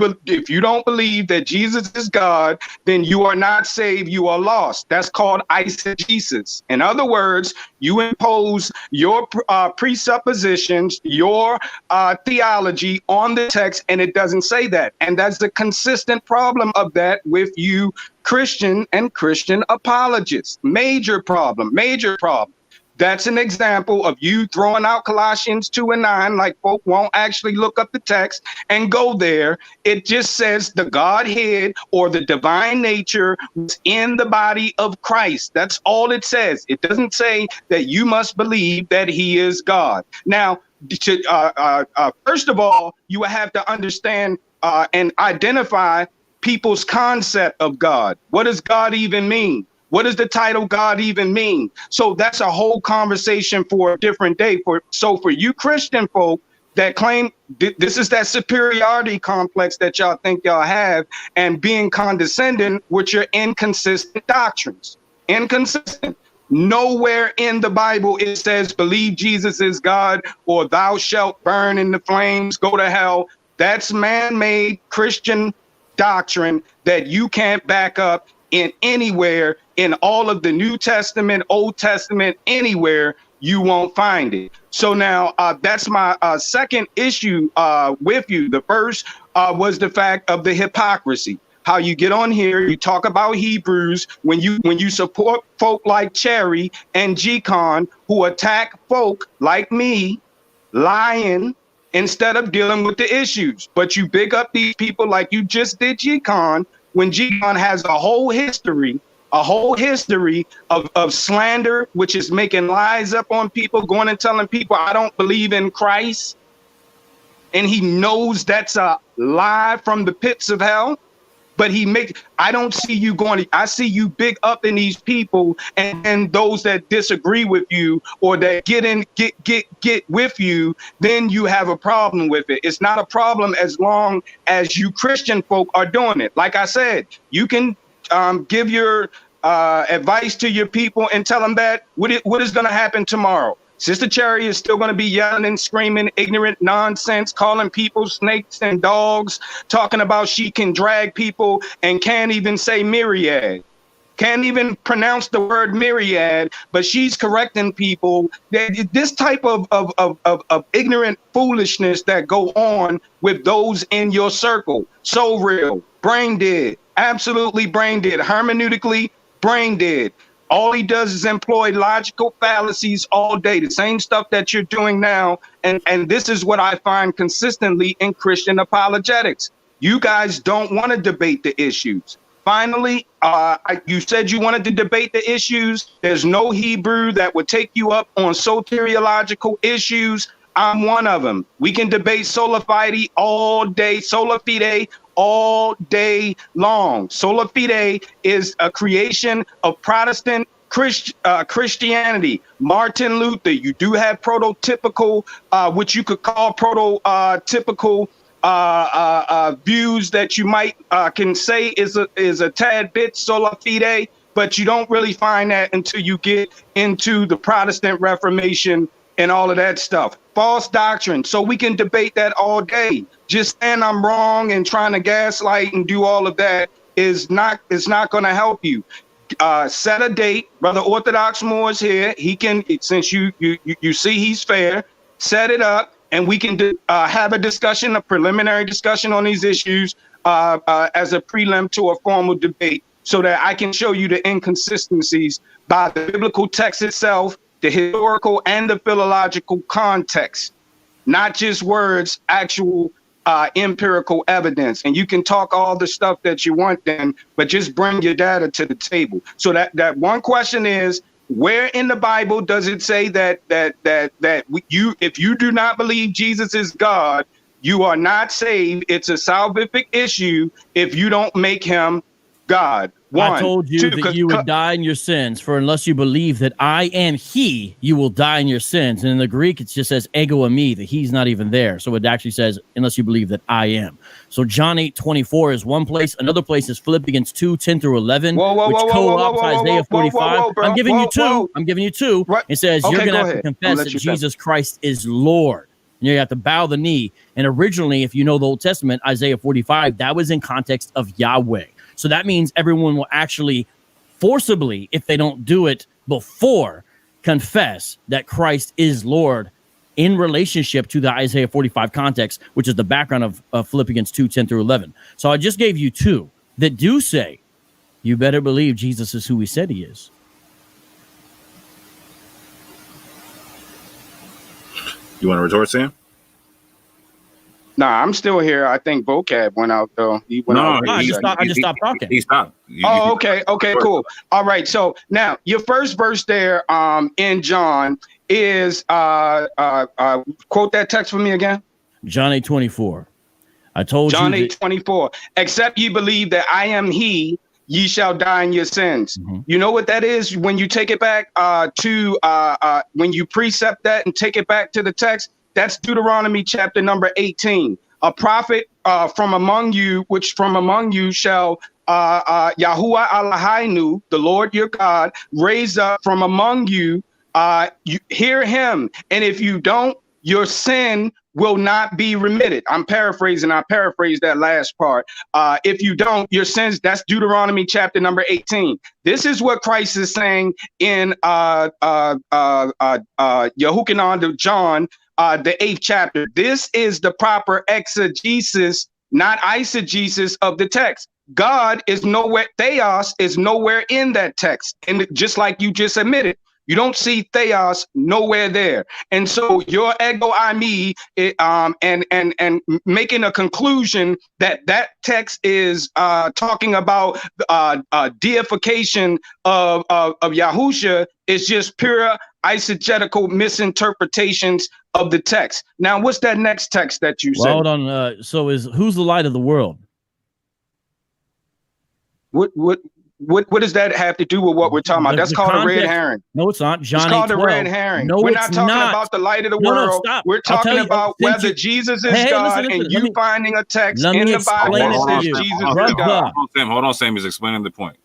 don't believe that Jesus is God, then you are not saved, you are lost. That's called eisegesis. In other words, you impose your presuppositions, your theology on the text, and it doesn't say that. And that's the consistent problem of that with you Christian and Christian apologists. Major problem, major problem. That's an example of you throwing out Colossians 2:9, like folk won't actually look up the text and go there. It just says the Godhead or the divine nature was in the body of Christ. That's all it says. It doesn't say that you must believe that he is God. Now, first of all, you have to understand and identify people's concept of God. What does God even mean? What does the title God even mean? So that's a whole conversation for a different day. So for you Christian folk that claim this is that superiority complex that y'all think y'all have and being condescending with your inconsistent doctrines. Inconsistent. Nowhere in the Bible it says believe Jesus is God or thou shalt burn in the flames, go to hell. That's man-made Christian doctrine that you can't back up in anywhere in all of the New Testament, Old Testament, anywhere. You won't find it. So now that's my second issue with you. The first was the fact of the hypocrisy. How you get on here, you talk about Hebrews when you support folk like Cherry and G-KON who attack folk like me, lying, instead of dealing with the issues. But you big up these people like you just did G-KON when G-KON has a whole history of slander, which is making lies up on people, going and telling people I don't believe in Christ. And he knows that's a lie from the pits of hell. But I don't see you I see you big up in these people and those that disagree with you or that get with you, then you have a problem with it. It's not a problem as long as you Christian folk are doing it. Like I said, you can give your advice to your people and tell them that what is going to happen tomorrow. Sister Cherry is still going to be yelling and screaming ignorant nonsense, calling people snakes and dogs, talking about she can drag people and can't even say myriad, can't even pronounce the word myriad, but she's correcting people. This type of ignorant foolishness that go on with those in your circle, so real, brain dead, absolutely brain dead, hermeneutically brain dead. All he does is employ logical fallacies all day, the same stuff that you're doing now. And this is what I find consistently in Christian apologetics. You guys don't want to debate the issues. Finally, you said you wanted to debate the issues. There's no Hebrew that would take you up on soteriological issues. I'm one of them. We can debate sola fide all day, sola fide all day long. Sola fide is a creation of Protestant Christianity. Martin Luther, you do have prototypical, which you could call prototypical views that you might can say is a tad bit sola fide, but you don't really find that until you get into the Protestant Reformation and all of that stuff. False doctrine. So we can debate that all day. Just saying I'm wrong and trying to gaslight and do all of that is not going to help you. Set a date. Brother Orthodox Moore is here. He can, since you see he's fair, set it up. and we can have a discussion, a preliminary discussion on these issues as a prelim to a formal debate, so that I can show you the inconsistencies by the biblical text itself, the historical and the philological context, not just words, actual empirical evidence. And you can talk all the stuff that you want then, but just bring your data to the table. So that one question is, where in the Bible does it say that if you do not believe Jesus is God, you are not saved? It's a salvific issue if you don't make him God. One, I told you that you would die in your sins, for unless you believe that I am he, you will die in your sins. And in the Greek, it just says ego eimi, that he's not even there. So it actually says, unless you believe that I am. So John 8:24 is one place. Another place is Philippians 2:10-11, which co-opts Isaiah 45. I'm giving you two. I'm giving you two. Right. It says you're going to have to confess that Jesus Christ is Lord. And you have to bow the knee. And originally, if you know the Old Testament, Isaiah 45, that was in context of Yahweh. So that means everyone will actually forcibly, if they don't do it before, confess that Christ is Lord in relationship to the Isaiah 45 context, which is the background of Philippians 2:10-11. So I just gave you two that do say, you better believe Jesus is who he said he is. You want to retort, Sam? Nah, I'm still here. I think vocab went out though. I just stopped talking. He stopped. Okay, cool. All right. So now your first verse there in John is quote that text for me again. John 8:24. I told John you. John 8:24. Except ye believe that I am he, ye shall die in your sins. Mm-hmm. You know what that is when you take it back when you precept that and take it back to the text? That's Deuteronomy chapter number 18. A prophet from among you, which from among you shall Yahuwah Eloheinu, the Lord your God, raise up from among you. You hear him, and if you don't, your sin will not be remitted. I'm paraphrasing. I paraphrased that last part. If you don't, your sins. That's Deuteronomy chapter number 18. This is what Christ is saying in Yehukanan of John. The 8th chapter. This is the proper exegesis, not eisegesis of the text. God is nowhere, theos is nowhere in that text. And just like you just admitted, you don't see theos nowhere there. And so your ego eimi and making a conclusion that text is talking about deification of Yahusha is just pure eisegetical misinterpretations of the text. Now, what's that next text that you said? Hold on. So who's the light of the world? What does that have to do with what we're talking about? That's called a red herring. No, it's not. John, it's called a red herring. No, we're not talking about the light of the world. No, stop. We're talking about whether Jesus is God, and you finding a text in the Bible that says Jesus is God. Hold on, Sam. He's explaining the point.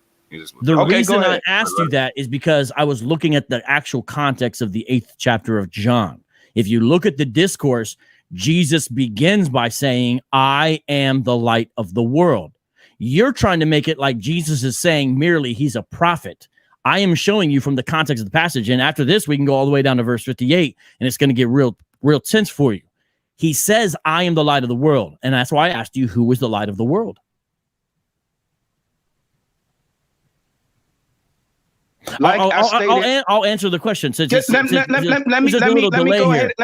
The reason I asked you that is because I was looking at the actual context of the 8th chapter of John. If you look at the discourse, Jesus begins by saying, I am the light of the world. You're trying to make it like Jesus is saying merely he's a prophet. I am showing you from the context of the passage. And after this, we can go all the way down to verse 58, and it's going to get real tense for you. He says, I am the light of the world. And that's why I asked you, who is the light of the world? Like I'll answer the question. Let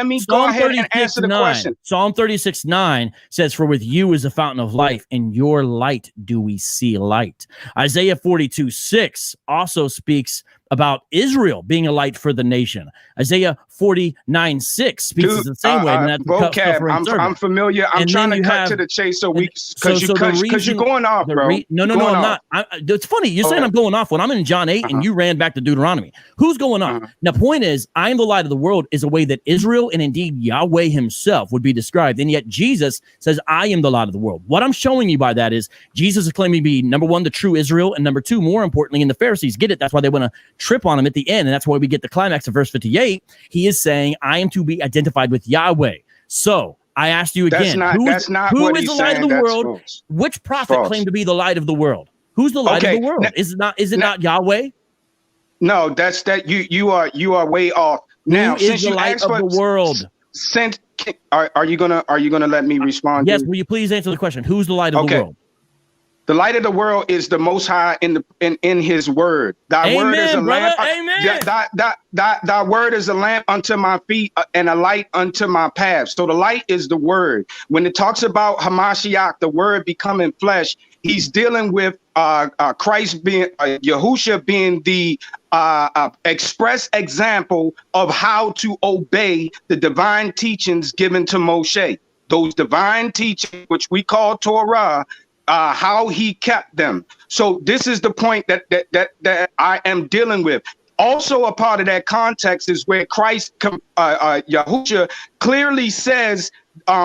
me go ahead and answer the question. Psalm 36:9 says, for with you is the fountain of life, and your light do we see light. Isaiah 42:6 also speaks about Israel being a light for the nation. Isaiah 49:6 speaks the same way. Vocab, I'm familiar. I'm trying to cut to the chase because you're going off, bro. No, I'm not. It's funny. You're saying I'm going off when I'm in John 8 and you ran back to Deuteronomy. Who's going off? Now, point is, I am the light of the world is a way that Israel and indeed Yahweh himself would be described. And yet Jesus says, I am the light of the world. What I'm showing you by that is Jesus is claiming to be, number one, the true Israel, and number two, more importantly, and the Pharisees get it. That's why they want to trip on him at the end, and that's why we get the climax of verse 58. He is saying, I am to be identified with Yahweh. So I asked you again, who is the light of the world? False. Which prophet claimed to be the light of the world? Who's the light of the world? Is it not Yahweh? No, you are way off. Now, who is the light of the world? Are you gonna let me respond? Yes. Will you please answer the question? Who's the light of the world? The light of the world is the Most High in His word. Thy word is a lamp. Amen. Thy word is a lamp unto my feet and a light unto my path. So the light is the word. When it talks about Hamashiach, the word becoming flesh, he's dealing with Christ being Yahusha being the express example of how to obey the divine teachings given to Moshe. Those divine teachings, which we call Torah. How he kept them. So this is the point that I am dealing with. Also, a part of that context is where Christ, Yahusha, clearly says,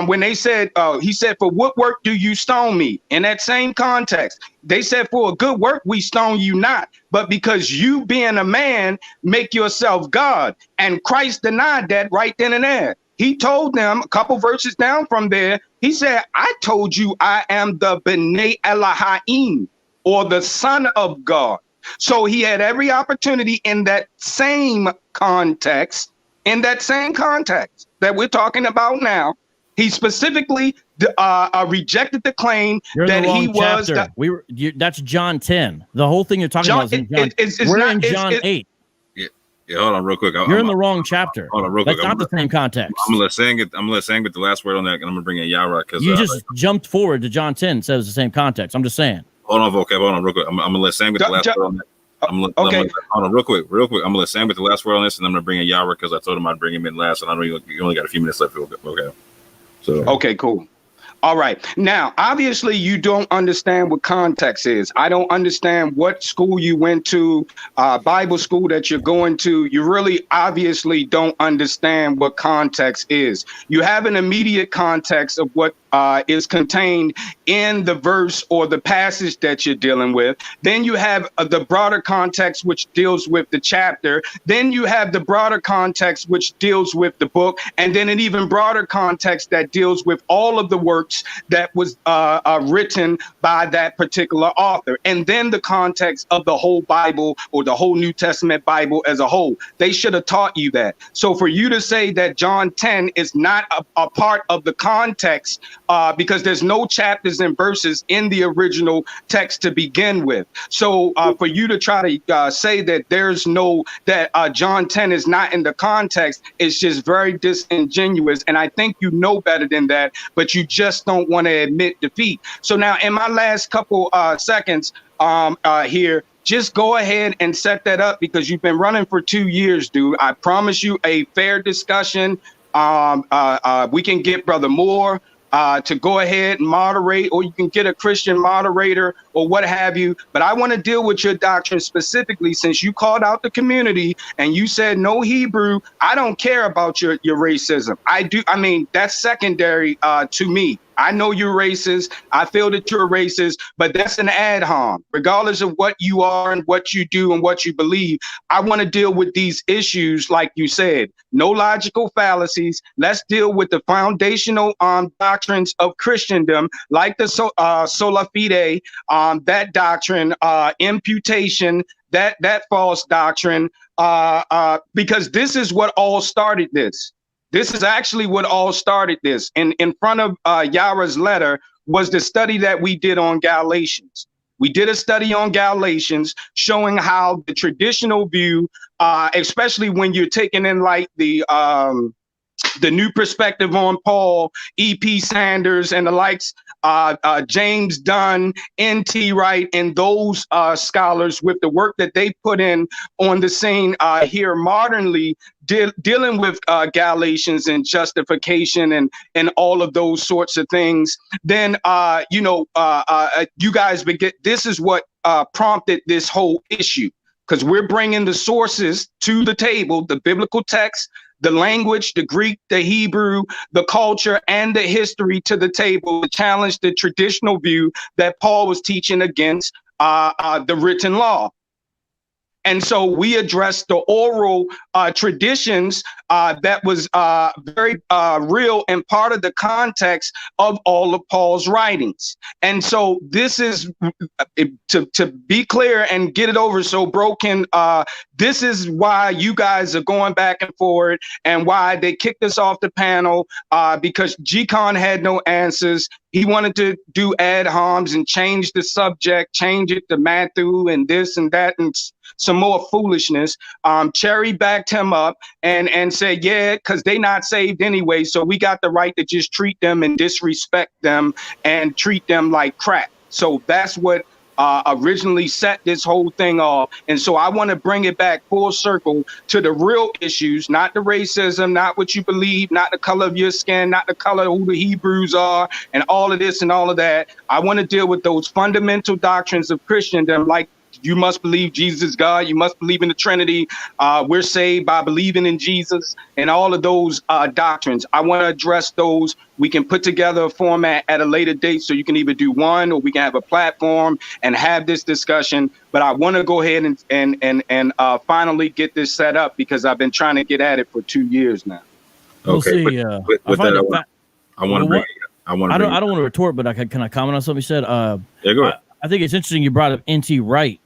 when they said, he said, "For what work do you stone me?" In that same context, they said, "For a good work we stone you not, but because you, being a man, make yourself God." And Christ denied that right then and there. He told them a couple verses down from there. He said, "I told you I am the B'nai Elohim, or the Son of God." So he had every opportunity in that same context, that we're talking about now. He specifically rejected the claim that he was. That's John 10. The whole thing you're talking about is in John. We're in John 8. Yeah, hold on real quick. You're in the wrong chapter. Hold on real quick. That's not the same context. I'm gonna let Sang get the last word on that, and I'm gonna bring in Yarah because you just jumped forward to John 10 and said it's the same context. I'm just saying. Hold on, vocab. Hold on real quick. I'm gonna let Sang get the last word on that. Hold on real quick. I'm gonna let Sam get the last word on this, and I'm gonna bring in Yarah because I told him I'd bring him in last, and I know you only got a few minutes left. Okay. So okay, cool. All right. Now, obviously, you don't understand what context is. I don't understand what school you went to, Bible school that you're going to. You really obviously don't understand what context is. You have an immediate context of what is contained in the verse or the passage that you're dealing with. Then you have the broader context, which deals with the chapter. Then you have the broader context, which deals with the book. And then an even broader context that deals with all of the works that was written by that particular author. And then the context of the whole Bible or the whole New Testament Bible as a whole. They should have taught you that. So for you to say that John 10 is not a part of the context, because there's no chapters and verses in the original text to begin with. So for you to try to say that that John 10 is not in the context is just very disingenuous. And I think you know better than that, but you just don't want to admit defeat. So now in my last couple seconds here, just go ahead and set that up because you've been running for 2 years, dude. I promise you a fair discussion. We can get Brother Moore to go ahead and moderate, or you can get a Christian moderator or what have you. But I want to deal with your doctrine specifically, since you called out the community and you said no Hebrew. I don't care about your racism. I mean, that's secondary to me. I know you're racist. I feel that you're racist, but that's an ad hom. Regardless of what you are and what you do and what you believe, I want to deal with these issues, like you said. No logical fallacies. Let's deal with the foundational doctrines of Christendom, like the sola fide, that doctrine, imputation, that false doctrine, because this is what all started this. This is actually what all started this. And in front of Yarah's letter was the study that we did on Galatians. We did a study on Galatians showing how the traditional view, especially when you're taking in like the new perspective on Paul, E.P. Sanders and the likes, James Dunn, N.T. Wright, and those scholars with the work that they put in on the scene here modernly, dealing with Galatians and justification and all of those sorts of things. Then, you guys this is what prompted this whole issue, because we're bringing the sources to the table, the biblical text, the language, the Greek, the Hebrew, the culture, and the history to the table to challenge the traditional view that Paul was teaching against the written law. And so we address the oral traditions that was very real and part of the context of all of Paul's writings. And so this is, to be clear and get it over so broken, this is why you guys are going back and forward and why they kicked us off the panel, because Gcon had no answers. He wanted to do ad homs and change the subject, change it to Matthew and this and that and some more foolishness. Cherry backed him up and said, yeah, because they not saved anyway, so we got the right to just treat them and disrespect them and treat them like crap. So that's what originally set this whole thing off. And so I want to bring it back full circle to the real issues, not the racism, not what you believe, not the color of your skin, not the color of who the Hebrews are, and all of this and all of that. I want to deal with those fundamental doctrines of Christendom, like you must believe Jesus is God. You must believe in the Trinity. We're saved by believing in Jesus and all of those doctrines. I want to address those. We can put together a format at a later date so you can either do one or we can have a platform and have this discussion. But I want to go ahead and finally get this set up because I've been trying to get at it for 2 years now. Okay. We'll see. I want to. I don't want to retort, but can I comment on something you said? Yeah, go ahead. I think it's interesting you brought up N.T. Wright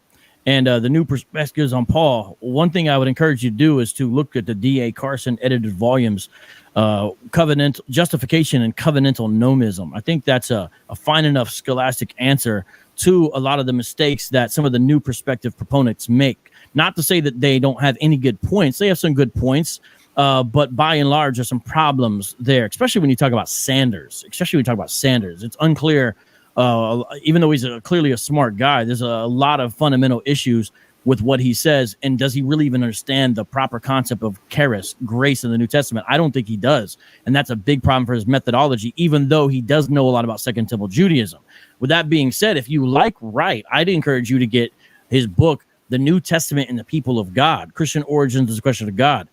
and the new perspectives on Paul. One thing I would encourage you to do is to look at the D.A. Carson edited volumes, Covenant Justification and Covenantal Nomism. I think that's a fine enough scholastic answer to a lot of the mistakes that some of the new perspective proponents make. Not to say that they don't have any good points. They have some good points, but by and large, there's some problems there, especially when you talk about Sanders. It's unclear. Even though he's clearly a smart guy, there's a lot of fundamental issues with what he says. And does he really even understand the proper concept of charis, grace in the New Testament? I don't think he does. And that's a big problem for his methodology, even though he does know a lot about Second Temple Judaism. With that being said, if you like Wright, I'd encourage you to get his book, The New Testament and the People of God, Christian Origins is a Question of God.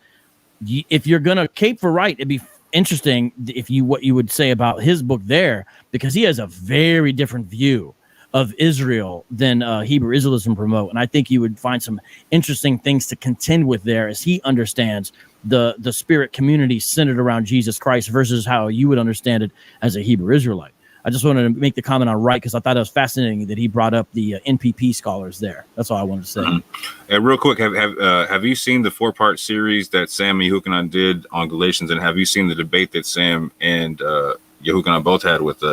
If you're going to cape for Wright, it'd be interesting what you would say about his book there, because he has a very different view of Israel than Hebrew Israelism promote, and I think you would find some interesting things to contend with there as he understands the spirit community centered around Jesus Christ versus how you would understand it as a Hebrew Israelite. I just wanted to make the comment on Wright because I thought it was fascinating that he brought up the NPP scholars there. That's all I wanted to say. Mm-hmm. And real quick, have you seen the 4-part series that Sam and Yehukanan did on Galatians, and have you seen the debate that Sam and Yehukanan both had with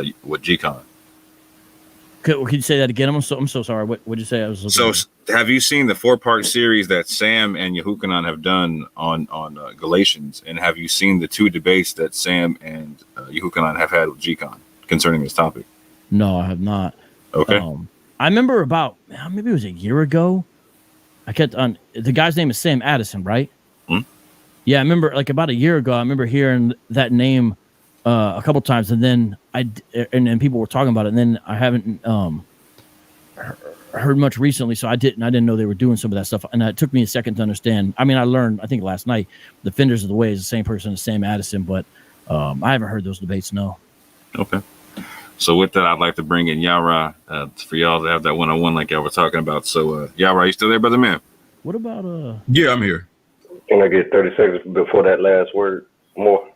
G-KON? Could you say that again? I'm so sorry. What did you say? Have you seen the 4-part series that Sam and Yehukanan have done on Galatians, and have you seen the 2 debates that Sam and Yehukanan have had with Gcon concerning this topic? No, I have not. Okay. I remember about maybe it was a year ago. I kept on the guy's name is Sam Addison, right? Hmm? Yeah, I remember like about a year ago. I remember hearing that name a couple times, and then and people were talking about it, and then I haven't heard much recently, so I didn't know they were doing some of that stuff, and it took me a second to understand. I mean, I learned I think last night Defenders of the Way is the same person as Sam Addison, but I haven't heard those debates. No. Okay. So with that, I'd like to bring in Yarah for y'all to have that one-on-one like y'all were talking about. So Yarah, you still there, brother man? What about Yeah, I'm here. Can I get 30 seconds before that last word more?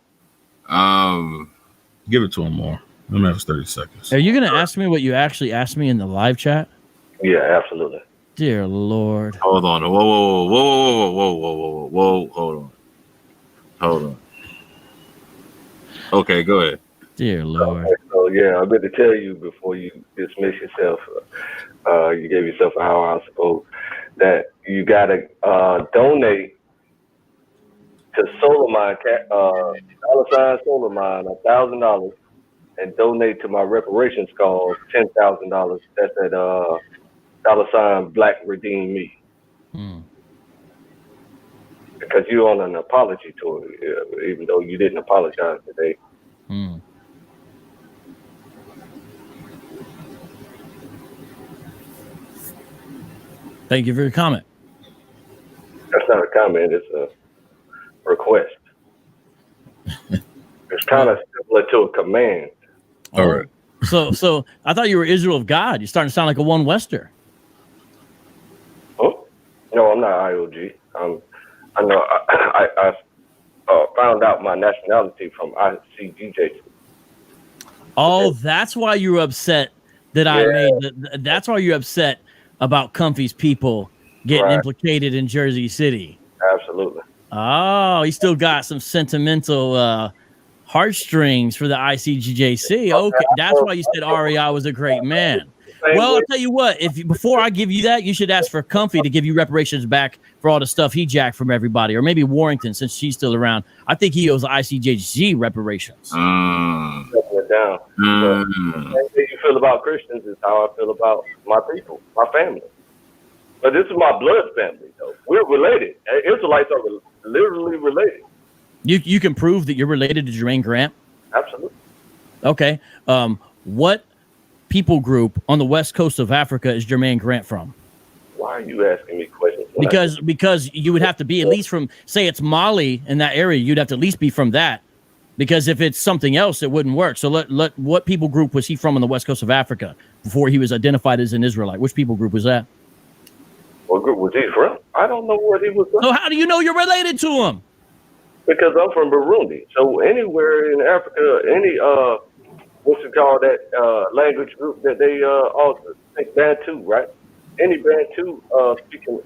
Give it to him more. Let me have 30 seconds. Are you going to ask me what you actually asked me in the live chat? Yeah, absolutely. Dear Lord. Hold on. Whoa. Hold on. Okay, go ahead. Dear Lord. Okay, so yeah, I meant to tell you before you dismiss yourself, you gave yourself an hour, I suppose, that you got to donate to Soleimani, Soleimani, $1,000, and donate to my reparations cause, $10,000. That's at Black Redeem Me. Because you're on an apology tour, even though you didn't apologize today. Thank you for your comment. That's not a comment, it's a request. It's kind of similar to a command. All right. So I thought you were Israel of God. You're starting to sound like a one Wester. Oh, no, I'm not IOG. I know found out my nationality from ICGJ. Oh, that's why you were upset that I made. That's why you're upset about Comfy's people getting implicated in Jersey City. Absolutely. Oh, he still got some sentimental heartstrings for the ICGJC. Okay, that's why you said REI was a great man. Well, I'll tell you what, before I give you that, you should ask for Comfy to give you reparations back for all the stuff he jacked from everybody, or maybe Warrington, since she's still around. I think he owes ICJC reparations. Down. The same thing you feel about Christians is how I feel about my people, my family. But this is my blood family, though. We're related. Israelites are literally related. You can prove that you're related to Jermaine Grant? Absolutely. Okay. What people group on the west coast of Africa is Jermaine Grant from? Why are you asking me questions? Because you would have to be at least from, say it's Mali in that area, you'd have to at least be from that. Because if it's something else, it wouldn't work. So what people group was he from on the west coast of Africa before he was identified as an Israelite? Which people group was that? What group was he from? I don't know what he was from. So how do you know you're related to him? Because I'm from Burundi. So anywhere in Africa, any what's it called, that language group that they all think Bantu, right? Any Bantu speaking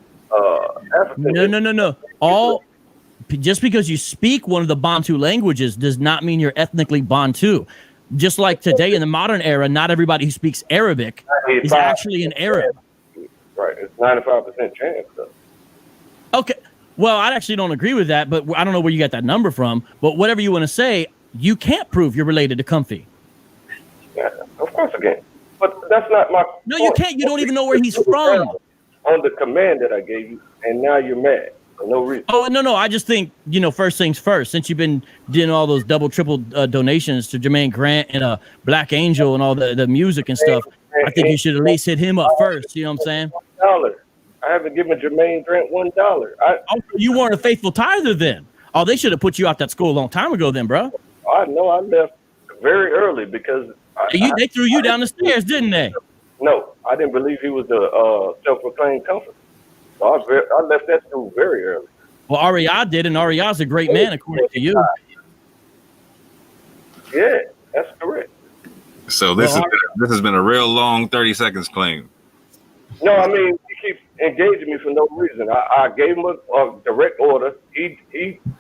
African. No. Just because you speak one of the Bantu languages does not mean you're ethnically Bantu. Just like today in the modern era, not everybody who speaks Arabic is actually an Arab. Right, it's 95% chance, though. Okay, well, I actually don't agree with that, but I don't know where you got that number from. But whatever you want to say, you can't prove you're related to Comfy. Yeah, of course I can. But that's not my No, you can't. You don't even know where he's from. On the command that I gave you, and now you're mad for no reason. Oh, no. I just think, first things first. Since you've been doing all those double, triple donations to Jermaine Grant and Black Angel and all the music and stuff, I think you should at least hit him up first. You know what I'm saying? $1. I haven't given Jermaine Grant $1. You weren't a faithful tither then. Oh, they should have put you out that school a long time ago then, bro. I know I left very early because they threw you down the stairs, didn't they? No, I didn't believe he was a self-proclaimed comforter. So I left that school very early. Well, REI did, and REI's a great man, according to you. Yeah, that's correct. So this has been a real long 30 seconds claim. No, I mean, he keeps engaging me for no reason. I gave him a direct order. He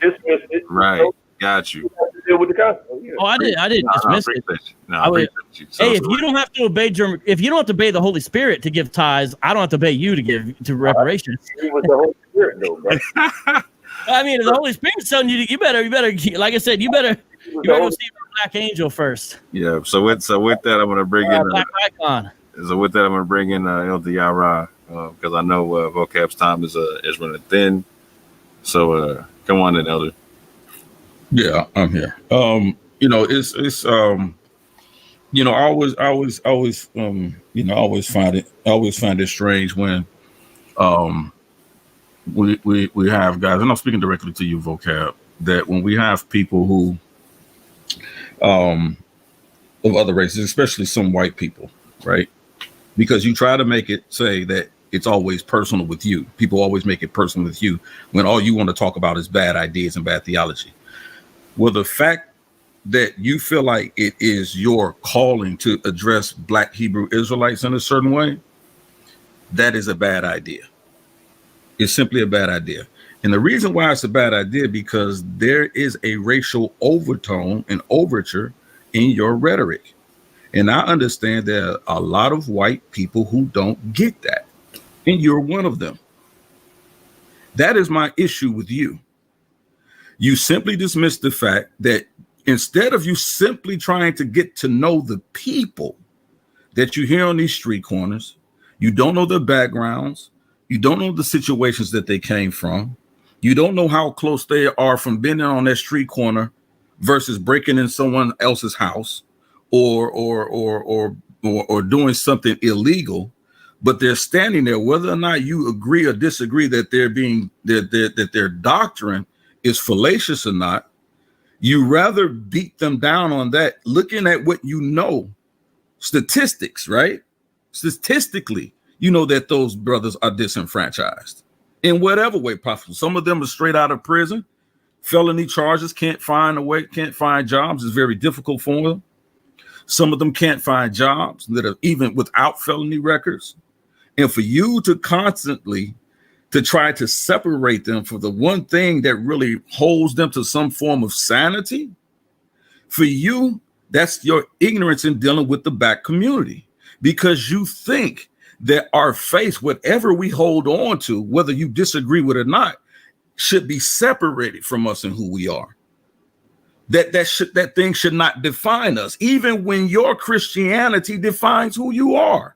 dismissed it. Right. Got you. Deal with the consequence. Yeah. Oh, I didn't dismiss it. I appreciate you. If you don't have to obey if you don't have to obey the Holy Spirit to give tithes, I don't have to obey you to give to reparations. He was the Holy Spirit, though, bro. I mean, if the Holy Spirit's telling you, you better, like I said, you better go see Black Angel first. Yeah. So with that, I'm gonna bring in Black Icon. So with that, I'm gonna bring in Elder Yarah because I know vocab's time is running thin. So come on in, Elder. Yeah, I'm here. It's I always find it strange when we have guys, and I'm speaking directly to you, vocab, that when we have people who of other races, especially some white people, right? Because you try to make it say that it's always personal with you. People always make it personal with you when all you want to talk about is bad ideas and bad theology. Well, the fact that you feel like it is your calling to address Black Hebrew Israelites in a certain way, that is a bad idea. It's simply a bad idea. And the reason why it's a bad idea, because there is a racial overtone and overture in your rhetoric. And I understand there are a lot of white people who don't get that. And you're one of them. That is my issue with you. You simply dismiss the fact that instead of you simply trying to get to know the people that you hear on these street corners, you don't know their backgrounds, you don't know the situations that they came from, you don't know how close they are from being on that street corner versus breaking in someone else's house or doing something illegal, but they're standing there, whether or not you agree or disagree that that their doctrine is fallacious or not. You rather beat them down on that, looking at what you know, statistics, right? Statistically, you know that those brothers are disenfranchised in whatever way possible. Some of them are straight out of prison, felony charges, can't find jobs. It's very difficult for them. Some of them can't find jobs that are even without felony records. And for you to constantly to try to separate them for the one thing that really holds them to some form of sanity, for you, that's your ignorance in dealing with the black community, because you think that our faith, whatever we hold on to, whether you disagree with it or not, should be separated from us and who we are. That thing should not define us, even when your Christianity defines who you are.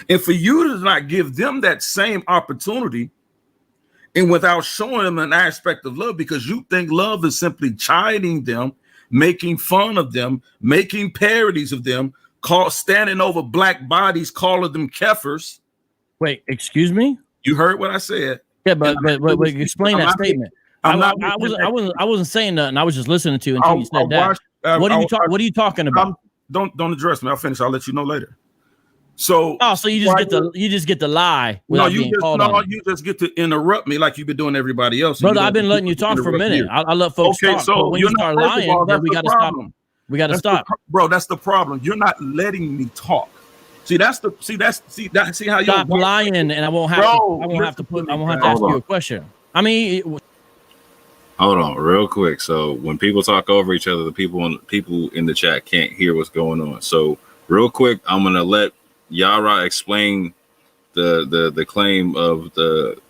And for you to not give them that same opportunity, and without showing them an aspect of love, because you think love is simply chiding them, making fun of them, making parodies of them, standing over black bodies, calling them kefirs. Wait, excuse me? You heard what I said? Yeah, but explain that statement. I wasn't saying nothing. I was just listening to you until you said that. What are you talking about? Don't address me. I'll finish. I'll let you know later. So you just get to lie without being called on. You just get to interrupt me like you've been doing everybody else. Brother, I've been letting you talk for a minute. I let folks talk. So when you start lying, then we got to stop. We got to stop, bro. That's the problem. You're not letting me talk. See how you stop lying, and I won't have to ask you a question. I mean, hold on, real quick. So when people talk over each other, the people in the chat can't hear what's going on. So real quick, I'm gonna let Yarah explain the claim of the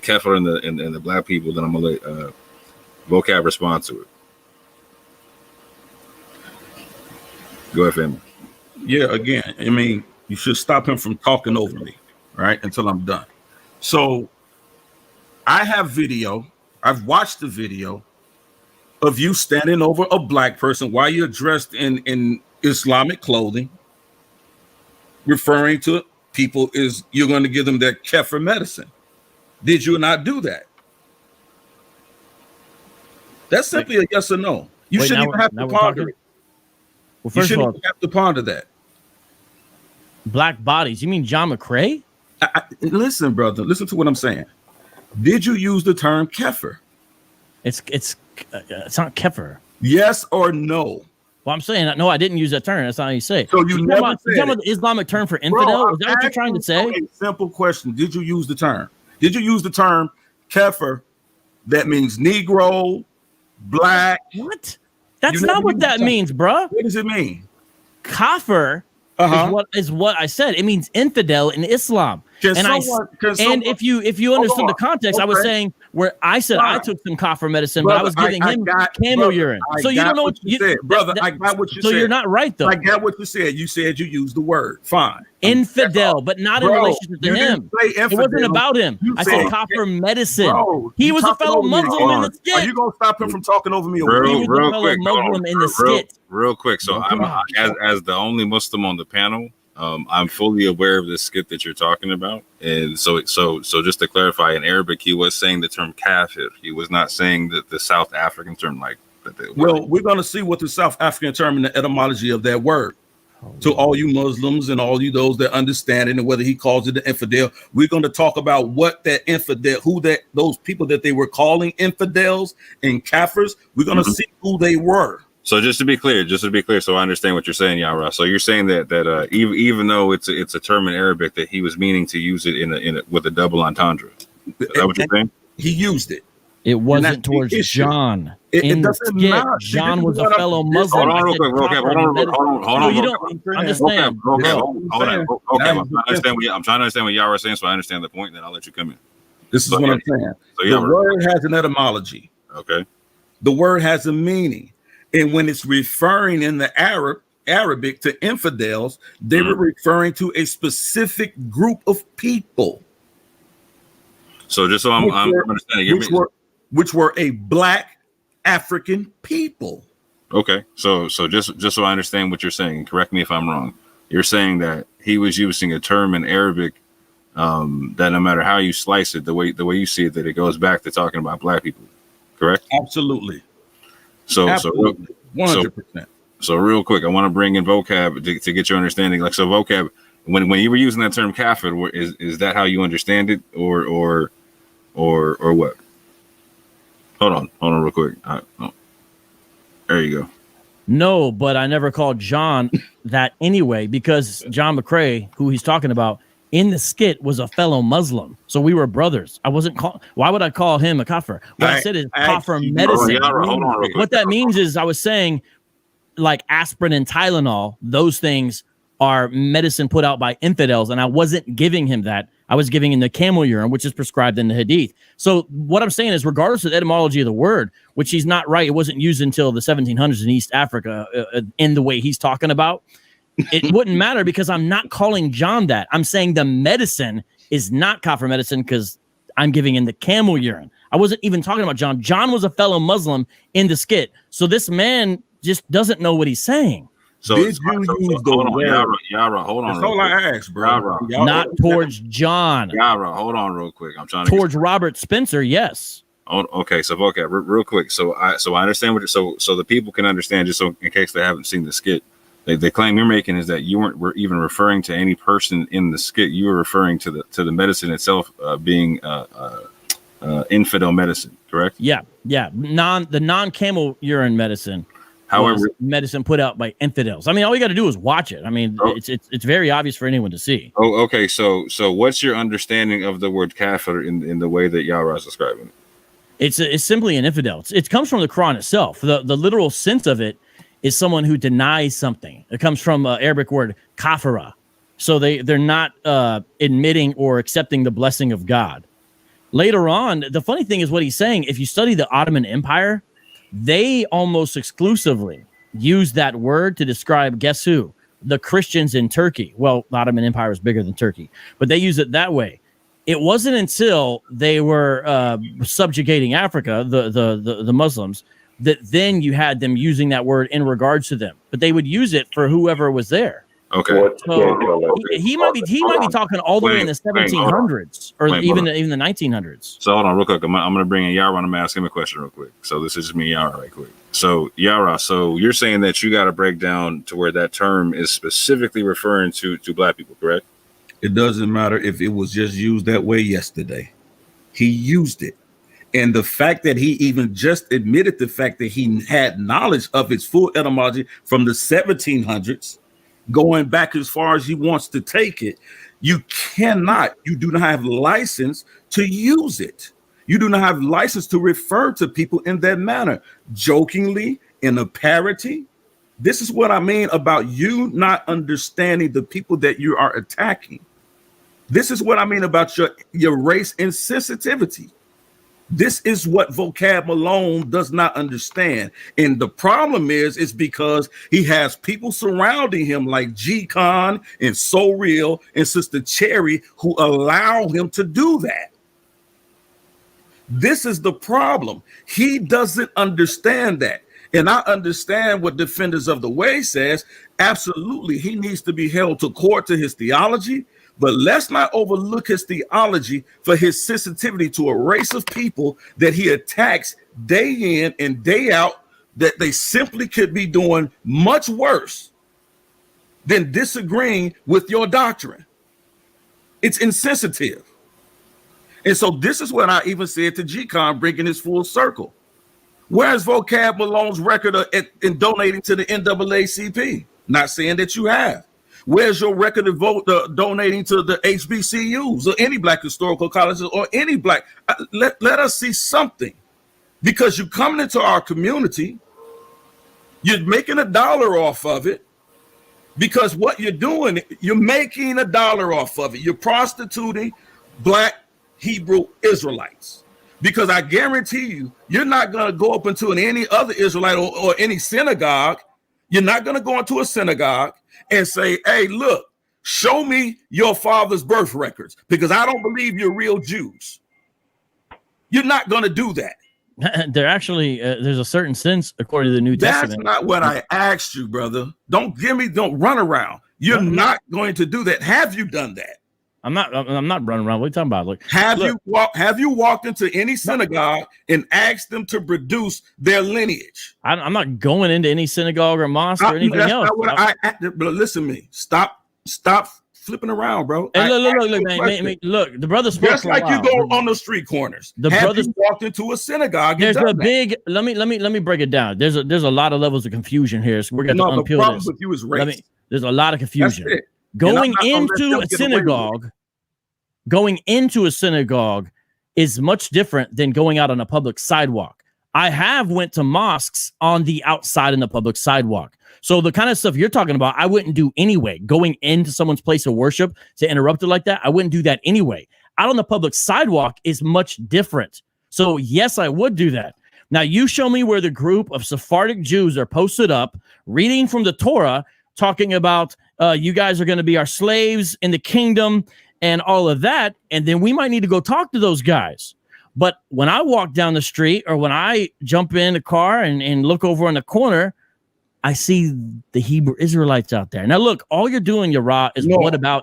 Kafir and the black people. Then I'm gonna let VOCAB respond to it. Go ahead, family. Yeah, again, I mean, you should stop him from talking over me, right, until I'm done. So I have video. I've watched the video of you standing over a black person while you're dressed in Islamic clothing, referring to people is you're going to give them that kefir medicine. Did you not do that? That's simply a yes or no. You shouldn't even have to ponder it. Well, first of all, have to ponder that. Black bodies. You mean John McCrae? Listen, brother. Listen to what I'm saying. Did you use the term kefir? It's not kefir. Yes or no? Well, I'm saying no. I didn't use that term. That's not how you say it. So you never said talking about the Islamic term for infidel? Is that what you're trying to say? A simple question. Did you use the term? Did you use the term kefir? That means Negro, black. What? That's not what that means, bro. What does it mean? Kafir is what I said. It means infidel in Islam. If you understood the context, I was saying where I said I took some kafir medicine, but I was giving him camel urine. So you don't know what you said, brother. I got what you said. So you're not right though. I got what you said. You said you used the word. Fine. Infidel, but not in relationship to him. It wasn't about him. I said kafir medicine. He was a fellow Muslim in the skit. Are you gonna stop him from talking over me? He was a fellow Muslim in the skit. Real quick. So I'm as the only Muslim on the panel. I'm fully aware of this skit that you're talking about, and so just to clarify, in Arabic, he was saying the term kafir. He was not saying that the South African term like that. Well, we're going to see what the South African term and the etymology of that word. To all you Muslims and all you those that understand it, and whether he calls it the infidel, we're going to talk about what that infidel, those people that they were calling infidels and kafirs. We're going to see who they were. So just to be clear, so I understand what you're saying, Yarah. So you're saying that even though it's a term in Arabic, that he was meaning to use it in a with a double entendre. Is that what you're saying? He used it. It wasn't towards John. It doesn't matter. John was a fellow Muslim. Hold on, real quick. Hold on. No, you don't understand. Okay. I'm trying to understand what Yarah is saying, so I understand the point. And then I'll let you come in. This is what I'm saying. So the word has an etymology. Okay. The word has a meaning. And when it's referring in the Arabic to infidels, they were referring to a specific group of people. So just so I'm understanding, which were a black African people. Okay, so just so I understand what you're saying, correct me if I'm wrong. You're saying that he was using a term in Arabic that no matter how you slice it, the way you see it, that it goes back to talking about black people, correct? Absolutely. So 100%. So real quick, I want to bring in VOCAB to get your understanding. Like, so VOCAB, when you were using that term kafir, is that how you understand it, or what? Hold on, real quick. There you go. No, but I never called John that anyway, because John McCrae, who he's talking about in the skit, was a fellow Muslim. So we were brothers. I wasn't called. Why would I call him a kafir? What I said is kafir medicine. Hold on, what that means is I was saying, like aspirin and Tylenol, those things are medicine put out by infidels, and I wasn't giving him that. I was giving him the camel urine, which is prescribed in the Hadith. So what I'm saying is, regardless of the etymology of the word, which he's not right, it wasn't used until the 1700s in East Africa in the way he's talking about. It wouldn't matter because I'm not calling John that. I'm saying the medicine is not kafir medicine because I'm giving him the camel urine. I wasn't even talking about John. John was a fellow Muslim in the skit. So this man just doesn't know what he's saying. So, hold on, Yarah, hold on. That's all I asked, bro. Not towards John. Yarah, hold on real quick. I'm trying to towards Robert Spencer, yes. Oh, okay, so vocab, real quick. So I understand what you're, so the people can understand, just so in case they haven't seen the skit. The claim you're making is that you weren't even referring to any person in the skit. You were referring to the medicine itself being infidel medicine, correct? Yeah. The non-camel urine medicine. However, medicine put out by infidels. I mean, all you got to do is watch it. I mean, it's very obvious for anyone to see. Oh, okay. So what's your understanding of the word kafir in the way that Yarah is describing it? It's simply an infidel. It comes from the Quran itself. The literal sense of it is someone who denies something. It comes from Arabic word kafara. So they're not admitting or accepting the blessing of God. Later on, the funny thing is what he's saying. If you study the Ottoman Empire, they almost exclusively use that word to describe, guess who? The Christians in Turkey. Well, the Ottoman Empire was bigger than Turkey, but they use it that way. It wasn't until they were subjugating Africa, the Muslims, that then you had them using that word in regards to them. But they would use it for whoever was there. Okay. So he might be talking all the way in the 1700s or even the 1900s. So hold on real quick. I'm going to bring in Yarah and I'm going to ask him a question real quick. So this is just me and Yarah right quick. So Yarah, so you're saying that you got to break down to where that term is specifically referring to black people, correct? It doesn't matter if it was just used that way yesterday. He used it. And the fact that he even just admitted the fact that he had knowledge of its full etymology from the 1700s, going back as far as he wants to take it, you do not have license to use it. You do not have license to refer to people in that manner, jokingly, in a parody. This is what I mean about you not understanding the people that you are attacking. This is what I mean about your race insensitivity. This is what VOCAB Malone does not understand. And the problem is because he has people surrounding him like G-KON and So Real and Sister Cherry who allow him to do that. This is the problem. He doesn't understand that. And I understand what Defenders of the Way says. Absolutely, he needs to be held to court to his theology. But let's not overlook his theology for his sensitivity to a race of people that he attacks day in and day out, that they simply could be doing much worse than disagreeing with your doctrine. It's insensitive. And so this is what I even said to Gcon, bringing this full circle. Where's VOCAB Malone's record in donating to the NAACP? Not saying that you have. Where's your record of donating to the HBCUs or any black historical colleges or any black? Let us see something, because you're coming into our community, you're making $1 off of it, because what you're doing, you're making $1 off of it. You're prostituting black Hebrew Israelites, because I guarantee you, you're not going to go up into any other Israelite or any synagogue. You're not going to go into a synagogue and say, hey, look, show me your father's birth records, because I don't believe you're real Jews. You're not going to do that. They're actually, there's a certain sense, according to the New Testament. That's not what I asked you, brother. Don't run around. You're not going to do that. Have you done that? I'm not running around. What are you talking about? Look, have you walked into any synagogue and asked them to produce their lineage? I'm not going into any synagogue or mosque or anything else. But listen to me. Stop flipping around, bro. And look, man, look, the brother spoke just like you go on the street corners. The brothers walked into a synagogue. There's a big. Let me break it down. There's a lot of levels of confusion here. So we're going to unpeel the problem this. with you is race. There's a lot of confusion. Going into a synagogue is much different than going out on a public sidewalk. I have went to mosques on the outside in the public sidewalk. So the kind of stuff you're talking about, I wouldn't do anyway. Going into someone's place of worship to interrupt it like that, I wouldn't do that anyway. Out on the public sidewalk is much different. So yes, I would do that. Now you show me where the group of Sephardic Jews are posted up, reading from the Torah, talking about you guys are going to be our slaves in the kingdom and all of that. And then we might need to go talk to those guys. But when I walk down the street or when I jump in the car and look over in the corner, I see the Hebrew Israelites out there. Now, look, all you're doing, Yarah, is whataboutism.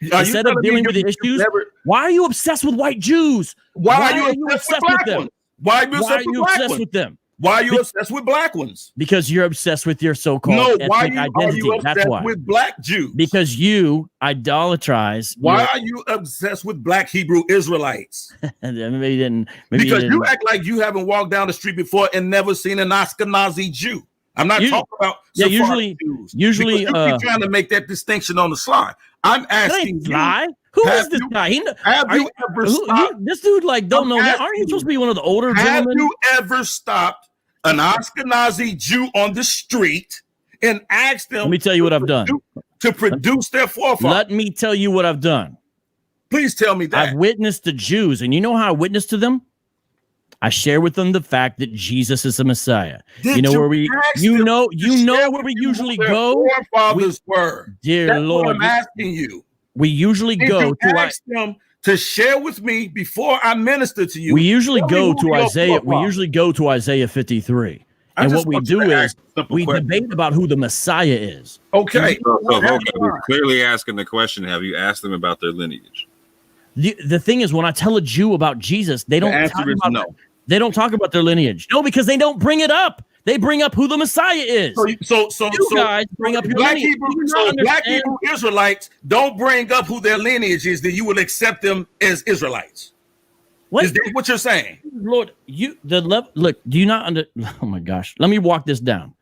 Instead of dealing with the issues, why are you obsessed with white Jews? Why are you obsessed with black ones? Why are you obsessed with them? Why are you obsessed with black ones? Because you're obsessed with your so-called ethnic identity. That's why. With black Jews? Because you idolatrize. Why are you obsessed with black Hebrew Israelites? Maybe you you act like you haven't walked down the street before and never seen an Ashkenazi Jew. I'm not talking about usually Jews. You keep trying to make that distinction on the slide. I'm asking you. Who is this guy? This dude don't know that. Aren't you supposed to be one of the older gentlemen? Have you ever stopped an Ashkenazi Jew on the street and asked them? Let me tell you what I've done. To produce their forefathers. Let me tell you what I've done. Please tell me that. I've witnessed the Jews, and you know how I witnessed to them? I share with them the fact that Jesus is the Messiah. Where we usually go. Forefathers were. Dear Lord, I'm asking you. We usually go to ask them to share with me before I minister to you. We usually go to Isaiah. We usually go to Isaiah 53, and what we do is we debate about who the Messiah is. Okay. We're clearly asking the question: have you asked them about their lineage? The thing is, when I tell a Jew about Jesus, they don't talk about They don't talk about their lineage. No, because they don't bring it up. They bring up who the Messiah is. So guys bring up your lineage. Black Hebrew Israelites don't bring up who their lineage is, then you will accept them as Israelites. What? Is that what you're saying? Lord, look, do you not oh my gosh. Let me walk this down.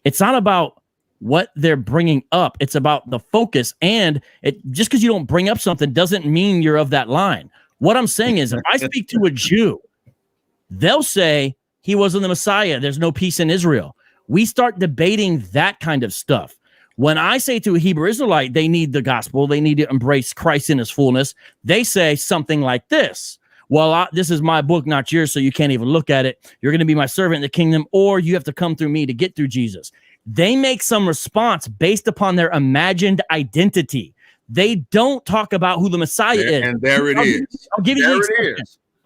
It's not about what they're bringing up. It's about the focus. And just because you don't bring up something doesn't mean you're of that line. What I'm saying is, if I speak to a Jew, they'll say he wasn't the Messiah. There's no peace in Israel. We start debating that kind of stuff. When I say to a Hebrew Israelite, they need the gospel, they need to embrace Christ in his fullness, they say something like this. Well, this is my book, not yours, so you can't even look at it. You're going to be my servant in the kingdom, or you have to come through me to get through Jesus. They make some response based upon their imagined identity. They don't talk about who the Messiah is. And there it is. I'll give you the exception.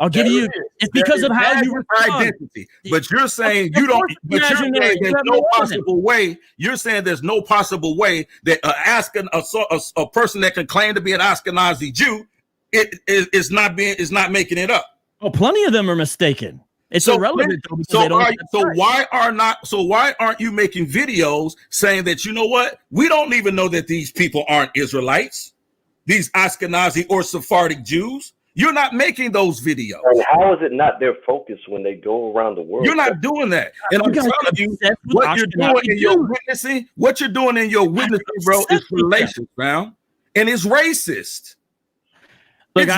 I'll give you. It's because of how you respond. Identity. But you're saying you don't. But you're saying there's no possible way. You're saying there's no possible way that a person that can claim to be an Ashkenazi Jew is not making it up. Oh, plenty of them are mistaken. It's irrelevant. Why aren't you making videos saying that, you know what, we don't even know that these people aren't Israelites, these Ashkenazi or Sephardic Jews? You're not making those videos. And how is it not their focus when they go around the world? You're not doing that. And I'm telling you, what you're doing in your witnessing, bro, is relations, fam. And it's racist. Look,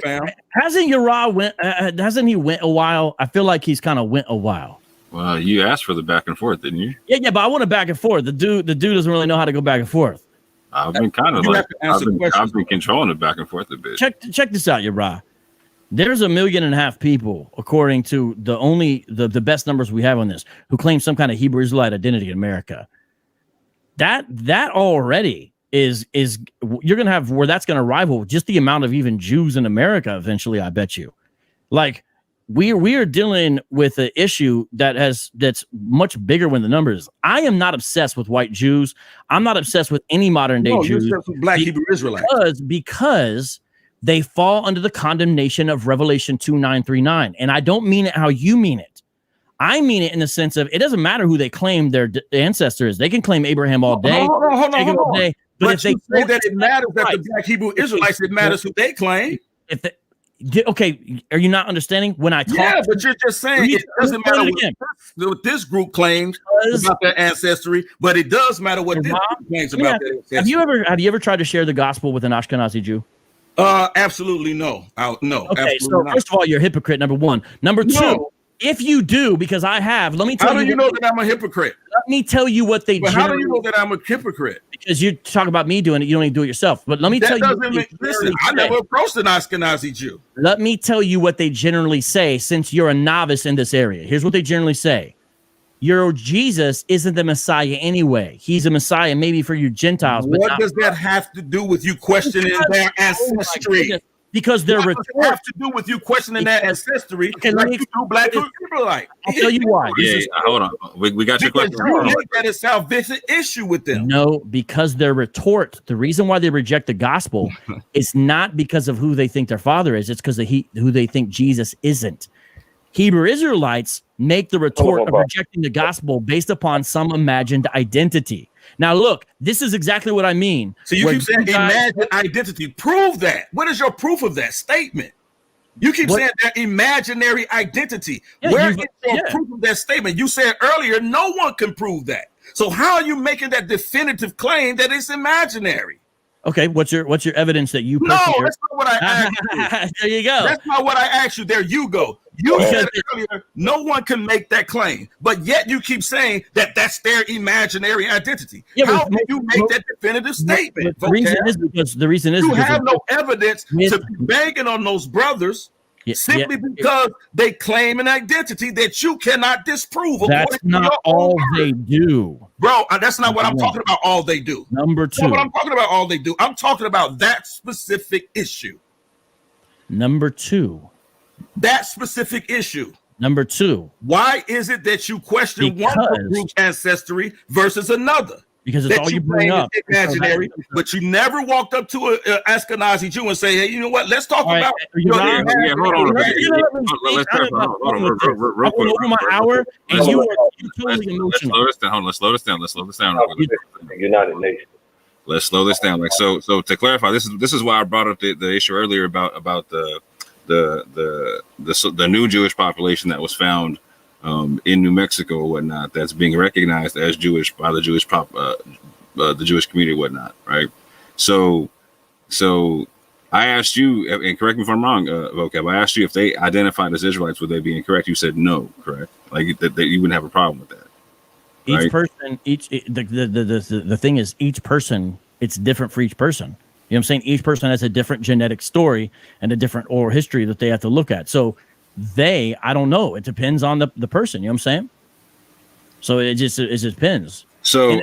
fam. Hasn't Yarah hasn't he went a while? I feel like he's kind of went a while. Well, you asked for the back and forth, didn't you? Yeah, but I want a back and forth. The dude doesn't really know how to go back and forth. I've been I've been controlling it back and forth a bit. Check this out, Yarah. There's 1.5 million people, according to the best numbers we have on this, who claim some kind of Hebrew Israelite identity in America. That already is you're gonna have where that's gonna rival just the amount of even Jews in America eventually. I bet you. Like we are dealing with an issue that's much bigger than the numbers. I am not obsessed with white Jews. I'm not obsessed with any modern day Jews. You're obsessed with Black Hebrew Israelites because they fall under the condemnation of Revelation 2:9-9. And I don't mean it how you mean it. I mean it in the sense of it doesn't matter who they claim their ancestor is. They can claim Abraham all day. Hold on. All day, but if they say that it matters that the Black Hebrew Israelites, it matters who they claim. Okay, are you not understanding when I talk? Yeah, but you're just saying it doesn't matter what this group claims about their ancestry, but it does matter what this group claims about their ancestry. Have you ever tried to share the gospel with an Ashkenazi Jew? Absolutely no. No. Okay, so first of all, you're a hypocrite. Number one. Number two, if you do, because I have, let me tell you. How do you know that I'm a hypocrite? Let me tell you what they. But how do you know that I'm a hypocrite? Because you talk about me doing it, you don't even do it yourself. But let me tell you. Listen, I never approached an Ashkenazi Jew. Let me tell you what they generally say, since you're a novice in this area. Here's what they generally say: your Jesus isn't the Messiah anyway. He's a Messiah maybe for you Gentiles. What does that have to do with you questioning their ancestry? Because they're what does it have to do with you questioning their ancestry? Okay, like you do Black Israelite. I'll tell you why. Yeah, hold on. We got your question. You make that a salvific issue with them. No, because their retort, the reason why they reject the gospel is not because of who they think their father is. It's because of who they think Jesus isn't. Hebrew Israelites make the retort of rejecting the gospel based upon some imagined identity. Now, look, this is exactly what I mean. So you keep saying imagined identity. Prove that. What is your proof of that statement? You keep saying that imaginary identity. Where is your proof of that statement? You said earlier no one can prove that. So how are you making that definitive claim that it's imaginary? Okay, what's your evidence that you? No, that's not what I asked you. There you go. That's not what I asked you. There you go. You said earlier no one can make that claim, but yet you keep saying that that's their imaginary identity. Yeah, how can you make that definitive statement? The reason is you have no evidence to be banging on those brothers simply because they claim an identity that you cannot disprove. That's not all they do. Bro, that's not what I'm talking about. All they do. Number two. That's what I'm talking about. All they do. I'm talking about that specific issue. Number two. That specific issue. Number two. Why is it that you question one group's ancestry versus another? Because it's all you bring up. Imaginary, but you never walked up to an Ashkenazi Jew and say, "Hey, you know what? Let's talk about." Hold on. Real quick. Over my hour, and you are totally emotional. Let's slow this down. You're not a nation. Let's slow this down. Like so to clarify, this is why I brought up the issue earlier about the new Jewish population that was found in New Mexico or whatnot, that's being recognized as Jewish by the Jewish the Jewish community and whatnot, right? So I asked you, and correct me if I'm wrong, VOCAB, I asked you if they identified as Israelites, would they be incorrect? You said no, correct? Like that you wouldn't have a problem with that. Each right? person, the thing is, each person, it's different for each person. You know what I'm saying? Each person has a different genetic story and a different oral history that they have to look at. So I don't know. It depends on the person. You know what I'm saying? So it just depends. So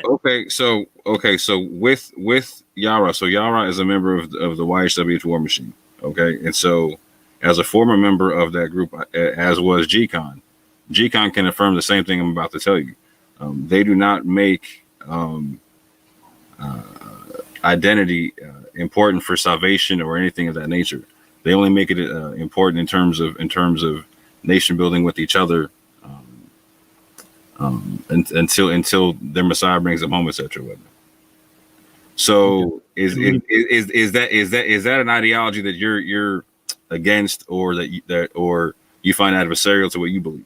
with Yarah, so Yarah is a member of the YHWH War Machine. Okay, and so as a former member of that group, as was G-KON, Gcon can affirm the same thing I'm about to tell you. They do not make identity important for salvation or anything of that nature. They only make it important in terms of nation building with each other, until their Messiah brings them home, etc. So is that an ideology that you're against, or or you find adversarial to what you believe?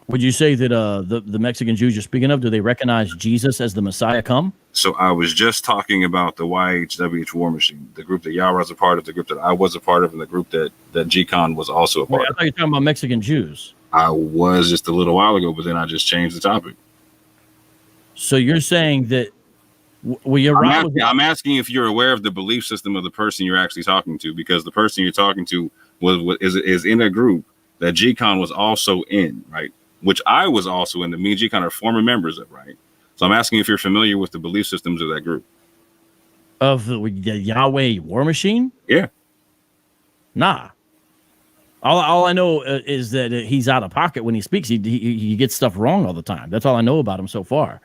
Would you say that the Mexican Jews you're speaking of, do they recognize Jesus as the Messiah come? So I was just talking about the YHWH War Machine, the group that Yarah was a part of, the group that I was a part of, and the group that G-KON was also a part of. I thought you were talking about Mexican Jews. I was just a little while ago, but then I just changed the topic. So you're saying that you're right. I'm asking if you're aware of the belief system of the person you're actually talking to, because the person you're talking to is in a group that G-KON was also in, right? Which I was also in. Me and G-KON are former members of, right? So I'm asking if you're familiar with the belief systems of that group. Of the Yahweh War Machine? Yeah. Nah. All I know is that he's out of pocket when he speaks. He gets stuff wrong all the time. That's all I know about him so far.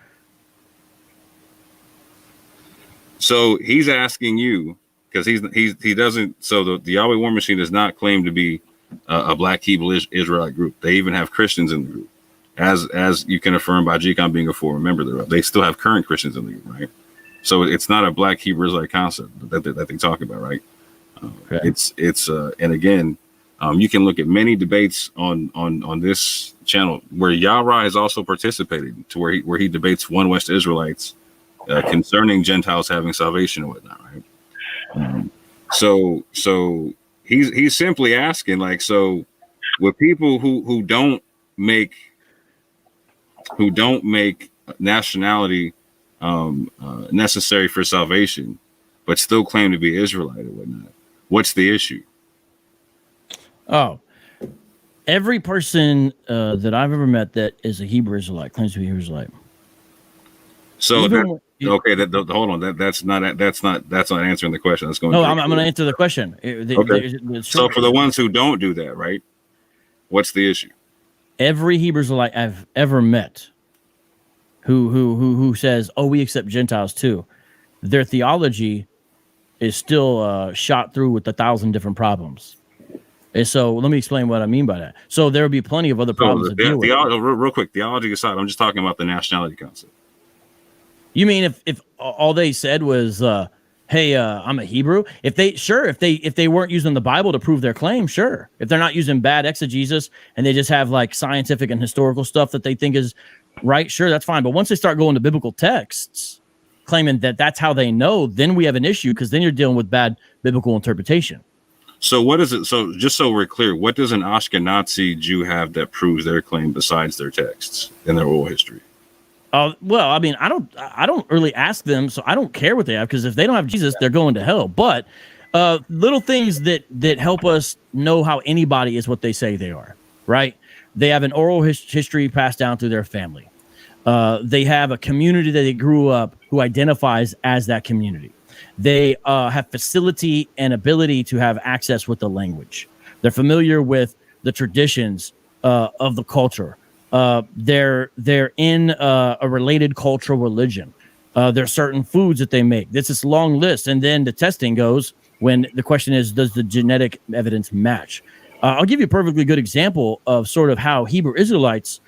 So he's asking you, because he doesn't. So the Yahweh War Machine does not claim to be a Black Hebrew Israelite group. They even have Christians in the group. as you can affirm by Gcon being a former member thereof. They still have current Christians in the right? So it's not a black Hebrew Israelite concept that they talk about, right? Okay. It's and again, you can look at many debates on this channel where Yarah has also participated, to where he debates one West Israelites concerning Gentiles having salvation and whatnot, right? So he's simply asking, like, so with people who don't make nationality necessary for salvation, but still claim to be Israelite or whatnot, what's the issue? Oh, every person that I've ever met that is a Hebrew Israelite claims to be Hebrew Israelite. So hold on, that's not answering the question. That's going. No, I'm going to answer the question. So for the ones who don't do that, right? What's the issue? Every Hebrew Israelite I've ever met who says, "Oh, we accept Gentiles too," their theology is still shot through with 1,000 different problems. And so let me explain what I mean by that. So there will be plenty of other problems to deal with. Real quick, theology aside, I'm just talking about the nationality concept. You mean if all they said was, "Hey, I'm a Hebrew"? If they weren't using the Bible to prove their claim, sure. If they're not using bad exegesis and they just have like scientific and historical stuff that they think is right, sure, that's fine. But once they start going to biblical texts, claiming that that's how they know, then we have an issue, because then you're dealing with bad biblical interpretation. So what is it? So just so we're clear, what does an Ashkenazi Jew have that proves their claim besides their texts and their oral history? Well, I mean, I don't really ask them, so I don't care what they have, because if they don't have Jesus, they're going to hell. But little things that help us know how anybody is what they say they are, right? They have an oral history passed down through their family. They have a community that they grew up who identifies as that community. They have facility and ability to have access with the language. They're familiar with the traditions of the culture. They're in a related cultural religion. There's certain foods that they make. This is a long list. And then the testing goes when the question is, does the genetic evidence match? I'll give you a perfectly good example of sort of how Hebrew Israelites,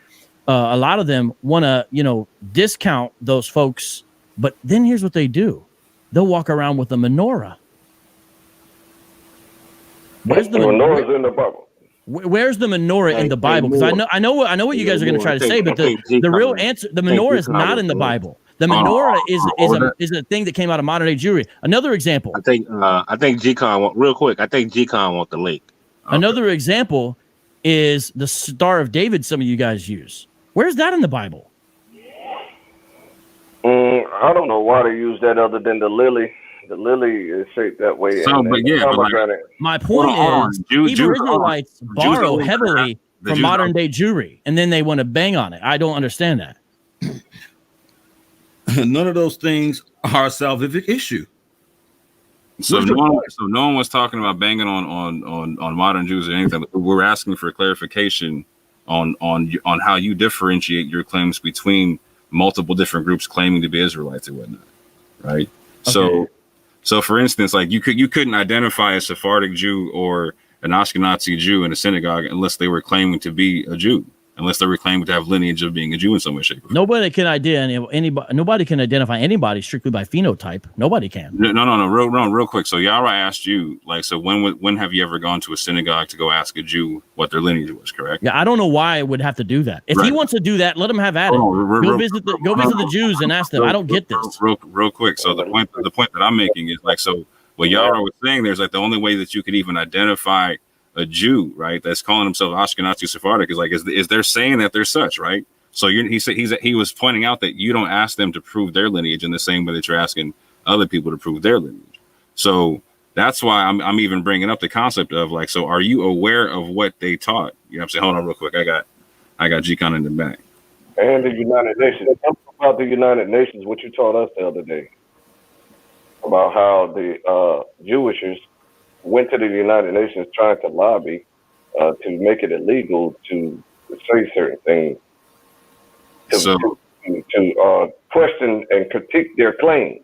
a lot of them want to, discount those folks. But then here's what they do. They'll walk around with a menorah. Where's the menorah's in the Bible? Where's the menorah in the Bible? Because I know what you guys are going to try to say, but the real answer, the menorah is not in the Bible. The menorah is a thing that came out of modern day Jewry. Another example. I think Gcon real quick. I think Gcon want the link. Another example is the Star of David. Some of you guys use. Where's that in the Bible? I don't know why they use that other than the lily. The lily is shaped that way. So, my point is, Hebrew Israelites borrow heavily from modern day Jewry, and then they want to bang on it. I don't understand that. None of those things are a salvific issue. So no one was talking about banging on modern Jews or anything. We're asking for clarification on how you differentiate your claims between multiple different groups claiming to be Israelites and whatnot, right? Okay. So for instance, like you couldn't identify a Sephardic Jew or an Ashkenazi Jew in a synagogue unless they were claiming to be a Jew, unless they were claiming to have lineage of being a Jew in some way, shape, or form. Nobody can identify anybody strictly by phenotype. Nobody can. No. Real quick. So Yarah asked you, like, so when have you ever gone to a synagogue to go ask a Jew what their lineage was? Correct. Yeah, I don't know why I would have to do that. If he wants to do that, let him have at it. Go visit the Jews and ask them. I don't get this. Real quick. So the point that I'm making is like, so what Yarah was saying, there's like the only way that you could even identify a Jew, right, that's calling himself Ashkenazi Sephardic is they're saying that they're such, right? So he was pointing out that you don't ask them to prove their lineage in the same way that you're asking other people to prove their lineage. So that's why I'm even bringing up the concept of like, so are you aware of what they taught? You know what I'm saying? Hold on real quick. I got G-KON in the back. And the United Nations. Tell us about the United Nations, what you taught us the other day about how the Jewishers went to the United Nations trying to lobby to make it illegal to say certain things, to question and critique their claims.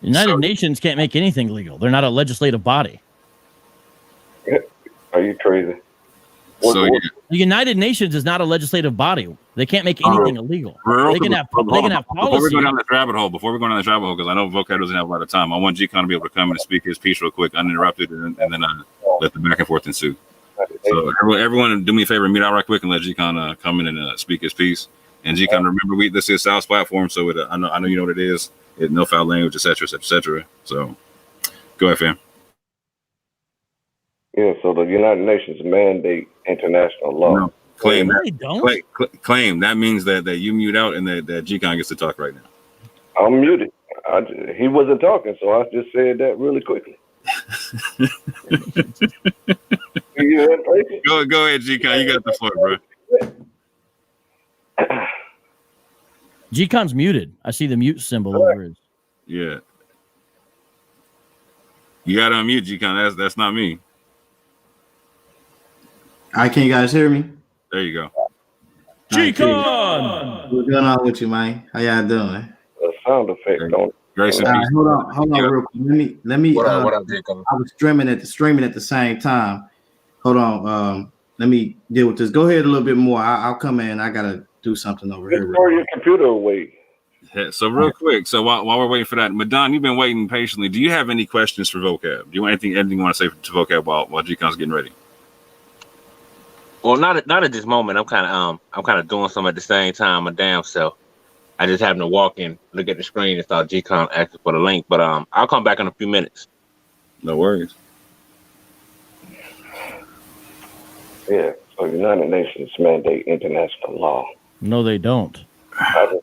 The United Nations can't make anything legal. They're not a legislative body. Are you crazy? So yeah. The United Nations is not a legislative body. They can't make anything illegal. They can have policy. Before we go down this rabbit hole, because I know VOCAB doesn't have a lot of time, I want G-KON to be able to come and speak his piece real quick, uninterrupted, and then let the back and forth ensue. So everyone, do me a favor, meet out right quick and let G-KON come in and speak his piece. And G-KON, remember, this is South's platform, so I know you know what it is. No foul language, etc., etc. So go ahead, fam. Yeah, so the United Nations mandate international law. No, claim No, that. they don't. Claim that means that you mute out and that G-KON gets to talk right now. I'm muted. He wasn't talking, so I just said that really quickly. Go ahead, G-KON. You got the floor, bro. G-KON's muted. I see the mute symbol over his. Yeah. You got to unmute, G-KON. That's not me. All right, can you guys hear me? There you go. G-KON! What's going on with you, man? How y'all doing? The sound effect on. Grace and All peace. right, hold on, real quick. Let me. What up, G-KON? I was streaming at the same time. Hold on. Let me deal with this. Go ahead a little bit more. I'll come in. I gotta do something over here. Throw your computer away. Yeah, so real quick, so while we're waiting for that, Madon, you've been waiting patiently. Do you have any questions for VOCAB? Do you want anything you want to say to VOCAB while G-KON's getting ready? Well, not at this moment. I'm kind of doing some at the same time. My damn self. I just happened to walk in, look at the screen, and saw G-KON asking for the link. But I'll come back in a few minutes. No worries. Yeah, so United Nations mandate international law. No, they don't. I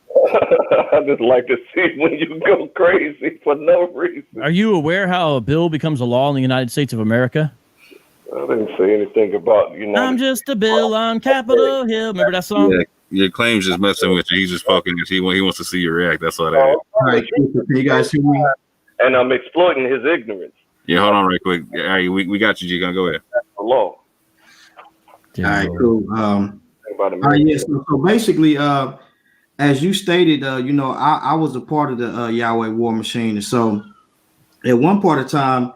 just like to see when you go crazy for no reason. Are you aware how a bill becomes a law in the United States of America? I didn't say anything about I'm just a bill on Capitol Hill. Remember that song? Yeah, your claim's just messing with you. He's just poking at you. He wants to see you react. That's all that is. All right, can you guys hear me? And I'm exploiting his ignorance. Yeah, hold on right quick. All right, we got you, G-KON. Go ahead. The law. All right, cool. Yeah, so basically, as you stated, I was a part of the Yahweh War Machine, and so at one part of time,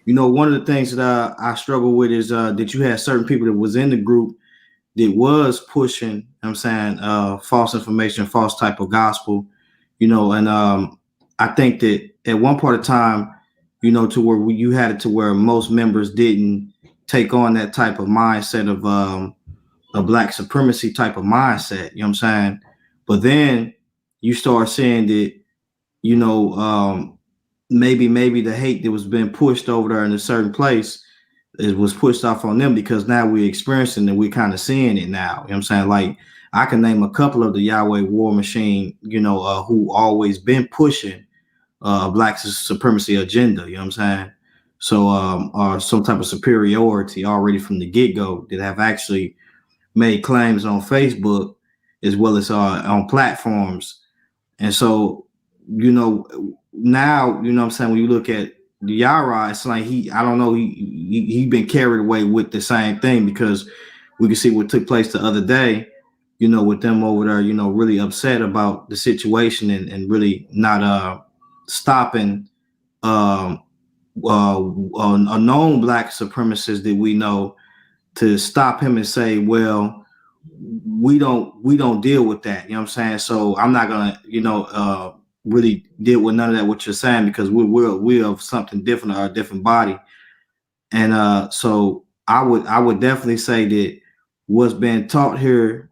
one of the things that I struggle with is that you had certain people that was in the group that was pushing, false information, false type of gospel, and I think that at one part of time, to where you had it to where most members didn't take on that type of mindset of a black supremacy type of mindset, But then you start saying that, maybe the hate that was being pushed over there in a certain place was pushed off on them because now we're experiencing and we're kind of seeing it now. Like I can name a couple of the Yahweh War Machine, who always been pushing a black supremacy agenda, So or some type of superiority already from the get-go that have actually made claims on Facebook as well as on platforms. And so, now, when you look at the Yarah, it's like he been carried away with the same thing because we can see what took place the other day, with them over there, really upset about the situation and really not stopping a known black supremacist that we know to stop him and say, well, we don't deal with that. So I'm not gonna, really deal with none of that, what you're saying, because we're of something different or a different body. And so I would definitely say that what's being taught here,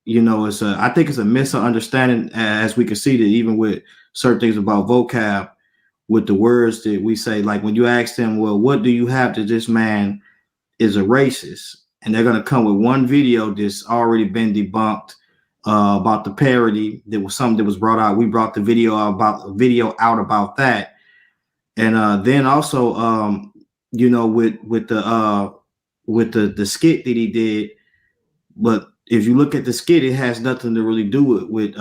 I think it's a misunderstanding, as we can see that even with certain things about vocab, with the words that we say, like when you ask them, well, what do you have that this man is a racist? And they're going to come with one video that's already been debunked about the parody. There was something that was brought out. We brought the video out about that. And then also, with the skit that he did. But if you look at the skit, it has nothing to really do with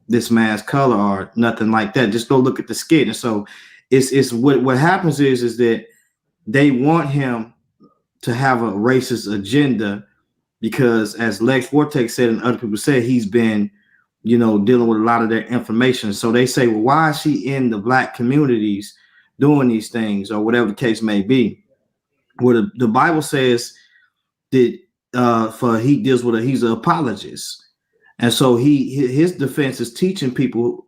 this man's color or nothing like that. Just go look at the skit. And so it's what happens is that they want him to have a racist agenda because, as Lex Vortex said and other people said, he's been, dealing with a lot of their information. So they say, well, why is she in the black communities doing these things or whatever the case may be? Well, the Bible says that for he deals with he's an apologist, and so his defense is teaching people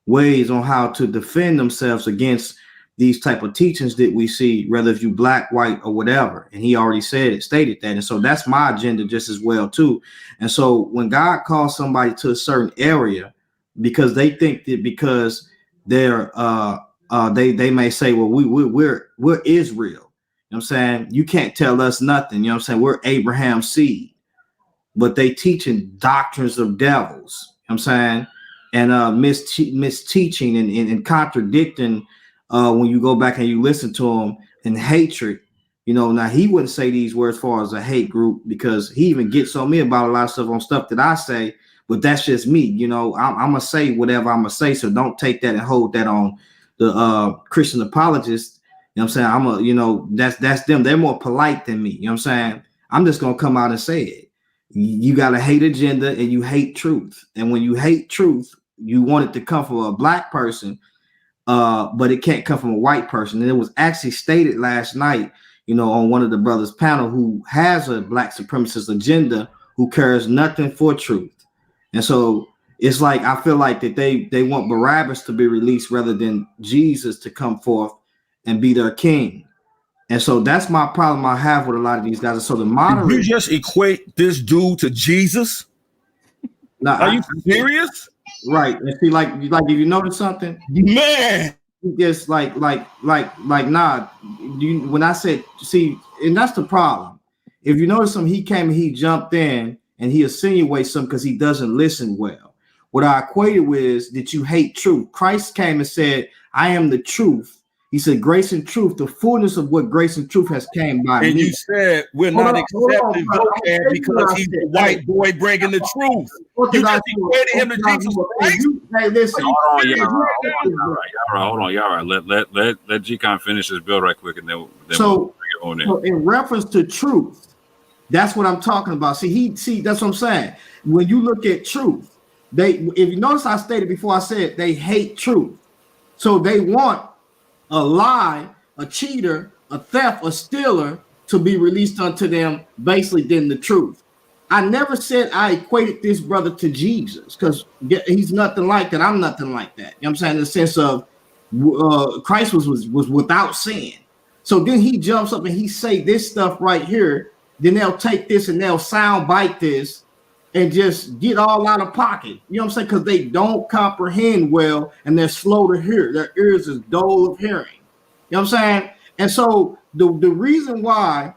ways on how to defend themselves against these type of teachings that we see, whether if you black, white, or whatever. And he already stated that. And so that's my agenda just as well too. And so when God calls somebody to a certain area, because they think that because they're they may say, well, we're Israel. You know what I'm saying? You can't tell us nothing. You know what I'm saying? We're Abraham's seed, but they teaching doctrines of devils. You know what I'm saying? And misteaching and contradicting when you go back and you listen to him, and hatred. You know, now he wouldn't say these words as far as a hate group, because he even gets on me about a lot of stuff on stuff that I say, but that's just me. You know, I'm gonna say whatever I'm gonna say, so don't take that and hold that on the Christian apologists. You know what I'm saying? you know, that's them. They're more polite than me. You know what I'm saying? I'm just gonna come out and say it. You got a hate agenda and you hate truth. And when you hate truth, you want it to come from a black person, but it can't come from a white person. And it was actually stated last night, you know, on one of the brothers' panel, who has a black supremacist agenda, who cares nothing for truth. And so it's like, I feel like that they want Barabbas to be released rather than Jesus to come forth and be their king. And so that's my problem I have with a lot of these guys. And so the moderate, you just equate this dude to Jesus? Now, are you serious? Right. And see, like if you notice something, man, just like nah. When I said, see, and that's the problem. If you notice something, he came and he jumped in and he insinuates something because he doesn't listen well. What I equated with is that you hate truth. Christ came and said, I am the truth. He said, grace and truth, the fullness of what grace and truth has came by me. And you said we're not accepting vocab because he's a white boy breaking the truth. You just equated him to Jesus Christ. Hey, listen. Hold on, Yarah. Let G-KON finish his bill right quick, and then we'll bring it on in. So in reference to truth, that's what I'm talking about. See, that's what I'm saying. When you look at truth, if you notice, I stated before, I said they hate truth. So they want a lie, a cheater, a theft, a stealer to be released unto them basically than the truth. I never said I equated this brother to Jesus, because he's nothing like that. I'm nothing like that. You know what I'm saying? In the sense of Christ was without sin. So then he jumps up and he say this stuff right here. Then they'll take this and they'll sound bite this and just get all out of pocket. You know what I'm saying? Because they don't comprehend well and they're slow to hear. Their ears is dull of hearing. You know what I'm saying? And so the reason why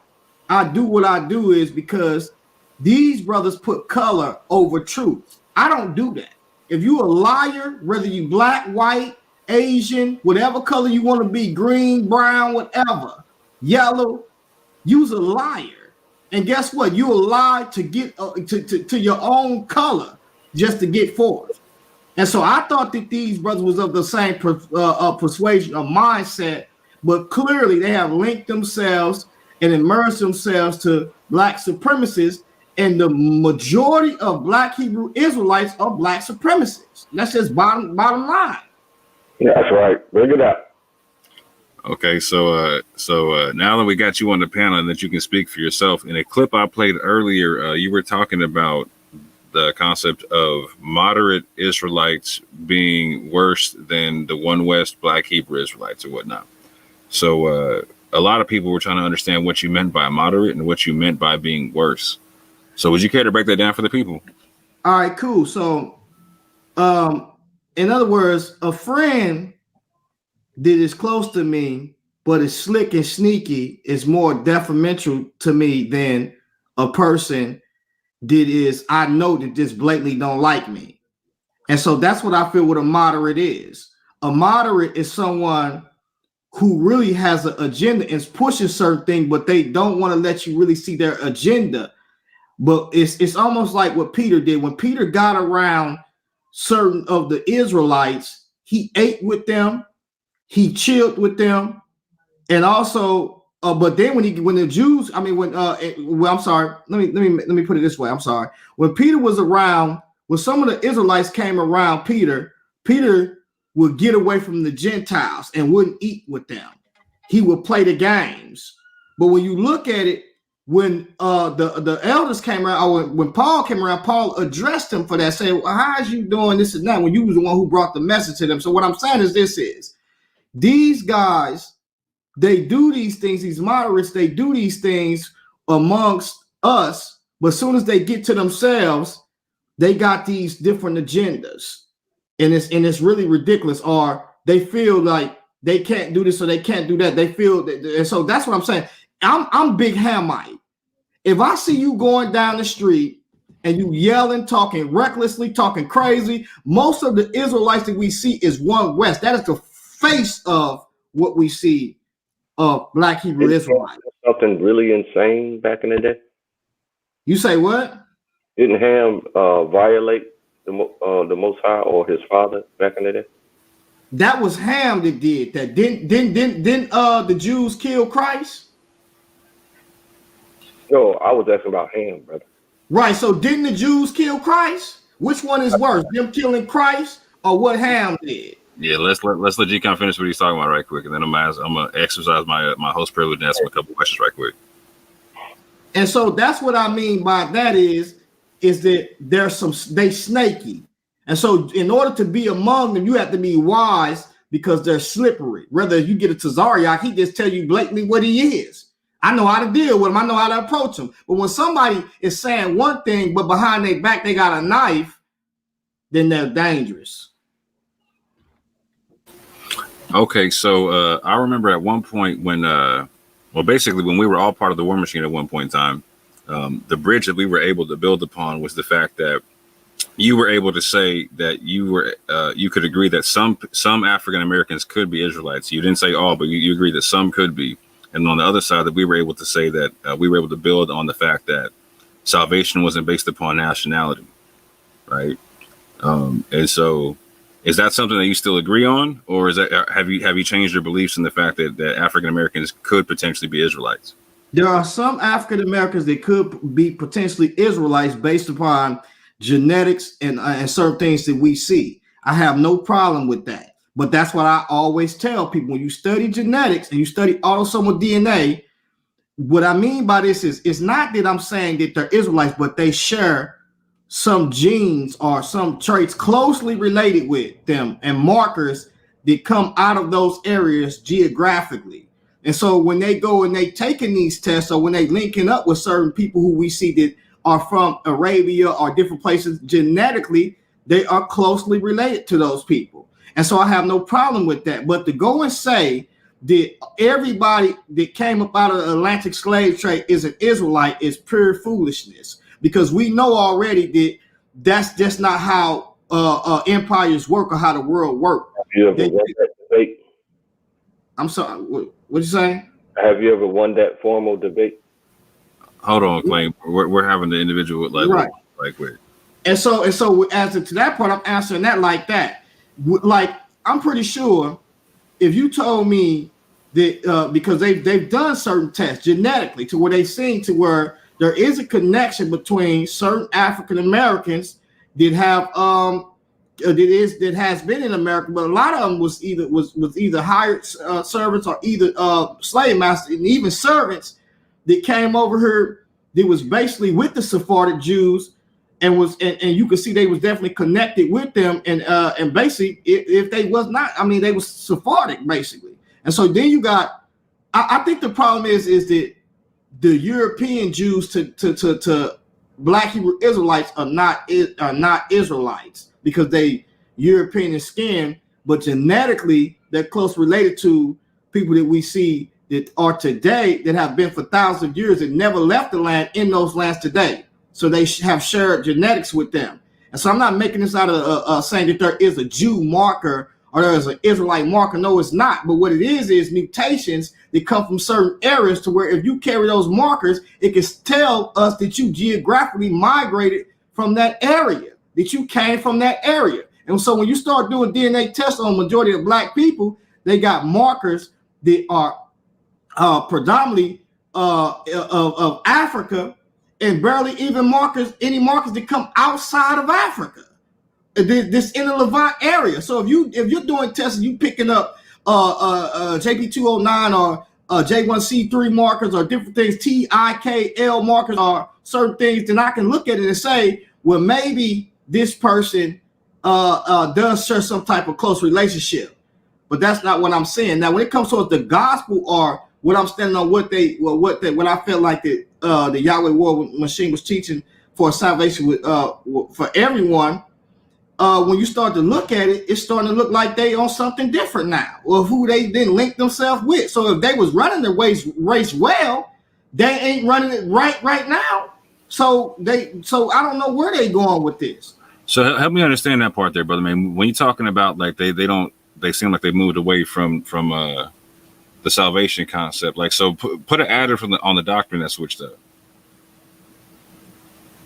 I do what I do is because these brothers put color over truth. I don't do that. If you a liar, whether you black, white, Asian, whatever color you want to be, green, brown, whatever, yellow, you's a liar. And guess what? You will lie to get to your own color just to get forth. And so I thought that these brothers was of the same persuasion or mindset, but clearly they have linked themselves and immersed themselves to black supremacists, and the majority of black Hebrew Israelites are black supremacists. That's just bottom line. Yeah, that's right. Bring it up. Okay, so now that we got you on the panel and that you can speak for yourself, in a clip I played earlier, you were talking about the concept of moderate Israelites being worse than the One West Black Hebrew Israelites or whatnot. So a lot of people were trying to understand what you meant by moderate and what you meant by being worse. So would you care to break that down for the people? All right, cool. So in other words, a friend that is close to me, but is slick and sneaky, is more detrimental to me than a person that is, I know that just blatantly don't like me. And so that's what I feel what a moderate is. A moderate is someone who really has an agenda and is pushing certain things, but they don't want to let you really see their agenda. But it's almost like what Peter did. When Peter got around certain of the Israelites, he ate with them, he chilled with them, and also, but then when the Jews, I mean, I'm sorry, let me put it this way. I'm sorry. When Peter was around, when some of the Israelites came around Peter would get away from the Gentiles and wouldn't eat with them. He would play the games. But when you look at it, when the elders came around, or when Paul came around, Paul addressed them for that, saying, well, how is you doing this and that when you was the one who brought the message to them? So what I'm saying is these guys, they do these things, these moderates, they do these things amongst us, but as soon as they get to themselves, they got these different agendas. And it's really ridiculous, or they feel like they can't do this or they can't do that. They feel that, and so that's what I'm saying. I'm big Hamite. If I see you going down the street and you yelling, talking recklessly, talking crazy, most of the Israelites that we see is one West. That is the face of what we see of Black Hebrew Israelites. Something really insane back in the day. You say what? Didn't Ham violate the Most High or his father back in the day? That was Ham that did that. Didn't the Jews kill Christ? No, I was asking about Ham, brother. Right. So didn't the Jews kill Christ? Which one is worse, them killing Christ or what Ham did? Yeah, let's let G-KON finish what he's talking about right quick, and then I'm gonna exercise my host privilege and ask him a couple questions right quick. And so that's what I mean by that is that they snaky. And so in order to be among them, you have to be wise because they're slippery. Whether you get a Tazariak, he just tell you blatantly what he is. I know how to deal with him. I know how to approach him. But when somebody is saying one thing, but behind their back, they got a knife, then they're dangerous. Okay, so I remember at one point when, basically when we were all part of the War Machine at one point in time, the bridge that we were able to build upon was the fact that you were able to say that you could agree that some African Americans could be Israelites. You didn't say all, but you agreed that some could be. And on the other side, that we were able to say that we were able to build on the fact that salvation wasn't based upon nationality, right? And so, is that something that you still agree on, or is that have you changed your beliefs in the fact that African Americans could potentially be Israelites? There are some African Americans that could be potentially Israelites based upon genetics and certain things that we see. I have no problem with that. But that's what I always tell people. When you study genetics and you study autosomal DNA, what I mean by this is it's not that I'm saying that they're Israelites, but they share some genes or some traits closely related with them and markers that come out of those areas geographically. And so when they go and they taking these tests, or when they linking up with certain people who we see that are from Arabia or different places, genetically, they are closely related to those people. And so I have no problem with that. But to go and say that everybody that came up out of the Atlantic slave trade is an Israelite is pure foolishness, because we know already that that's just not how empires work or how the world works. Have you ever won that debate? I'm sorry, what you saying? Have you ever won that formal debate? Hold on, Claim. We're having the individual right. And so as to that part, I'm answering that like that. Like, I'm pretty sure if you told me that because they've done certain tests genetically to where they've seen to where there is a connection between certain African Americans that have that has been in America, but a lot of them was either hired servants or either slave masters, and even servants that came over here that was basically with the Sephardic Jews. And you could see they was definitely connected with them, and basically if they was not, I mean, they was Sephardic basically. And so then you got, I think the problem is that the European Jews to Black Hebrew Israelites are not Israelites because they European in skin, but genetically they're close related to people that we see that are today that have been for thousands of years and never left the land in those lands today. So they have shared genetics with them. And so I'm not making this out of saying that there is a Jew marker or there is an Israelite marker. No, it's not. But what it is mutations that come from certain areas to where if you carry those markers, it can tell us that you geographically migrated from that area, that you came from that area. And so when you start doing DNA tests on the majority of Black people, they got markers that are predominantly of Africa, and barely even any markers that come outside of Africa, this in the Levant area. So if you're doing tests, and you picking up JP209 J1C3 markers or different things, TIKL markers or certain things, then I can look at it and say, well, maybe this person does share some type of close relationship. But that's not what I'm saying. Now, when it comes to the gospel or what I'm standing on, what I felt like the Yahweh war machine was teaching for salvation for everyone. When you start to look at it, it's starting to look like they on something different now, or who they didn't link themselves with. So if they was running the race well, they ain't running it right now. So I don't know where they going with this. So help me understand that part there, brother man. When you're talking about like they seem like they moved away from the salvation concept. Like, so put an adder on the doctrine that switched up.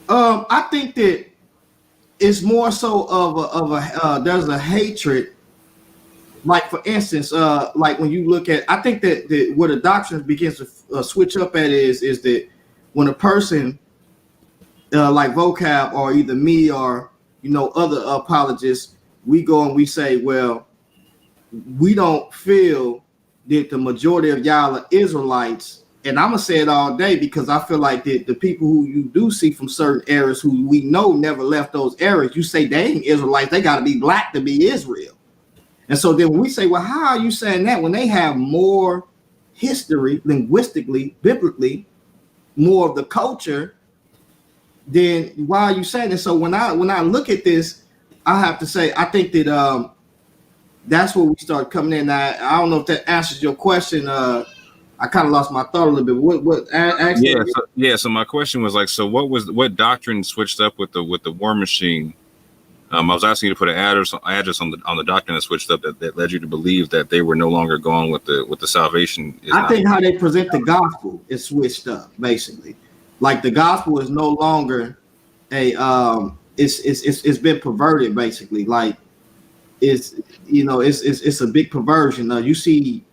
I think that it's more so of a there's a hatred. Like for instance, like when you look at, I think that where the doctrine begins to switch up at is that when a person like vocab or either me or other apologists, we go and we say, well, we don't feel that the majority of y'all are Israelites. And I'm gonna say it all day because I feel like the people who you do see from certain areas who we know never left those areas, you say they ain't Israelites, they got to be black to be Israel. And so then when we say, well, how are you saying that when they have more history, linguistically, biblically, more of the culture, then why are you saying it? So when I look at this, I have to say I think that that's where we start coming in. I don't know if that answers your question. I kind of lost my thought a little bit. What? So my question was like, so what doctrine switched up with the war machine? I was asking you to put an address on the doctrine that switched up that led you to believe that they were no longer going with the salvation. I think how they present the gospel is switched up, basically. Like the gospel is no longer it's been perverted, basically. Like it's a big perversion. You see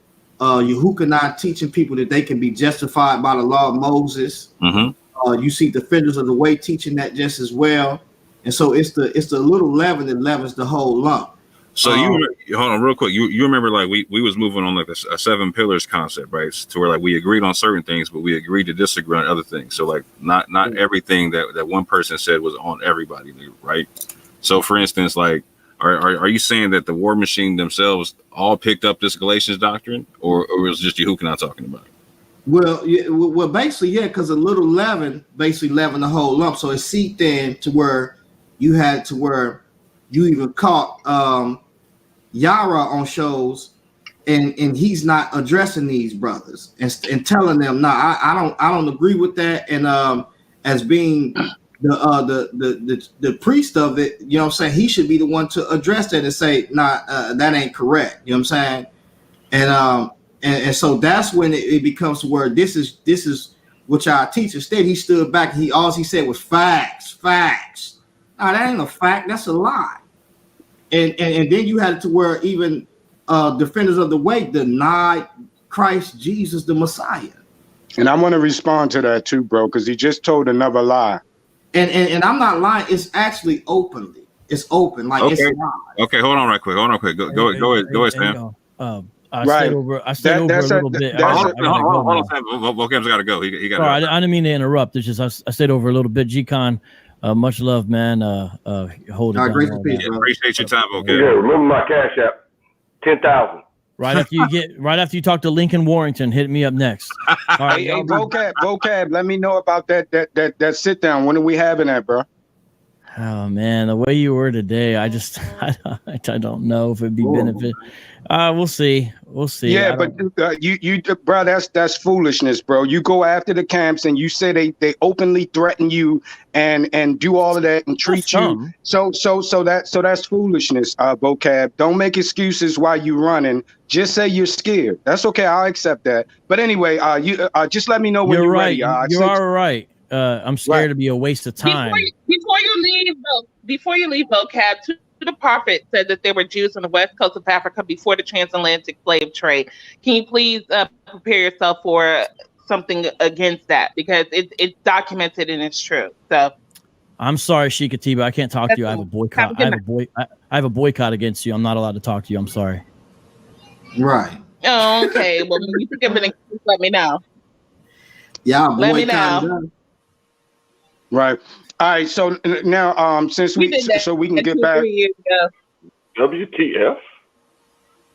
YHWH teaching people that they can be justified by the law of Moses. Mm-hmm. You see defenders of the way teaching that just as well. And so it's the little leaven that leavens the whole lump. So you hold on real quick. You remember like we was moving on like a 7 pillars concept, right? To where like we agreed on certain things, but we agreed to disagree on other things. So like not everything that one person said was on everybody, right? So for instance, like are you saying that the war machine themselves all picked up this Galatians doctrine, or was just YHWH talking about it? Well, basically, yeah, because a little leaven basically leavened the whole lump. So it seeped in to where you had to where you even caught Yarah on shows, and he's not addressing these brothers and telling them, no, I don't agree with that. And as being the priest of it, you know what I'm saying, he should be the one to address that and say, nah, that ain't correct. You know what I'm saying? And so that's when it becomes to where this is what y'all teach. Instead, he stood back. All he said was facts. Nah, that ain't a fact. That's a lie. And then you had it to where even defenders of the way denied Christ Jesus the Messiah. And I want to respond to that too, bro, because he just told another lie. And I'm not lying. It's actually openly. It's open. Like okay. It's live. Okay, hold on right quick. Go ahead, Sam. I stayed over a little bit. Hold on, Sam. Vocab's got to go. He got. Sorry, I didn't mean to interrupt. It's just I stayed over a little bit. G-KON, much love, man. Hold it down. Appreciate your time, Vocab. Yeah, remember my cash app, 10,000. Right after you talk to Lincoln Warrington, hit me up next. All right, hey, vocab, let me know about that sit down. When are we having that, bro? Oh man, the way you were today, I don't know if it'd be beneficial. We'll see. Yeah, but you, bro, that's foolishness, bro. You go after the camps and you say they openly threaten you and do all of that and treat you. So that's foolishness, vocab. Don't make excuses while you running. Just say you're scared. That's okay. I'll accept that. But anyway, you just let me know when you're right. ready. You are right. I'm scared to be a waste of time. Before you leave, vocab, the prophet said that there were Jews on the west coast of Africa before the transatlantic slave trade. Can you please prepare yourself for something against that, because it's documented and it's true. So I'm sorry, Sheek Atiba, I can't talk to you. I have a boycott. I have a boycott against you. I'm not allowed to talk to you. I'm sorry. Right. Oh, okay. Well, when you think of an excuse, let me know. Yeah, Let me know. Right. All right. So now, since we did that so we can get 2 or back. 3 years ago. WTF?